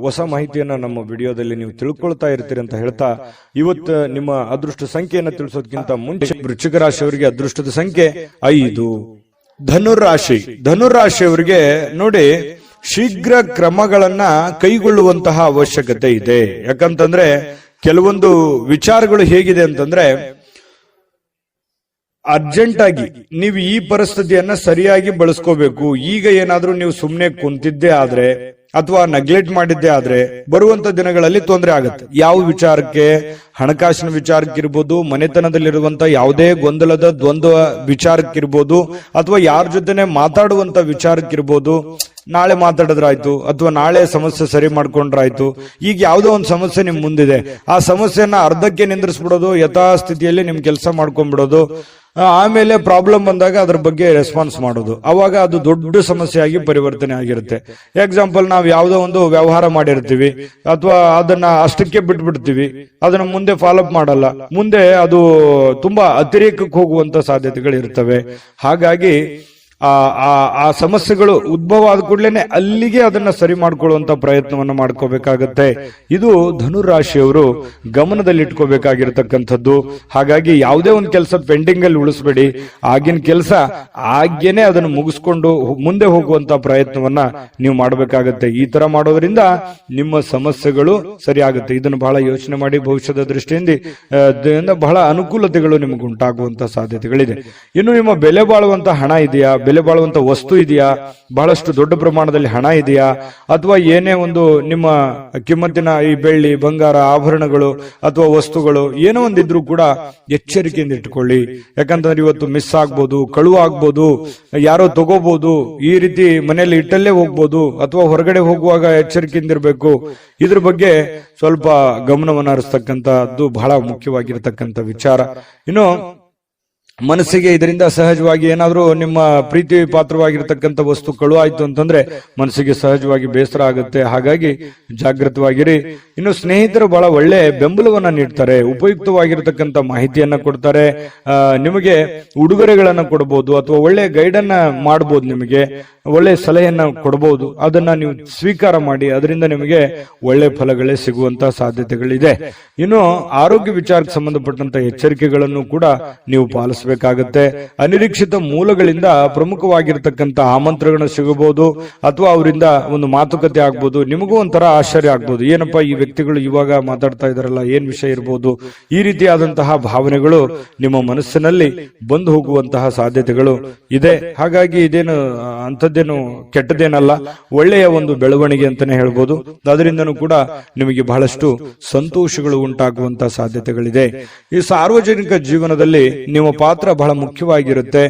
ಹೊಸ ಮಾಹಿತಿಯನ್ನ ನಮ್ಮ ವಿಡಿಯೋದಲ್ಲಿ ನೀವು ತಿಳ್ಕೊಳ್ತಾ ಇರ್ತೀರಿ ಅಂತ ಹೇಳ್ತಾ, ಇವತ್ತು ನಿಮ್ಮ ಅದೃಷ್ಟ ಸಂಖ್ಯೆಯನ್ನ ತಿಳಿಸೋದಕ್ಕಿಂತ ಮುಂಚೆ ವೃಶ್ಚಿಕ ರಾಶಿಯವರಿಗೆ ಅದೃಷ್ಟದ ಸಂಖ್ಯೆ 5. ಧನುರಾಶಿ. ಧನುರಾಶಿಯವರಿಗೆ ನೋಡಿ, ಶೀಘ್ರ ಕ್ರಮಗಳನ್ನ ಕೈಗೊಳ್ಳುವಂತಹ ಅವಶ್ಯಕತೆ ಇದೆ. ಯಾಕಂತಂದ್ರೆ ಕೆಲವೊಂದು ವಿಚಾರಗಳು ಹೇಗಿದೆ ಅಂತಂದ್ರೆ, ಅರ್ಜೆಂಟ್ ಆಗಿ ನೀವು ಈ ಪರಿಸ್ಥಿತಿಯನ್ನ ಸರಿಯಾಗಿ ಬಳಸ್ಕೋಬೇಕು. ಈಗ ಏನಾದ್ರೂ ನೀವು ಸುಮ್ನೆ ಕುಂತಿದ್ದೇ ಆದ್ರೆ ಅಥವಾ ನೆಗ್ಲೆಕ್ಟ್ ಮಾಡಿದ್ದೇ ಆದ್ರೆ ಬರುವಂತ ದಿನಗಳಲ್ಲಿ ತೊಂದರೆ ಆಗುತ್ತೆ. ಯಾವ ವಿಚಾರಕ್ಕೆ? ಹಣಕಾಸಿನ ವಿಚಾರಕ್ಕಿರ್ಬೋದು, ಮನೆತನದಲ್ಲಿರುವಂತ ಯಾವುದೇ ಗೊಂದಲದ ದ್ವಂದ್ವ ವಿಚಾರಕ್ಕಿರ್ಬೋದು, ಅಥವಾ ಯಾರ ಜೊತೆನೆ ಮಾತಾಡುವಂತ ವಿಚಾರಕ್ಕಿರ್ಬೋದು. ನಾಳೆ ಮಾತಾಡಿದ್ರಾಯ್ತು ಅಥವಾ ನಾಳೆ ಸಮಸ್ಯೆ ಸರಿ ಮಾಡ್ಕೊಂಡ್ರಾಯ್ತು. ಈಗ ಯಾವುದೋ ಒಂದು ಸಮಸ್ಯೆ ನಿಮ್ ಮುಂದಿದೆ, ಆ ಸಮಸ್ಯೆಯನ್ನ ಅರ್ಧಕ್ಕೆ ನಿಂದ್ರಿಸ್ಬಿಡೋದು, ಯಥಾಸ್ಥಿತಿಯಲ್ಲಿ ನಿಮ್ ಕೆಲಸ ಮಾಡ್ಕೊಂಡ್ಬಿಡೋದು. ಆಮೇಲೆ ಪ್ರಾಬ್ಲಮ್ ಬಂದಾಗ ಅದ್ರ ಬಗ್ಗೆ ರೆಸ್ಪಾನ್ಸ್ ಮಾಡೋದು. ಅವಾಗ ಅದು ದೊಡ್ಡ ಸಮಸ್ಯೆಯಾಗಿ ಪರಿವರ್ತನೆ ಆಗಿರುತ್ತೆ. ಎಕ್ಸಾಂಪಲ್, ನಾವು ಯಾವುದೋ ಒಂದು ವ್ಯವಹಾರ ಮಾಡಿರ್ತೀವಿ ಅಥವಾ ಅದನ್ನ ಅಷ್ಟಕ್ಕೆ ಬಿಟ್ಬಿಡ್ತೀವಿ, ಅದನ್ನ ಮುಂದೆ ಫಾಲೋಅಪ್ ಮಾಡಲ್ಲ. ಮುಂದೆ ಅದು ತುಂಬಾ ಅತಿರೇಕಕ್ಕೆ ಹೋಗುವಂತ ಸಾಧ್ಯತೆಗಳು ಇರ್ತವೆ. ಹಾಗಾಗಿ ಆ ಸಮಸ್ಯೆಗಳು ಉದ್ಭವ ಆದ ಕೂಡಲೇ ಅಲ್ಲಿಗೆ ಅದನ್ನ ಸರಿ ಮಾಡ್ಕೊಳ್ಳುವಂತ ಪ್ರಯತ್ನವನ್ನ ಮಾಡ್ಕೋಬೇಕಾಗತ್ತೆ. ಇದು ಧನುರಾಶಿಯವರು ಗಮನದಲ್ಲಿಟ್ಕೋಬೇಕಾಗಿರ್ತಕ್ಕಂಥದ್ದು. ಹಾಗಾಗಿ ಯಾವುದೇ ಒಂದು ಕೆಲಸ ಪೆಂಡಿಂಗ್ ಅಲ್ಲಿ ಉಳಿಸ್ಬೇಡಿ. ಆಗಿನ ಕೆಲಸ ಆಗ್ಯೇನೆ ಅದನ್ನು ಮುಗಿಸ್ಕೊಂಡು ಮುಂದೆ ಹೋಗುವಂತ ಪ್ರಯತ್ನವನ್ನ ನೀವು ಮಾಡಬೇಕಾಗತ್ತೆ. ಈ ತರ ಮಾಡೋದ್ರಿಂದ ನಿಮ್ಮ ಸಮಸ್ಯೆಗಳು ಸರಿ ಆಗುತ್ತೆ. ಇದನ್ನು ಬಹಳ ಯೋಚನೆ ಮಾಡಿ ಭವಿಷ್ಯದ ದೃಷ್ಟಿಯಿಂದ ಬಹಳ ಅನುಕೂಲತೆಗಳು ನಿಮಗೆ ಉಂಟಾಗುವಂತ ಸಾಧ್ಯತೆಗಳಿದೆ. ಇನ್ನು ನಿಮ್ಮ ಬೆಲೆ ಬಾಳುವಂತ ಹಣ ಇದೆಯಾ, ಬೆಲೆ ಬಾಳುವಂತ ವಸ್ತು ಇದೆಯಾ, ಬಹಳಷ್ಟು ದೊಡ್ಡ ಪ್ರಮಾಣದಲ್ಲಿ ಹಣ ಇದೆಯಾ, ಅಥವಾ ಏನೇ ಒಂದು ನಿಮ್ಮ ಕಿಮ್ಮತ್ತಿನ ಈ ಬೆಳ್ಳಿ ಬಂಗಾರ ಆಭರಣಗಳು ಅಥವಾ ವಸ್ತುಗಳು ಏನೋ ಒಂದಿದ್ರು ಕೂಡ ಎಚ್ಚರಿಕೆಯಿಂದ ಇಟ್ಟುಕೊಳ್ಳಿ. ಯಾಕಂತಂದ್ರೆ ಇವತ್ತು ಮಿಸ್ ಆಗ್ಬೋದು, ಕಳುವು ಆಗ್ಬೋದು, ಯಾರೋ ತಗೋಬಹುದು, ಈ ರೀತಿ ಮನೆಯಲ್ಲಿ ಇಟ್ಟಲ್ಲೇ ಹೋಗ್ಬೋದು, ಅಥವಾ ಹೊರಗಡೆ ಹೋಗುವಾಗ ಎಚ್ಚರಿಕೆಯಿಂದ ಇರಬೇಕು. ಇದ್ರ ಬಗ್ಗೆ ಸ್ವಲ್ಪ ಗಮನವನ್ನು ಹರಿಸ್ತಕ್ಕಂಥದ್ದು ಬಹಳ ಮುಖ್ಯವಾಗಿರತಕ್ಕಂಥ ವಿಚಾರ. ಇನ್ನು ಮನಸ್ಸಿಗೆ ಇದರಿಂದ ಸಹಜವಾಗಿ ಏನಾದ್ರೂ ನಿಮ್ಮ ಪ್ರೀತಿ ಪಾತ್ರವಾಗಿರ್ತಕ್ಕಂಥ ವಸ್ತು ಕಳುವಾಯ್ತು ಅಂತಂದ್ರೆ ಮನಸ್ಸಿಗೆ ಸಹಜವಾಗಿ ಬೇಸರ ಆಗುತ್ತೆ. ಹಾಗಾಗಿ ಜಾಗೃತವಾಗಿರಿ. ಇನ್ನು ಸ್ನೇಹಿತರು ಬಹಳ ಒಳ್ಳೆ ಬೆಂಬಲವನ್ನ ನೀಡ್ತಾರೆ, ಉಪಯುಕ್ತವಾಗಿರ್ತಕ್ಕಂಥ ಮಾಹಿತಿಯನ್ನ ಕೊಡ್ತಾರೆ, ನಿಮಗೆ ಉಡುಗೊರೆಗಳನ್ನ ಕೊಡಬಹುದು ಅಥವಾ ಒಳ್ಳೆ ಗೈಡ್ ಅನ್ನ ಮಾಡಬಹುದು, ನಿಮಗೆ ಒಳ್ಳೆ ಸಲಹೆಯನ್ನ ಕೊಡಬಹುದು. ಅದನ್ನ ನೀವು ಸ್ವೀಕಾರ ಮಾಡಿ, ಅದರಿಂದ ನಿಮಗೆ ಒಳ್ಳೆ ಫಲಗಳೇ ಸಿಗುವಂತ ಸಾಧ್ಯತೆಗಳಿದೆ. ಇನ್ನು ಆರೋಗ್ಯ ವಿಚಾರಕ್ಕೆ ಸಂಬಂಧಪಟ್ಟಂತ ಎಚ್ಚರಿಕೆಗಳನ್ನು ಕೂಡ ನೀವು ಪಾಲಿಸಬೇಕಾಗತ್ತೆ. ಅನಿರೀಕ್ಷಿತ ಮೂಲಗಳಿಂದ ಪ್ರಮುಖವಾಗಿರ್ತಕ್ಕಂಥ ಆಮಂತ್ರಣಗಳು ಸಿಗಬಹುದು, ಅಥವಾ ಅವರಿಂದ ಒಂದು ಮಾತುಕತೆ ಆಗ್ಬೋದು. ನಿಮಗೂ ಒಂಥರ ಆಶ್ಚರ್ಯ ಆಗ್ಬೋದು, ಏನಪ್ಪಾ ಈ ವ್ಯಕ್ತಿಗಳು ಇವಾಗ ಮಾತಾಡ್ತಾ ಇದಾರಲ್ಲ, ಏನ್ ವಿಷಯ ಇರಬಹುದು. ಈ ರೀತಿಯಾದಂತಹ ಭಾವನೆಗಳು ನಿಮ್ಮ ಮನಸ್ಸಿನಲ್ಲಿ ಬಂದು ಹೋಗುವಂತಹ ಸಾಧ್ಯತೆಗಳು ಇದೆ. ಹಾಗಾಗಿ ಇದೇನು ಅಂಥದ್ದೇನು ಕೆಟ್ಟದೇನಲ್ಲ, ಒಳ್ಳೆಯ ಒಂದು ಬೆಳವಣಿಗೆ ಅಂತಾನೆ ಹೇಳ್ಬೋದು. ಅದರಿಂದನೂ ಕೂಡ ನಿಮಗೆ ಬಹಳಷ್ಟು ಸಂತೋಷಗಳು ಉಂಟಾಗುವಂತಹ ಸಾಧ್ಯತೆಗಳಿದೆ. ಈ ಸಾರ್ವಜನಿಕ ಜೀವನದಲ್ಲಿ ನಿಮ್ಮ ಪಾತ್ರ ಬಹಳ ಮುಖ್ಯವಾಗಿರುತ್ತೆ,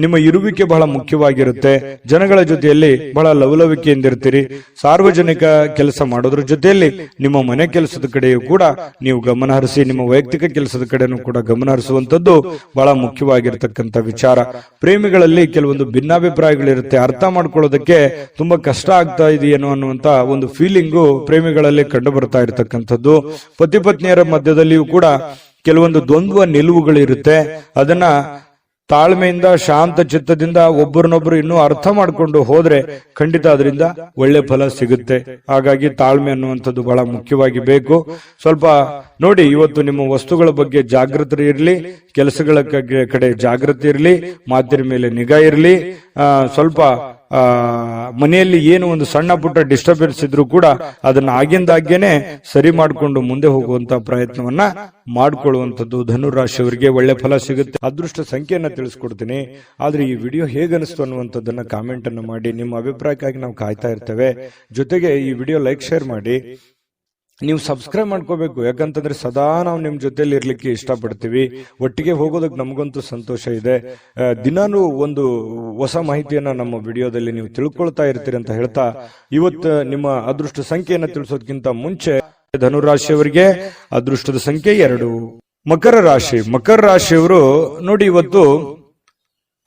ನಿಮ್ಮ ಇರುವಿಕೆ ಬಹಳ ಮುಖ್ಯವಾಗಿರುತ್ತೆ. ಜನಗಳ ಜೊತೆಯಲ್ಲಿ ಬಹಳ ಲವಲವಿಕೆಯಿಂದಿರ್ತೀರಿ. ಸಾರ್ವಜನಿಕ ಕೆಲಸ ಮಾಡೋದ್ರ ಜೊತೆಯಲ್ಲಿ ನಿಮ್ಮ ಮನೆ ಕೆಲಸದ ಕಡೆಯೂ ಕೂಡ ನೀವು ಗಮನ ಹರಿಸಿ, ನಿಮ್ಮ ವೈಯಕ್ತಿಕ ಕೆಲಸದ ಕಡೆನೂ ಕೂಡ ಗಮನ ಹರಿಸುವಂತದ್ದು ಬಹಳ ಮುಖ್ಯವಾಗಿರ್ತಕ್ಕಂಥ ವಿಚಾರ. ಪ್ರೇಮಿಗಳಲ್ಲಿ ಕೆಲವೊಂದು ಭಿನ್ನಾಭಿಪ್ರಾಯಗಳಿರುತ್ತೆ, ಅರ್ಥ ಮಾಡ್ಕೊಳ್ಳೋದಕ್ಕೆ ತುಂಬಾ ಕಷ್ಟ ಆಗ್ತಾ ಇದೆಯೇನೋ ಅನ್ನುವಂತ ಒಂದು ಫೀಲಿಂಗು ಪ್ರೇಮಿಗಳಲ್ಲಿ ಕಂಡು ಬರ್ತಾ ಇರತಕ್ಕಂಥದ್ದು. ಪತಿ ಪತ್ನಿಯರ ಮಧ್ಯದಲ್ಲಿಯೂ ಕೂಡ ಕೆಲವೊಂದು ದ್ವಂದ್ವ ನಿಲುವುಗಳಿರುತ್ತೆ. ಅದನ್ನ ತಾಳ್ಮೆಯಿಂದ ಶಾಂತ ಚಿತ್ತದಿಂದ ಒಬ್ಬರನ್ನೊಬ್ರು ಇನ್ನೂ ಅರ್ಥ ಮಾಡಿಕೊಂಡು ಹೋದ್ರೆ ಖಂಡಿತ ಅದರಿಂದ ಒಳ್ಳೆ ಫಲ ಸಿಗುತ್ತೆ. ಹಾಗಾಗಿ ತಾಳ್ಮೆ ಅನ್ನುವಂಥದ್ದು ಬಹಳ ಮುಖ್ಯವಾಗಿ ಬೇಕು. ಸ್ವಲ್ಪ ನೋಡಿ, ಇವತ್ತು ನಿಮ್ಮ ವಸ್ತುಗಳ ಬಗ್ಗೆ ಜಾಗೃತಿ ಇರಲಿ, ಕೆಲಸಗಳ ಕಡೆ ಜಾಗೃತಿ ಇರಲಿ, ಮಾತಿನ ಮೇಲೆ ನಿಗಾ ಇರಲಿ. ಸ್ವಲ್ಪ ಮನೆಯಲ್ಲಿ ಏನು ಒಂದು ಸಣ್ಣ ಪುಟ್ಟ ಡಿಸ್ಟರ್ಬೆನ್ಸ್ ಇದ್ರೂ ಕೂಡ ಅದನ್ನ ಆಗಿಂದಾಗೇನೆ ಸರಿ ಮಾಡಿಕೊಂಡು ಮುಂದೆ ಹೋಗುವಂತ ಪ್ರಯತ್ನವನ್ನ ಮಾಡಿಕೊಳ್ಳುವಂಥದ್ದು ಧನುರಾಶಿಯವರಿಗೆ ಒಳ್ಳೆ ಫಲ ಸಿಗುತ್ತೆ. ಅದೃಷ್ಟ ಸಂಖ್ಯೆಯನ್ನ ತಿಳಿಸ್ಕೊಡ್ತೀನಿ. ಆದ್ರೆ ಈ ವಿಡಿಯೋ ಹೇಗನಿಸ್ತು ಅನ್ನುವಂಥದ್ದನ್ನ ಕಾಮೆಂಟ್ ಅನ್ನು ಮಾಡಿ. ನಿಮ್ಮ ಅಭಿಪ್ರಾಯಕ್ಕಾಗಿ ನಾವು ಕಾಯ್ತಾ ಇರ್ತೇವೆ. ಜೊತೆಗೆ ಈ ವಿಡಿಯೋ ಲೈಕ್ ಶೇರ್ ಮಾಡಿ. ನೀವು ಸಬ್ಸ್ಕ್ರೈಬ್ ಮಾಡ್ಕೋಬೇಕು, ಯಾಕಂತಂದ್ರೆ ಸದಾ ನಾವು ನಿಮ್ ಜೊತೆಲಿ ಇರ್ಲಿಕ್ಕೆ ಇಷ್ಟಪಡ್ತೀವಿ. ಒಟ್ಟಿಗೆ ಹೋಗೋದಕ್ಕೆ ನಮಗಂತೂ ಸಂತೋಷ ಇದೆ. ದಿನಾನು ಒಂದು ಹೊಸ ಮಾಹಿತಿಯನ್ನ ನಮ್ಮ ವಿಡಿಯೋದಲ್ಲಿ ನೀವು ತಿಳ್ಕೊಳ್ತಾ ಇರ್ತೀರಿ ಅಂತ ಹೇಳ್ತಾ, ಇವತ್ತು ನಿಮ್ಮ ಅದೃಷ್ಟ ಸಂಖ್ಯೆಯನ್ನ ತಿಳಿಸೋದಕ್ಕಿಂತ ಮುಂಚೆ ಧನುರಾಶಿಯವರಿಗೆ ಅದೃಷ್ಟದ ಸಂಖ್ಯೆ 2. ಮಕರ ರಾಶಿ. ಮಕರ ರಾಶಿಯವರು ನೋಡಿ, ಇವತ್ತು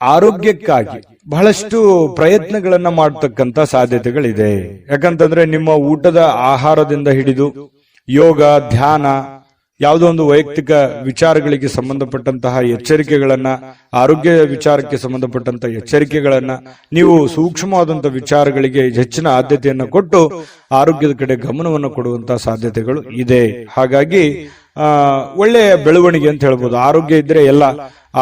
ಆರೋಗ್ಯಕ್ಕಾಗಿ ಬಹಳಷ್ಟು ಪ್ರಯತ್ನಗಳನ್ನ ಮಾಡತಕ್ಕಂತ ಸಾಧ್ಯತೆಗಳಿದೆ. ಯಾಕಂತಂದ್ರೆ ನಿಮ್ಮ ಊಟದ ಆಹಾರದಿಂದ ಹಿಡಿದು ಯೋಗ, ಧ್ಯಾನ, ಯಾವುದೋ ಒಂದು ವೈಯಕ್ತಿಕ ವಿಚಾರಗಳಿಗೆ ಸಂಬಂಧಪಟ್ಟಂತಹ ಎಚ್ಚರಿಕೆಗಳನ್ನ, ಆರೋಗ್ಯ ವಿಚಾರಕ್ಕೆ ಸಂಬಂಧಪಟ್ಟಂತಹ ಎಚ್ಚರಿಕೆಗಳನ್ನ, ನೀವು ಸೂಕ್ಷ್ಮವಾದಂತಹ ವಿಚಾರಗಳಿಗೆ ಹೆಚ್ಚಿನ ಆದ್ಯತೆಯನ್ನು ಕೊಟ್ಟು ಆರೋಗ್ಯದ ಕಡೆ ಗಮನವನ್ನು ಕೊಡುವಂತಹ ಸಾಧ್ಯತೆಗಳು ಇದೆ. ಹಾಗಾಗಿ ಒಳ್ಳೆಯ ಬೆಳವಣಿಗೆ ಅಂತ ಹೇಳ್ಬೋದು. ಆರೋಗ್ಯ ಇದ್ರೆ ಎಲ್ಲ,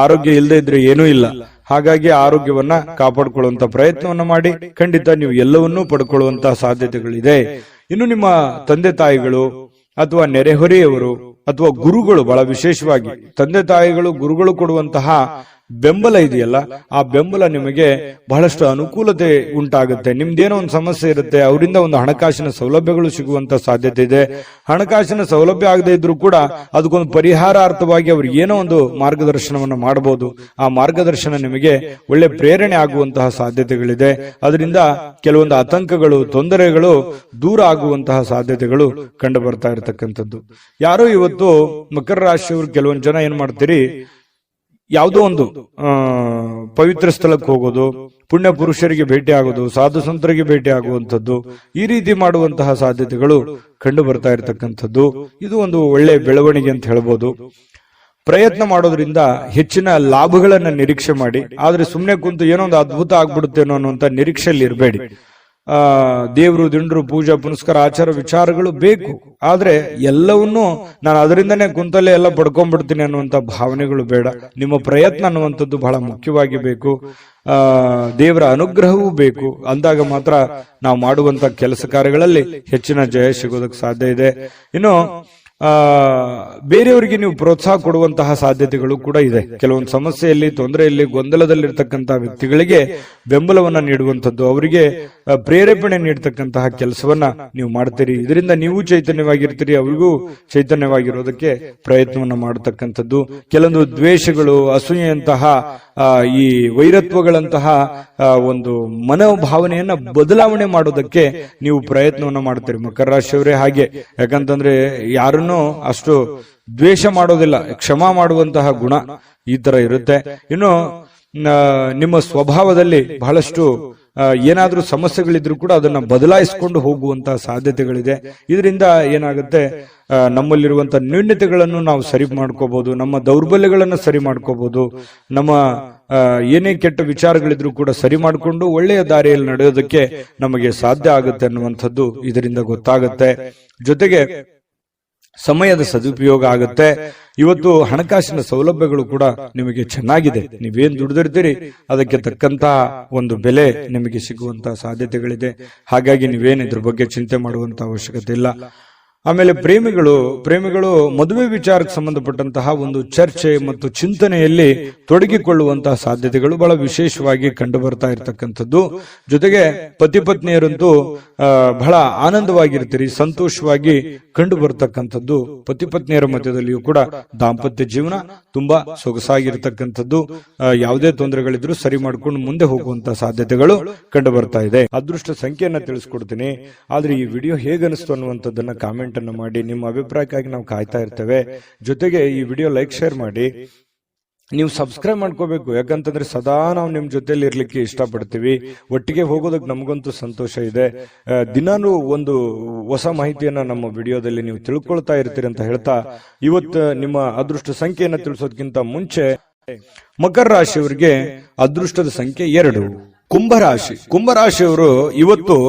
ಆರೋಗ್ಯ ಇಲ್ಲದೆ ಇದ್ರೆ ಏನೂ ಇಲ್ಲ. ಹಾಗಾಗಿ ಆರೋಗ್ಯವನ್ನ ಕಾಪಾಡಿಕೊಳ್ಳುವಂತ ಪ್ರಯತ್ನವನ್ನ ಮಾಡಿ. ಖಂಡಿತ ನೀವು ಎಲ್ಲವನ್ನೂ ಪಡ್ಕೊಳ್ಳುವಂತಹ ಸಾಧ್ಯತೆಗಳಿದೆ. ಇನ್ನು ನಿಮ್ಮ ತಂದೆ ತಾಯಿಗಳು ಅಥವಾ ನೆರೆಹೊರೆಯವರು ಅಥವಾ ಗುರುಗಳು, ಬಹಳ ವಿಶೇಷವಾಗಿ ತಂದೆ ತಾಯಿಗಳು, ಗುರುಗಳು ಕೊಡುವಂತಹ ಬೆಂಬಲ ಇದೆಯಲ್ಲ, ಆ ಬೆಂಬಲ ನಿಮಗೆ ಬಹಳಷ್ಟು ಅನುಕೂಲತೆ ಉಂಟಾಗುತ್ತೆ. ನಿಮ್ದೇನೋ ಒಂದು ಸಮಸ್ಯೆ ಇರುತ್ತೆ, ಅವರಿಂದ ಒಂದು ಹಣಕಾಸಿನ ಸೌಲಭ್ಯಗಳು ಸಿಗುವಂತ ಸಾಧ್ಯತೆ ಇದೆ. ಹಣಕಾಸಿನ ಸೌಲಭ್ಯ ಆಗದೆ ಇದ್ರೂ ಕೂಡ ಅದಕ್ಕೊಂದು ಪರಿಹಾರಾರ್ಥವಾಗಿ ಅವ್ರು ಏನೋ ಒಂದು ಮಾರ್ಗದರ್ಶನವನ್ನು ಮಾಡಬಹುದು. ಆ ಮಾರ್ಗದರ್ಶನ ನಿಮಗೆ ಒಳ್ಳೆ ಪ್ರೇರಣೆ ಆಗುವಂತಹ ಸಾಧ್ಯತೆಗಳಿದೆ. ಅದರಿಂದ ಕೆಲವೊಂದು ಆತಂಕಗಳು, ತೊಂದರೆಗಳು ದೂರ ಆಗುವಂತಹ ಸಾಧ್ಯತೆಗಳು ಕಂಡು ಬರ್ತಾ ಇರತಕ್ಕಂಥದ್ದು. ಯಾರೋ ಇವತ್ತು ಮಕರ ರಾಶಿಯವರು ಕೆಲವೊಂದು ಜನ ಏನ್ ಮಾಡ್ತೀರಿ, ಯಾವುದೋ ಒಂದು ಪವಿತ್ರ ಸ್ಥಳಕ್ಕೆ ಹೋಗೋದು, ಪುಣ್ಯ ಪುರುಷರಿಗೆ ಭೇಟಿ ಆಗೋದು, ಸಾಧು ಸಂತರಿಗೆ ಭೇಟಿ ಆಗುವಂಥದ್ದು, ಈ ರೀತಿ ಮಾಡುವಂತಹ ಸಾಧ್ಯತೆಗಳು ಕಂಡು ಬರ್ತಾ ಇರತಕ್ಕಂಥದ್ದು. ಇದು ಒಂದು ಒಳ್ಳೆ ಬೆಳವಣಿಗೆ ಅಂತ ಹೇಳ್ಬೋದು. ಪ್ರಯತ್ನ ಮಾಡೋದ್ರಿಂದ ಹೆಚ್ಚಿನ ಲಾಭಗಳನ್ನ ನಿರೀಕ್ಷೆ ಮಾಡಿ. ಆದ್ರೆ ಸುಮ್ಮನೆ ಕುಂತು ಏನೋ ಒಂದು ಅದ್ಭುತ ಆಗ್ಬಿಡುತ್ತೇನೋ ಅನ್ನುವಂತ ನಿರೀಕ್ಷೆಯಲ್ಲಿ ಇರಬೇಡಿ. ದೇವರು ದಿಂಡ್ರು ಪೂಜಾ ಪುನಸ್ಕಾರ ಆಚಾರ ವಿಚಾರಗಳು ಬೇಕು, ಆದ್ರೆ ಎಲ್ಲವನ್ನೂ ನಾನು ಅದರಿಂದನೇ ಕುಂತಲ್ಲೇ ಎಲ್ಲ ಪಡ್ಕೊಂಡ್ಬಿಡ್ತೀನಿ ಅನ್ನುವಂತ ಭಾವನೆಗಳು ಬೇಡ. ನಿಮ್ಮ ಪ್ರಯತ್ನ ಅನ್ನುವಂಥದ್ದು ಬಹಳ ಮುಖ್ಯವಾಗಿ ಬೇಕು. ದೇವರ ಅನುಗ್ರಹವೂ ಬೇಕು. ಅಂದಾಗ ಮಾತ್ರ ನಾವು ಮಾಡುವಂತ ಕೆಲಸ ಕಾರ್ಯಗಳಲ್ಲಿ ಹೆಚ್ಚಿನ ಜಯ ಸಿಗೋದಕ್ಕೆ ಸಾಧ್ಯ ಇದೆ. ಇನ್ನು ಬೇರೆಯವರಿಗೆ ನೀವು ಪ್ರೋತ್ಸಾಹ ಕೊಡುವಂತಹ ಸಾಧ್ಯತೆಗಳು ಕೂಡ ಇದೆ. ಕೆಲವೊಂದು ಸಮಸ್ಯೆಯಲ್ಲಿ, ತೊಂದರೆಯಲ್ಲಿ, ಗೊಂದಲದಲ್ಲಿರ್ತಕ್ಕಂತಹ ವ್ಯಕ್ತಿಗಳಿಗೆ ಬೆಂಬಲವನ್ನ ನೀಡುವಂಥದ್ದು, ಅವರಿಗೆ ಪ್ರೇರೇಪಣೆ ನೀಡತಕ್ಕಂತಹ ಕೆಲಸವನ್ನ ನೀವು ಮಾಡ್ತೀರಿ. ಇದರಿಂದ ನೀವು ಚೈತನ್ಯವಾಗಿರ್ತೀರಿ, ಅವರಿಗೂ ಚೈತನ್ಯವಾಗಿರೋದಕ್ಕೆ ಪ್ರಯತ್ನವನ್ನ ಮಾಡತಕ್ಕಂಥದ್ದು. ಕೆಲವೊಂದು ದ್ವೇಷಗಳು, ಅಸೂಯೆಯಂತಹ ಈ ವೈರತ್ವಗಳಂತಹ ಒಂದು ಮನೋಭಾವನೆಯನ್ನ ಬದಲಾವಣೆ ಮಾಡೋದಕ್ಕೆ ನೀವು ಪ್ರಯತ್ನವನ್ನ ಮಾಡ್ತೀರಿ. ಮಕರ ರಾಶಿಯವರೇ ಹಾಗೆ. ಯಾಕಂತಂದ್ರೆ ಯಾರನ್ನೂ ಅಷ್ಟು ದ್ವೇಷ ಮಾಡೋದಿಲ್ಲ, ಕ್ಷಮಾ ಮಾಡುವಂತಹ ಗುಣ ಈ ತರ ಇರುತ್ತೆ. ಇನ್ನು ನಿಮ್ಮ ಸ್ವಭಾವದಲ್ಲಿ ಬಹಳಷ್ಟು ಏನಾದ್ರೂ ಸಮಸ್ಯೆಗಳಿದ್ರು ಕೂಡ ಅದನ್ನ ಬದಲಾಯಿಸಿಕೊಂಡು ಹೋಗುವಂತಹ ಸಾಧ್ಯತೆಗಳಿದೆ. ಇದರಿಂದ ಏನಾಗುತ್ತೆ, ನಮ್ಮಲ್ಲಿರುವಂತಹ ನ್ಯೂನ್ಯತೆಗಳನ್ನು ನಾವು ಸರಿ ಮಾಡ್ಕೋಬಹುದು, ನಮ್ಮ ದೌರ್ಬಲ್ಯಗಳನ್ನು ಸರಿ ಮಾಡ್ಕೋಬಹುದು, ನಮ್ಮ ಏನೇ ಕೆಟ್ಟ ವಿಚಾರಗಳಿದ್ರು ಕೂಡ ಸರಿ ಮಾಡಿಕೊಂಡು ಒಳ್ಳೆಯ ದಾರಿಯಲ್ಲಿ ನಡೆಯೋದಕ್ಕೆ ನಮಗೆ ಸಾಧ್ಯ ಆಗುತ್ತೆ ಅನ್ನುವಂಥದ್ದು ಇದರಿಂದ ಗೊತ್ತಾಗುತ್ತೆ. ಜೊತೆಗೆ ಸಮಯದ ಸದುಪಯೋಗ ಆಗುತ್ತೆ. ಇವತ್ತು ಹಣಕಾಸಿನ ಸೌಲಭ್ಯಗಳು ಕೂಡ ನಿಮಗೆ ಚೆನ್ನಾಗಿದೆ. ನೀವೇನ್ ದುಡಿದಿರ್ತೀರಿ ಅದಕ್ಕೆ ತಕ್ಕಂತಹ ಒಂದು ಬೆಲೆ ನಿಮಗೆ ಸಿಗುವಂತಹ ಸಾಧ್ಯತೆಗಳಿದೆ. ಹಾಗಾಗಿ ನೀವೇನು ಇದ್ರ ಬಗ್ಗೆ ಚಿಂತೆ ಮಾಡುವಂತ ಅವಶ್ಯಕತೆ ಇಲ್ಲ. ಆಮೇಲೆ ಪ್ರೇಮಿಗಳು ಮದುವೆ ವಿಚಾರಕ್ಕೆ ಸಂಬಂಧಪಟ್ಟಂತಹ ಒಂದು ಚರ್ಚೆ ಮತ್ತು ಚಿಂತನೆಯಲ್ಲಿ ತೊಡಗಿಕೊಳ್ಳುವಂತಹ ಸಾಧ್ಯತೆಗಳು ಬಹಳ ವಿಶೇಷವಾಗಿ ಕಂಡು ಬರ್ತಾ ಇರತಕ್ಕಂಥದ್ದು. ಜೊತೆಗೆ ಪತಿ ಪತ್ನಿಯರಂತೂ ಬಹಳ ಆನಂದವಾಗಿರ್ತೀರಿ, ಸಂತೋಷವಾಗಿ ಕಂಡು ಬರ್ತಕ್ಕಂಥದ್ದು. ಪತಿ ಪತ್ನಿಯರ ಮಧ್ಯದಲ್ಲಿಯೂ ಕೂಡ ದಾಂಪತ್ಯ ಜೀವನ ತುಂಬಾ ಸೊಗಸಾಗಿರ್ತಕ್ಕಂಥದ್ದು. ಯಾವುದೇ ತೊಂದರೆಗಳಿದ್ರು ಸರಿ ಮಾಡ್ಕೊಂಡು ಮುಂದೆ ಹೋಗುವಂತಹ ಸಾಧ್ಯತೆಗಳು ಕಂಡು ಬರ್ತಾ ಇದೆ. ಅದೃಷ್ಟ ಸಂಖ್ಯೆಯನ್ನ ತಿಳಿಸ್ಕೊಡ್ತೀನಿ. ಆದ್ರೆ ಈ ವಿಡಿಯೋ ಹೇಗನಿಸ್ತು ಅನ್ನುವಂಥದ್ದನ್ನ ಕಾಮೆಂಟ್ ಅನ್ನು ಮಾಡಿ. ನಿಮ್ಮ ಅಭಿಪ್ರಾಯಕ್ಕಾಗಿ ನಾವು ಕಾಯ್ತಾ ಇರ್ತೇವೆ. ಜೊತೆಗೆ ಈ ವಿಡಿಯೋ ಲೈಕ್, ಶೇರ್ ಮಾಡಿ. ನೀವು ಸಬ್ಸ್ಕ್ರೈಬ್ ಮಾಡ್ಕೋಬೇಕು. ಯಾಕಂತಂದ್ರೆ ಸದಾ ನಾವು ನಿಮ್ ಜೊತೆಲಿ ಇರ್ಲಿಕ್ಕೆ ಇಷ್ಟಪಡ್ತೀವಿ. ಒಟ್ಟಿಗೆ ಹೋಗೋದಕ್ಕೆ ನಮಗಂತೂ ಸಂತೋಷ ಇದೆ. ದಿನಾನು ಒಂದು ಹೊಸ ಮಾಹಿತಿಯನ್ನ ನಮ್ಮ ವಿಡಿಯೋದಲ್ಲಿ ನೀವು ತಿಳ್ಕೊಳ್ತಾ ಇರ್ತೀರಿ ಅಂತ ಹೇಳ್ತಾ, ಇವತ್ತು ನಿಮ್ಮ ಅದೃಷ್ಟ ಸಂಖ್ಯೆಯನ್ನ ತಿಳಿಸೋದಕ್ಕಿಂತ ಮುಂಚೆ ಮಕರ ರಾಶಿಯವರಿಗೆ ಅದೃಷ್ಟದ ಸಂಖ್ಯೆ 2. ಕುಂಭರಾಶಿಯವರು ಇವತ್ತು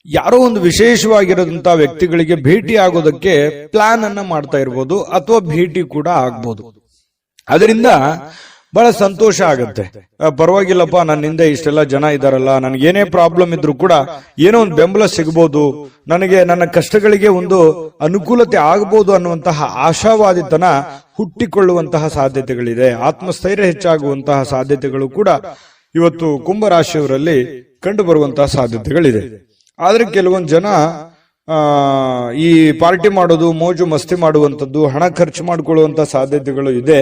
ಯಾರೋ ಒಂದು ವಿಶೇಷವಾಗಿರೋದಂತಹ ವ್ಯಕ್ತಿಗಳಿಗೆ ಭೇಟಿ ಆಗೋದಕ್ಕೆ ಪ್ಲಾನ್ ಅನ್ನ ಮಾಡ್ತಾ ಇರ್ಬೋದು, ಅಥವಾ ಭೇಟಿ ಕೂಡ ಆಗ್ಬೋದು. ಅದರಿಂದ ಬಹಳ ಸಂತೋಷ ಆಗುತ್ತೆ. ಪರವಾಗಿಲ್ಲಪ್ಪ, ನನ್ನಿಂದ ಇಷ್ಟೆಲ್ಲ ಜನ ಇದಾರಲ್ಲ, ನನಗೇನೇ ಪ್ರಾಬ್ಲಮ್ ಇದ್ರು ಕೂಡ ಏನೋ ಒಂದು ಬೆಂಬಲ ಸಿಗಬಹುದು, ನನಗೆ ನನ್ನ ಕಷ್ಟಗಳಿಗೆ ಒಂದು ಅನುಕೂಲತೆ ಆಗಬಹುದು ಅನ್ನುವಂತಹ ಆಶಾವಾದಿತನ ಹುಟ್ಟಿಕೊಳ್ಳುವಂತಹ ಸಾಧ್ಯತೆಗಳಿದೆ. ಆತ್ಮಸ್ಥೈರ್ಯ ಹೆಚ್ಚಾಗುವಂತಹ ಸಾಧ್ಯತೆಗಳು ಕೂಡ ಇವತ್ತು ಕುಂಭರಾಶಿಯವರಲ್ಲಿ ಕಂಡು ಬರುವಂತಹ ಸಾಧ್ಯತೆಗಳಿದೆ. ಆದ್ರೆ ಕೆಲವೊಂದು ಜನ ಈ ಪಾರ್ಟಿ ಮಾಡೋದು, ಮೋಜು ಮಸ್ತಿ ಮಾಡುವಂಥದ್ದು, ಹಣ ಖರ್ಚು ಮಾಡಿಕೊಳ್ಳುವಂತ ಸಾಧ್ಯತೆಗಳು ಇದೆ.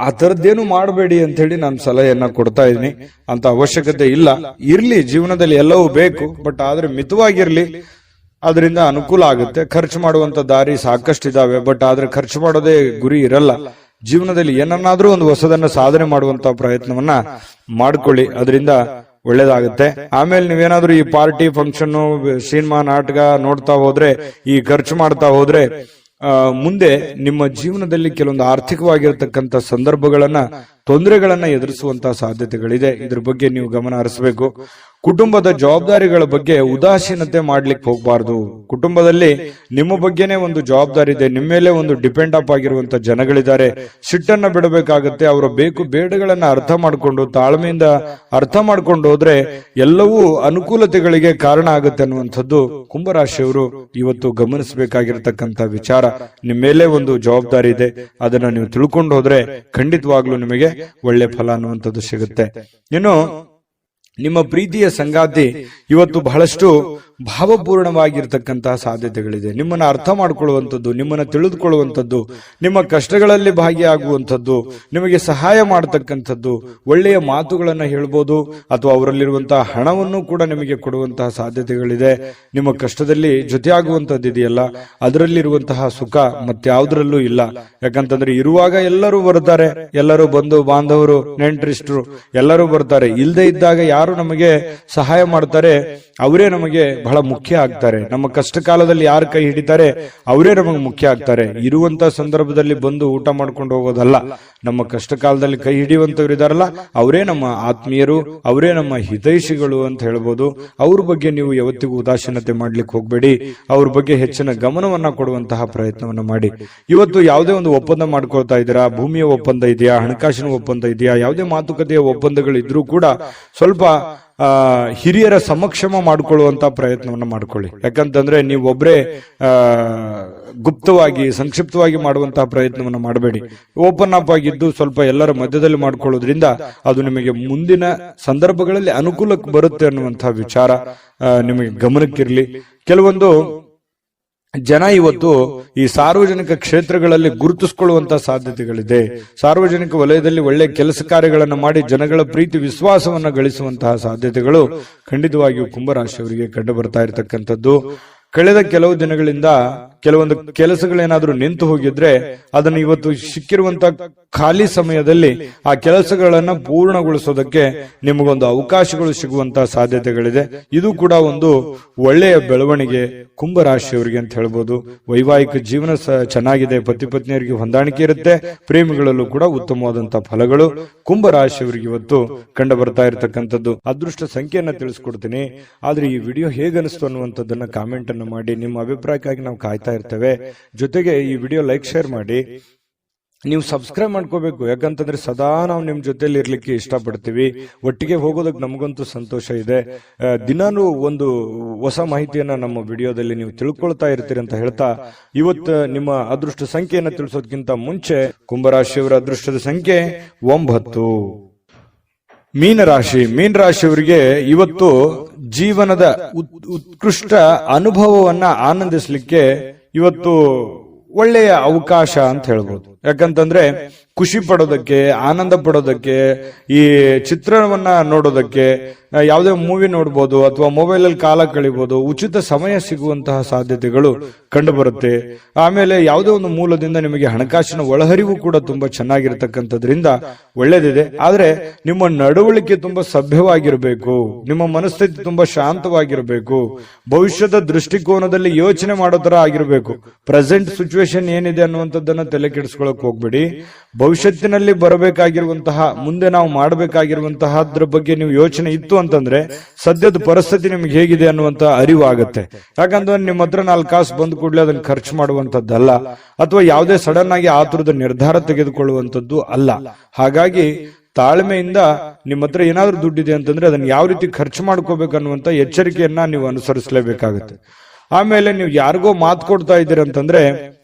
ಆ ತರದ್ದೇನು ಮಾಡಬೇಡಿ ಅಂತ ಹೇಳಿ ನಾನು ಸಲಹೆಯನ್ನ ಕೊಡ್ತಾ ಇದ್ದೀನಿ. ಅಂತ ಅವಶ್ಯಕತೆ ಇಲ್ಲ. ಇರ್ಲಿ, ಜೀವನದಲ್ಲಿ ಎಲ್ಲವೂ ಬೇಕು, ಬಟ್ ಆದ್ರೆ ಮಿತವಾಗಿರ್ಲಿ. ಅದರಿಂದ ಅನುಕೂಲ ಆಗುತ್ತೆ. ಖರ್ಚು ಮಾಡುವಂತ ದಾರಿ ಸಾಕಷ್ಟಿದಾವೆ, ಬಟ್ ಆದ್ರೆ ಖರ್ಚು ಮಾಡೋದೇ ಗುರಿ ಇರಲ್ಲ. ಜೀವನದಲ್ಲಿ ಏನನ್ನಾದ್ರೂ ಒಂದು ಹೊಸದನ್ನ ಸಾಧನೆ ಮಾಡುವಂತ ಪ್ರಯತ್ನವನ್ನ ಮಾಡ್ಕೊಳ್ಳಿ. ಅದರಿಂದ ಒಳ್ಳೇದಾಗುತ್ತೆ. ಆಮೇಲೆ ನೀವೇನಾದ್ರೂ ಈ ಪಾರ್ಟಿ, ಫಂಕ್ಷನ್, ಸಿನಿಮಾ, ನಾಟಕ ನೋಡ್ತಾ ಹೋದ್ರೆ, ಈ ಖರ್ಚು ಮಾಡ್ತಾ ಹೋದ್ರೆ ಮುಂದೆ ನಿಮ್ಮ ಜೀವನದಲ್ಲಿ ಕೆಲವೊಂದು ಆರ್ಥಿಕವಾಗಿರತಕ್ಕಂತ ಸಂದರ್ಭಗಳನ್ನ, ತೊಂದರೆಗಳನ್ನ ಎದುರಿಸುವಂತಹ ಸಾಧ್ಯತೆಗಳಿದೆ. ಇದ್ರ ಬಗ್ಗೆ ನೀವು ಗಮನ ಹರಿಸಬೇಕು. ಕುಟುಂಬದ ಜವಾಬ್ದಾರಿಗಳ ಬಗ್ಗೆ ಉದಾಸೀನತೆ ಮಾಡ್ಲಿಕ್ಕೆ ಹೋಗ್ಬಾರ್ದು. ಕುಟುಂಬದಲ್ಲಿ ನಿಮ್ಮ ಬಗ್ಗೆನೇ ಒಂದು ಜವಾಬ್ದಾರಿ ಇದೆ, ನಿಮ್ಮ ಮೇಲೆ ಒಂದು ಡಿಪೆಂಡ್ ಅಪ್ ಆಗಿರುವಂತ ಜನಗಳಿದ್ದಾರೆ. ಸಿಟ್ಟನ್ನ ಬಿಡಬೇಕಾಗತ್ತೆ. ಅವರ ಬೇಕು ಬೇಡಗಳನ್ನ ಅರ್ಥ ಮಾಡ್ಕೊಂಡು, ತಾಳ್ಮೆಯಿಂದ ಅರ್ಥ ಮಾಡ್ಕೊಂಡು ಹೋದ್ರೆ ಎಲ್ಲವೂ ಅನುಕೂಲತೆಗಳಿಗೆ ಕಾರಣ ಆಗುತ್ತೆ ಅನ್ನುವಂಥದ್ದು ಕುಂಭರಾಶಿಯವರು ಇವತ್ತು ಗಮನಿಸಬೇಕಾಗಿರ್ತಕ್ಕಂಥ ವಿಚಾರ. ನಿಮ್ಮ ಮೇಲೆ ಒಂದು ಜವಾಬ್ದಾರಿ ಇದೆ, ಅದನ್ನ ನೀವು ತಿಳ್ಕೊಂಡು ಹೋದ್ರೆ ಖಂಡಿತವಾಗ್ಲೂ ನಿಮಗೆ ಒಳ್ಳೆ ಫಲ ಅನ್ನುವಂಥದ್ದು ಸಿಗುತ್ತೆ. ಇನ್ನು ನಿಮ್ಮ ಪ್ರೀತಿಯ ಸಂಗಾತಿ ಇವತ್ತು ಬಹಳಷ್ಟು ಭಾವಪೂರ್ಣವಾಗಿರ್ತಕ್ಕಂತಹ ಸಾಧ್ಯತೆಗಳಿದೆ. ನಿಮ್ಮನ್ನ ಅರ್ಥ ಮಾಡ್ಕೊಳ್ಳುವಂಥದ್ದು, ನಿಮ್ಮನ್ನ ತಿಳಿದುಕೊಳ್ಳುವಂಥದ್ದು, ನಿಮ್ಮ ಕಷ್ಟಗಳಲ್ಲಿ ಭಾಗಿಯಾಗುವಂಥದ್ದು, ನಿಮಗೆ ಸಹಾಯ ಮಾಡತಕ್ಕಂಥದ್ದು, ಒಳ್ಳೆಯ ಮಾತುಗಳನ್ನ ಹೇಳ್ಬೋದು, ಅಥವಾ ಅವರಲ್ಲಿರುವಂತಹ ಹಣವನ್ನು ಕೂಡ ನಿಮಗೆ ಕೊಡುವಂತಹ ಸಾಧ್ಯತೆಗಳಿದೆ. ನಿಮ್ಮ ಕಷ್ಟದಲ್ಲಿ ಜೊತೆಯಾಗುವಂಥದ್ದು ಇದೆಯಲ್ಲ, ಅದರಲ್ಲಿರುವಂತಹ ಸುಖ ಮತ್ಯಾವುದ್ರಲ್ಲೂ ಇಲ್ಲ. ಯಾಕಂತಂದ್ರೆ ಇರುವಾಗ ಎಲ್ಲರೂ ಬರ್ತಾರೆ, ಎಲ್ಲರೂ ಬಂಧು ಬಾಂಧವರು, ನೆಂಟರಿಷ್ಟರು ಎಲ್ಲರೂ ಬರ್ತಾರೆ. ಇಲ್ಲದೆ ಇದ್ದಾಗ ಯಾರು ಯಾರು ನಮಗೆ ಸಹಾಯ ಮಾಡ್ತಾರೆ ಅವರೇ ನಮಗೆ ಬಹಳ ಮುಖ್ಯ ಆಗ್ತಾರೆ. ನಮ್ಮ ಕಷ್ಟ ಕಾಲದಲ್ಲಿ ಯಾರು ಕೈ ಹಿಡಿತಾರೆ ಅವರೇ ನಮಗೆ ಮುಖ್ಯ ಆಗ್ತಾರೆ. ಇರುವಂತ ಸಂದರ್ಭದಲ್ಲಿ ಬಂದು ಊಟ ಮಾಡ್ಕೊಂಡು ಹೋಗೋದಲ್ಲ. ನಮ್ಮ ಕಷ್ಟ ಕಾಲದಲ್ಲಿ ಕೈ ಹಿಡಿಯುವಂತವ್ರು ಇದಾರಲ್ಲ ಅವರೇ ನಮ್ಮ ಆತ್ಮೀಯರು, ಅವರೇ ನಮ್ಮ ಹಿತೈಷಿಗಳು ಅಂತ ಹೇಳ್ಬೋದು. ಅವ್ರ ಬಗ್ಗೆ ನೀವು ಯಾವತ್ತಿಗೂ ಉದಾಸೀನತೆ ಮಾಡ್ಲಿಕ್ಕೆ ಹೋಗ್ಬೇಡಿ. ಅವ್ರ ಬಗ್ಗೆ ಹೆಚ್ಚಿನ ಗಮನವನ್ನ ಕೊಡುವಂತಹ ಪ್ರಯತ್ನವನ್ನ ಮಾಡಿ. ಇವತ್ತು ಯಾವುದೇ ಒಂದು ಒಪ್ಪಂದ ಮಾಡ್ಕೊಳ್ತಾ ಇದ್ದೀರಾ, ಭೂಮಿಯ ಒಪ್ಪಂದ ಇದೆಯಾ, ಹಣಕಾಸಿನ ಒಪ್ಪಂದ ಇದೆಯಾ, ಯಾವುದೇ ಮಾತುಕತೆಯ ಒಪ್ಪಂದಗಳು ಇದ್ರೂ ಕೂಡ ಸ್ವಲ್ಪ ಹಿರಿಯರ ಸಮಕ್ಷಮ ಮಾಡಿಕೊಳ್ಳುವಂತ ಪ್ರಯತ್ನವನ್ನ ಮಾಡ್ಕೊಳ್ಳಿ. ಯಾಕಂತಂದ್ರೆ ನೀವು ಒಬ್ಬರೇ ಗುಪ್ತವಾಗಿ ಸಂಕ್ಷಿಪ್ತವಾಗಿ ಮಾಡುವಂತಹ ಪ್ರಯತ್ನವನ್ನ ಮಾಡಬೇಡಿ. ಓಪನ್ ಅಪ್ ಆಗಿದ್ದು ಸ್ವಲ್ಪ ಎಲ್ಲರ ಮಧ್ಯದಲ್ಲಿ ಮಾಡ್ಕೊಳ್ಳೋದ್ರಿಂದ ಅದು ನಿಮಗೆ ಮುಂದಿನ ಸಂದರ್ಭಗಳಲ್ಲಿ ಅನುಕೂಲಕ್ಕೆ ಬರುತ್ತೆ ಅನ್ನುವಂತಹ ವಿಚಾರ ನಿಮಗೆ ಗಮನಕ್ಕಿರಲಿ. ಕೆಲವೊಂದು ಜನ ಇವತ್ತು ಈ ಸಾರ್ವಜನಿಕ ಕ್ಷೇತ್ರಗಳಲ್ಲಿ ಗುರುತಿಸಿಕೊಳ್ಳುವಂತಹ ಸಾಧ್ಯತೆಗಳಿದೆ. ಸಾರ್ವಜನಿಕ ವಲಯದಲ್ಲಿ ಒಳ್ಳೆ ಕೆಲಸ ಕಾರ್ಯಗಳನ್ನು ಮಾಡಿ ಜನಗಳ ಪ್ರೀತಿ ವಿಶ್ವಾಸವನ್ನ ಗಳಿಸುವಂತಹ ಸಾಧ್ಯತೆಗಳು ಖಂಡಿತವಾಗಿಯೂ ಕುಂಭರಾಶಿಯವರಿಗೆ ಕಂಡು ಬರ್ತಾ ಇರತಕ್ಕಂಥದ್ದು. ಕಳೆದ ಕೆಲವು ದಿನಗಳಿಂದ ಕೆಲವೊಂದು ಕೆಲಸಗಳೇನಾದ್ರೂ ನಿಂತು ಹೋಗಿದ್ರೆ ಅದನ್ನು ಇವತ್ತು ಸಿಕ್ಕಿರುವಂತ ಖಾಲಿ ಸಮಯದಲ್ಲಿ ಆ ಕೆಲಸಗಳನ್ನ ಪೂರ್ಣಗೊಳಿಸೋದಕ್ಕೆ ನಿಮಗೊಂದು ಅವಕಾಶಗಳು ಸಿಗುವಂತಹ ಸಾಧ್ಯತೆಗಳಿದೆ. ಇದು ಕೂಡ ಒಂದು ಒಳ್ಳೆಯ ಬೆಳವಣಿಗೆ ಕುಂಭರಾಶಿಯವರಿಗೆ ಅಂತ ಹೇಳ್ಬೋದು. ವೈವಾಹಿಕ ಜೀವನ ಚೆನ್ನಾಗಿದೆ, ಪತಿ ಪತ್ನಿಯರಿಗೆ ಹೊಂದಾಣಿಕೆ ಇರುತ್ತೆ, ಪ್ರೇಮಿಗಳಲ್ಲೂ ಕೂಡ ಉತ್ತಮವಾದಂತಹ ಫಲಗಳು ಕುಂಭರಾಶಿಯವರಿಗೆ ಇವತ್ತು ಕಂಡು ಬರ್ತಾ ಇರತಕ್ಕಂಥದ್ದು. ಅದೃಷ್ಟ ಸಂಖ್ಯೆಯನ್ನ ತಿಳಿಸ್ಕೊಡ್ತೀನಿ. ಆದ್ರೆ ಈ ವಿಡಿಯೋ ಹೇಗನಿಸ್ತು ಅನ್ನುವಂಥದ್ದನ್ನ ಕಾಮೆಂಟ್ ಅನ್ನು ಮಾಡಿ. ನಿಮ್ಮ ಅಭಿಪ್ರಾಯಕ್ಕಾಗಿ ನಾವು ಕಾಯ್ತಾ ಇರ್ತೇವೆ. ಜೊತೆಗೆ ಈ ವಿಡಿಯೋ ಲೈಕ್ ಶೇರ್ ಮಾಡಿ. ನೀವು ಸಬ್ಸ್ಕ್ರೈಬ್ ಮಾಡ್ಕೋಬೇಕು. ಯಾಕಂತಂದ್ರೆ ಸದಾ ನಾವು ನಿಮ್ ಜೊತೆಲಿ ಇರ್ಲಿಕ್ಕೆ ಇಷ್ಟಪಡ್ತೀವಿ. ಒಟ್ಟಿಗೆ ಹೋಗೋದಕ್ಕೆ ನಮಗಂತೂ ಸಂತೋಷ ಇದೆ. ದಿನಾನು ಒಂದು ಹೊಸ ಮಾಹಿತಿಯನ್ನ ನಮ್ಮ ವಿಡಿಯೋದಲ್ಲಿ ನೀವು ತಿಳ್ಕೊಳ್ತಾ ಇರ್ತೀರಿ ಅಂತ ಹೇಳ್ತಾ ಇವತ್ತು ನಿಮ್ಮ ಅದೃಷ್ಟ ಸಂಖ್ಯೆಯನ್ನ ತಿಳಿಸೋದಕ್ಕಿಂತ ಮುಂಚೆ ಕುಂಭರಾಶಿಯವರ ಅದೃಷ್ಟದ ಸಂಖ್ಯೆ 9. ಮೀನರಾಶಿಯವರಿಗೆ ಇವತ್ತು ಜೀವನದ ಉತ್ಕೃಷ್ಟ ಅನುಭವವನ್ನ ಆನಂದಿಸಲಿಕ್ಕೆ ಇವತ್ತು ಒಳ್ಳೆಯ ಅವಕಾಶ ಅಂತ ಹೇಳ್ಬೋದು. ಯಾಕಂತಂದ್ರೆ ಖುಷಿ ಪಡೋದಕ್ಕೆ, ಆನಂದ ಪಡೋದಕ್ಕೆ, ಈ ಚಿತ್ರಣವನ್ನ ನೋಡೋದಕ್ಕೆ, ಯಾವುದೇ ಮೂವಿ ನೋಡ್ಬೋದು ಅಥವಾ ಮೊಬೈಲ್ ಅಲ್ಲಿ ಕಾಲ ಕಳಿಬಹುದು, ಉಚಿತ ಸಮಯ ಸಿಗುವಂತಹ ಸಾಧ್ಯತೆಗಳು ಕಂಡು ಬರುತ್ತೆ. ಆಮೇಲೆ ಯಾವುದೇ ಒಂದು ಮೂಲದಿಂದ ನಿಮಗೆ ಹಣಕಾಸಿನ ಒಳಹರಿವು ಕೂಡ ತುಂಬಾ ಚೆನ್ನಾಗಿರ್ತಕ್ಕಂಥದ್ರಿಂದ ಒಳ್ಳೇದಿದೆ. ಆದ್ರೆ ನಿಮ್ಮ ನಡವಳಿಕೆ ತುಂಬಾ ಸಭ್ಯವಾಗಿರಬೇಕು, ನಿಮ್ಮ ಮನಸ್ಥಿತಿ ತುಂಬಾ ಶಾಂತವಾಗಿರಬೇಕು, ಭವಿಷ್ಯದ ದೃಷ್ಟಿಕೋನದಲ್ಲಿ ಯೋಚನೆ ಮಾಡೋ ತರ ಆಗಿರಬೇಕು. ಪ್ರೆಸೆಂಟ್ ಸಿಚುವೇಶನ್ ಏನಿದೆ ಅನ್ನುವಂಥದ್ದನ್ನ ತಲೆ ಕೆಡಿಸ್ಕೊಳಕ್ ಹೋಗ್ಬೇಡಿ. ಭವಿಷ್ಯತ್ತಿನಲ್ಲಿ ಬರಬೇಕಾಗಿರುವಂತಹ, ಮುಂದೆ ನಾವು ಮಾಡಬೇಕಾಗಿರುವಂತಹದ್ರ ಬಗ್ಗೆ ನೀವು ಯೋಚನೆ ಇತ್ತು ಅಂತಂದ್ರೆ ಸದ್ಯದ ಪರಿಸ್ಥಿತಿ ನಿಮ್ಗೆ ಹೇಗಿದೆ ಅನ್ನುವಂತ ಅರಿವು ಆಗುತ್ತೆ. ಯಾಕಂದ್ರೆ ನಿಮ್ಮ ಹತ್ರ 4 ಕಾಸು ಬಂದ ಕೂಡಲೇ ಅದನ್ನ ಖರ್ಚು ಮಾಡುವಂತದ್ದಲ್ಲ, ಅಥವಾ ಯಾವುದೇ ಸಡನ್ ಆಗಿ ಆತುರದ ನಿರ್ಧಾರ ತೆಗೆದುಕೊಳ್ಳುವಂತದ್ದು ಅಲ್ಲ. ಹಾಗಾಗಿ ತಾಳ್ಮೆಯಿಂದ ನಿಮ್ಮ ಹತ್ರ ಏನಾದ್ರೂ ದುಡ್ಡಿದೆ ಅಂತಂದ್ರೆ ಅದನ್ನ ಯಾವ ರೀತಿ ಖರ್ಚು ಮಾಡ್ಕೋಬೇಕನ್ನುವಂತ ಎಚ್ಚರಿಕೆಯನ್ನ ನೀವು ಅನುಸರಿಸಲೇಬೇಕಾಗುತ್ತೆ. ಆಮೇಲೆ ನೀವು ಯಾರಿಗೋ ಮಾತು ಕೊಡ್ತಾ ಇದ್ದೀರಿ ಅಂತಂದ್ರೆ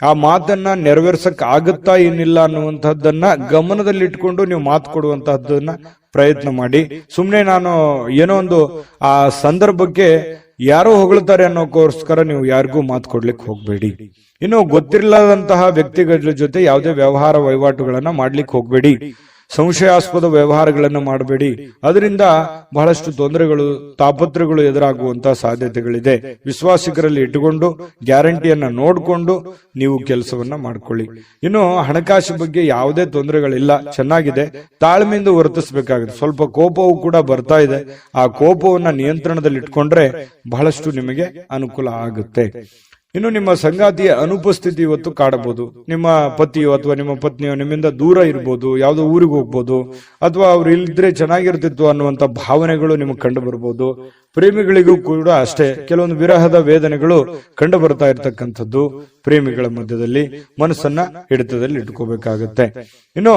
ಆ ಮಾತನ್ನ ನೆರವೇರ್ಸಕ್ ಆಗುತ್ತಾ ಏನಿಲ್ಲ ಅನ್ನುವಂತಹದ್ದನ್ನ ಗಮನದಲ್ಲಿಟ್ಕೊಂಡು ನೀವು ಮಾತು ಕೊಡುವಂತಹದ್ದನ್ನ ಪ್ರಯತ್ನ ಮಾಡಿ. ಸುಮ್ನೆ ನಾನು ಏನೋ ಒಂದು ಆ ಸಂದರ್ಭಕ್ಕೆ ಯಾರೋ ಹೊಗಳ್ತಾರೆ ಅನ್ನೋಕ್ಕೋಸ್ಕರ ನೀವು ಯಾರಿಗೂ ಮಾತು ಕೊಡ್ಲಿಕ್ಕೆ ಹೋಗ್ಬೇಡಿ. ಇನ್ನು ಗೊತ್ತಿರಲಾದಂತಹ ವ್ಯಕ್ತಿಗಳ ಜೊತೆ ಯಾವುದೇ ವ್ಯವಹಾರ ವಹಿವಾಟುಗಳನ್ನ ಮಾಡ್ಲಿಕ್ಕೆ ಹೋಗ್ಬೇಡಿ. ಸಂಶಯಾಸ್ಪದ ವ್ಯವಹಾರಗಳನ್ನು ಮಾಡಬೇಡಿ. ಅದರಿಂದ ಬಹಳಷ್ಟು ತೊಂದರೆಗಳು, ತಾಪತ್ರಗಳು ಎದುರಾಗುವಂತಹ ಸಾಧ್ಯತೆಗಳಿದೆ. ವಿಶ್ವಾಸಿಕರಲ್ಲಿ ಇಟ್ಟುಕೊಂಡು ಗ್ಯಾರಂಟಿಯನ್ನ ನೋಡಿಕೊಂಡು ನೀವು ಕೆಲಸವನ್ನ ಮಾಡ್ಕೊಳ್ಳಿ. ಇನ್ನು ಹಣಕಾಸು ಬಗ್ಗೆ ಯಾವುದೇ ತೊಂದರೆಗಳಿಲ್ಲ, ಚೆನ್ನಾಗಿದೆ. ತಾಳ್ಮೆಯಿಂದ ವರ್ತಿಸಬೇಕಾಗುತ್ತೆ. ಸ್ವಲ್ಪ ಕೋಪವೂ ಕೂಡ ಬರ್ತಾ ಇದೆ. ಆ ಕೋಪವನ್ನ ನಿಯಂತ್ರಣದಲ್ಲಿ ಇಟ್ಕೊಂಡ್ರೆ ಬಹಳಷ್ಟು ನಿಮಗೆ ಅನುಕೂಲ ಆಗುತ್ತೆ. ಇನ್ನು ನಿಮ್ಮ ಸಂಗಾತಿಯ ಅನುಪಸ್ಥಿತಿ ಇವತ್ತು ಕಾಡಬಹುದು. ನಿಮ್ಮ ಪತಿಯೋ ಅಥವಾ ನಿಮ್ಮ ಪತ್ನಿಯೋ ನಿಮ್ಮಿಂದ ದೂರ ಇರ್ಬೋದು, ಯಾವುದೋ ಊರಿಗೆ ಹೋಗ್ಬೋದು, ಅಥವಾ ಅವ್ರು ಇಲ್ದ್ರೆ ಚೆನ್ನಾಗಿರ್ತಿತ್ತು ಅನ್ನುವಂತ ಭಾವನೆಗಳು ನಿಮಗೆ ಕಂಡು ಬರ್ಬೋದು. ಪ್ರೇಮಿಗಳಿಗೂ ಕೂಡ ಅಷ್ಟೇ ಕೆಲವೊಂದು ವಿರಹದ ವೇದನೆಗಳು ಕಂಡು ಬರ್ತಾ ಇರ್ತಕ್ಕಂಥದ್ದು. ಪ್ರೇಮಿಗಳ ಮಧ್ಯದಲ್ಲಿ ಮನಸ್ಸನ್ನ ಹಿಡಿತದಲ್ಲಿ ಇಟ್ಕೋಬೇಕಾಗತ್ತೆ. ಇನ್ನು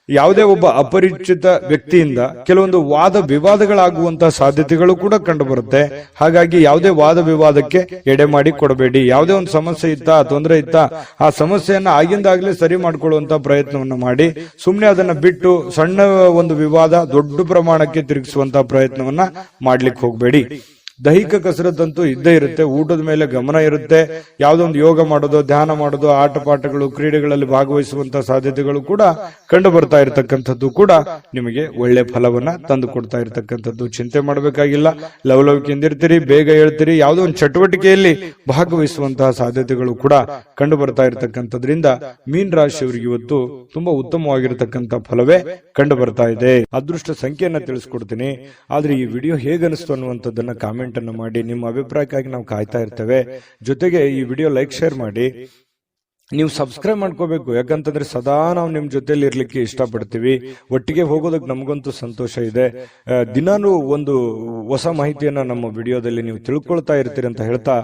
ಯಾವುದೇ ಒಬ್ಬ ಅಪರಿಚಿತ ವ್ಯಕ್ತಿಯಿಂದ ಕೆಲವೊಂದು ವಾದ ವಿವಾದಗಳಾಗುವಂತಹ ಸಾಧ್ಯತೆಗಳು ಕೂಡ ಕಂಡು ಬರುತ್ತೆ. ಹಾಗಾಗಿ ಯಾವುದೇ ವಾದ ವಿವಾದಕ್ಕೆ ಎಡೆ ಮಾಡಿ ಕೊಡಬೇಡಿ. ಯಾವುದೇ ಒಂದು ಸಮಸ್ಯೆ ಇತ್ತಾ, ತೊಂದರೆ ಇತ್ತಾ, ಆ ಸಮಸ್ಯೆಯನ್ನ ಆಗಿಂದಾಗ್ಲೇ ಸರಿ ಮಾಡ್ಕೊಳ್ಳುವಂತ ಪ್ರಯತ್ನವನ್ನ ಮಾಡಿ. ಸುಮ್ನೆ ಅದನ್ನ ಬಿಟ್ಟು ಸಣ್ಣ ಒಂದು ವಿವಾದ ದೊಡ್ಡ ಪ್ರಮಾಣಕ್ಕೆ ತಿರುಗಿಸುವಂತಹ ಪ್ರಯತ್ನವನ್ನ ಮಾಡ್ಲಿಕ್ಕೆ ಹೋಗ್ಬೇಡಿ. ದೈಹಿಕ ಕಸರತ್ತಂತೂ ಇದ್ದೇ ಇರುತ್ತೆ, ಊಟದ ಮೇಲೆ ಗಮನ ಇರುತ್ತೆ, ಯಾವುದೊಂದು ಯೋಗ ಮಾಡೋದು, ಧ್ಯಾನ ಮಾಡೋದು, ಆಟ ಪಾಠಗಳು, ಕ್ರೀಡೆಗಳಲ್ಲಿ ಭಾಗವಹಿಸುವಂತಹ ಸಾಧ್ಯತೆಗಳು ಕೂಡ ಕಂಡು ಬರ್ತಾ ಇರತಕ್ಕಂಥದ್ದು ಕೂಡ ನಿಮಗೆ ಒಳ್ಳೆ ಫಲವನ್ನ ತಂದು ಕೊಡ್ತಾ ಇರತಕ್ಕಂಥದ್ದು. ಚಿಂತೆ ಮಾಡಬೇಕಾಗಿಲ್ಲ, ಲವಲವಿಕೆಯಿಂದ ಇರ್ತೀರಿ, ಬೇಗ ಹೇಳ್ತೀರಿ, ಯಾವುದೋ ಒಂದು ಚಟುವಟಿಕೆಯಲ್ಲಿ ಭಾಗವಹಿಸುವಂತಹ ಸಾಧ್ಯತೆಗಳು ಕೂಡ ಕಂಡು ಬರ್ತಾ ಇರತಕ್ಕಂಥದ್ರಿಂದ ಮೀನ ರಾಶಿಯವರಿಗೆ ಇವತ್ತು ತುಂಬಾ ಉತ್ತಮವಾಗಿರತಕ್ಕಂಥ ಫಲವೇ ಕಂಡು ಬರ್ತಾ ಇದೆ. ಅದೃಷ್ಟ ಸಂಖ್ಯೆಯನ್ನ ತಿಳಿಸ್ಕೊಡ್ತೀನಿ, ಆದ್ರೆ ಈ ವಿಡಿಯೋ ಹೇಗನಿಸ್ತು ಅನ್ನುವಂಥದ್ದನ್ನ ಕಾಮೆಂಟ್ ಅನ್ನು ಮಾಡಿ. ನಿಮ್ಮ ಅಭಿಪ್ರಾಯಕ್ಕಾಗಿ ನಾವು ಕಾಯ್ತಾ ಇರ್ತೇವೆ. ಜೊತೆಗೆ ಈ ವಿಡಿಯೋ ಲೈಕ್, ಶೇರ್ ಮಾಡಿ. ನೀವು ಸಬ್ಸ್ಕ್ರೈಬ್ ಮಾಡ್ಕೋಬೇಕು, ಯಾಕಂತಂದ್ರೆ ಸದಾ ನಾವು ನಿಮ್ ಜೊತೆಲಿ ಇರ್ಲಿಕ್ಕೆ ಇಷ್ಟಪಡ್ತೀವಿ. ಒಟ್ಟಿಗೆ ಹೋಗೋದಕ್ಕೆ ನಮಗಂತೂ ಸಂತೋಷ ಇದೆ. ದಿನಾನು ಒಂದು ಹೊಸ ಮಾಹಿತಿಯನ್ನ ನಮ್ಮ ವಿಡಿಯೋದಲ್ಲಿ ನೀವು ತಿಳ್ಕೊಳ್ತಾ ಇರ್ತೀರಿ ಅಂತ ಹೇಳ್ತಾ,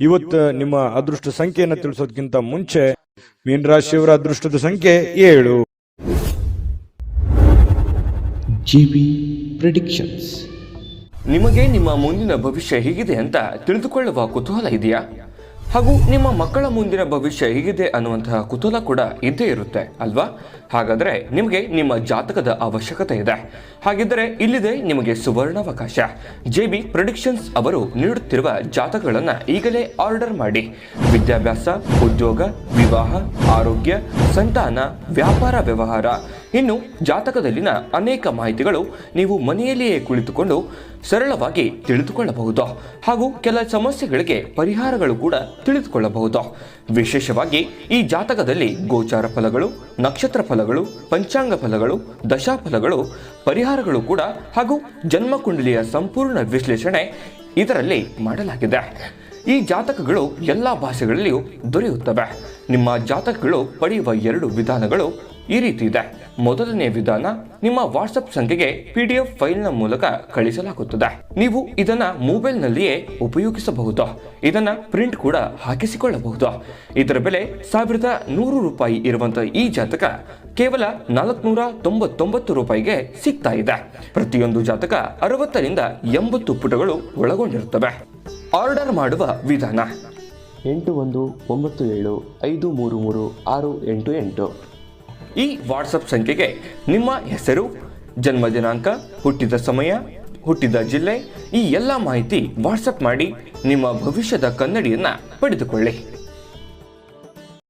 ಇವತ್ತು ನಿಮ್ಮ ಅದೃಷ್ಟ ಸಂಖ್ಯೆಯನ್ನ ತಿಳಿಸೋದಕ್ಕಿಂತ ಮುಂಚೆ ಮೀನ ರಾಶಿಯವರ ಅದೃಷ್ಟದ ಸಂಖ್ಯೆ 7. GB predictions. ನಿಮಗೆ ನಿಮ್ಮ ಮುಂದಿನ ಭವಿಷ್ಯ ಹೇಗಿದೆ ಅಂತ ತಿಳಿದುಕೊಳ್ಳುವ ಕುತೂಹಲ ಇದೆಯಾ? ಹಾಗೂ ನಿಮ್ಮ ಮಕ್ಕಳ ಮುಂದಿನ ಭವಿಷ್ಯ ಹೇಗಿದೆ ಅನ್ನುವಂತಹ ಕುತೂಹಲ ಕೂಡ ಇದ್ದೇ ಇರುತ್ತೆ ಅಲ್ವಾ? ಹಾಗಾದರೆ ನಿಮಗೆ ನಿಮ್ಮ ಜಾತಕದ ಅವಶ್ಯಕತೆ ಇದೆ. ಹಾಗಿದ್ದರೆ ಇಲ್ಲಿದೆ ನಿಮಗೆ ಸುವರ್ಣಾವಕಾಶ. JB ಪ್ರೆಡಿಕ್ಷನ್ಸ್ ಅವರು ನೀಡುತ್ತಿರುವ ಜಾತಕಗಳನ್ನು ಈಗಲೇ ಆರ್ಡರ್ ಮಾಡಿ. ವಿದ್ಯಾಭ್ಯಾಸ, ಉದ್ಯೋಗ, ವಿವಾಹ, ಆರೋಗ್ಯ, ಸಂತಾನ, ವ್ಯಾಪಾರ ವ್ಯವಹಾರ, ಇನ್ನು ಜಾತಕದಲ್ಲಿನ ಅನೇಕ ಮಾಹಿತಿಗಳು ನೀವು ಮನೆಯಲ್ಲಿಯೇ ಕುಳಿತುಕೊಂಡು ಸರಳವಾಗಿ ತಿಳಿದುಕೊಳ್ಳಬಹುದು. ಹಾಗೂ ಕೆಲ ಸಮಸ್ಯೆಗಳಿಗೆ ಪರಿಹಾರಗಳು ಕೂಡ ತಿಳಿದುಕೊಳ್ಳಬಹುದು. ವಿಶೇಷವಾಗಿ ಈ ಜಾತಕದಲ್ಲಿ ಗೋಚಾರ ಫಲಗಳು, ನಕ್ಷತ್ರ ಫಲಗಳು, ಪಂಚಾಂಗ ಫಲಗಳು, ದಶಾಫಲಗಳು, ಪರಿಹಾರಗಳು ಕೂಡ ಹಾಗೂ ಜನ್ಮಕುಂಡಲಿಯ ಸಂಪೂರ್ಣ ವಿಶ್ಲೇಷಣೆ ಇದರಲ್ಲಿ ಮಾಡಲಾಗಿದೆ. ಈ ಜಾತಕಗಳು ಎಲ್ಲ ಭಾಷೆಗಳಲ್ಲಿಯೂ ದೊರೆಯುತ್ತವೆ. ನಿಮ್ಮ ಜಾತಕಗಳು ಪಡೆಯುವ 2 ವಿಧಾನಗಳು ಈ ರೀತಿ ಇದೆ. ಮೊದಲನೇ ವಿಧಾನ, ನಿಮ್ಮ ವಾಟ್ಸಪ್ ಸಂಖ್ಯೆಗೆ PDF ಫೈಲ್ನ ಮೂಲಕ ಕಳಿಸಲಾಗುತ್ತದೆ. ನೀವು ಇದನ್ನ ಮೊಬೈಲ್ನಲ್ಲಿಯೇ ಉಪಯೋಗಿಸಬಹುದು. ಇದನ್ನ ಪ್ರಿಂಟ್ ಕೂಡ ಹಾಕಿಸಿಕೊಳ್ಳಬಹುದು. ಇದರ ಬೆಲೆ 1100 ರೂಪಾಯಿ ಇರುವಂತಹ ಈ ಜಾತಕ ಕೇವಲ 499 ರೂಪಾಯಿಗೆ ಸಿಗ್ತಾ ಇದೆ. ಪ್ರತಿಯೊಂದು ಜಾತಕ 60 ರಿಂದ 80 ಪುಟಗಳು ಒಳಗೊಂಡಿರುತ್ತವೆ. ಆರ್ಡರ್ ಮಾಡುವ ವಿಧಾನ: 8197533688. ಈ ವಾಟ್ಸಪ್ ಸಂಖ್ಯೆಗೆ ನಿಮ್ಮ ಹೆಸರು, ಜನ್ಮ ದಿನಾಂಕ, ಹುಟ್ಟಿದ ಸಮಯ, ಹುಟ್ಟಿದ ಜಿಲ್ಲೆ, ಈ ಎಲ್ಲ ಮಾಹಿತಿ ವಾಟ್ಸಪ್ ಮಾಡಿ ನಿಮ್ಮ ಭವಿಷ್ಯದ ಕನ್ನಡಿಯನ್ನ ಪಡೆದುಕೊಳ್ಳಿ.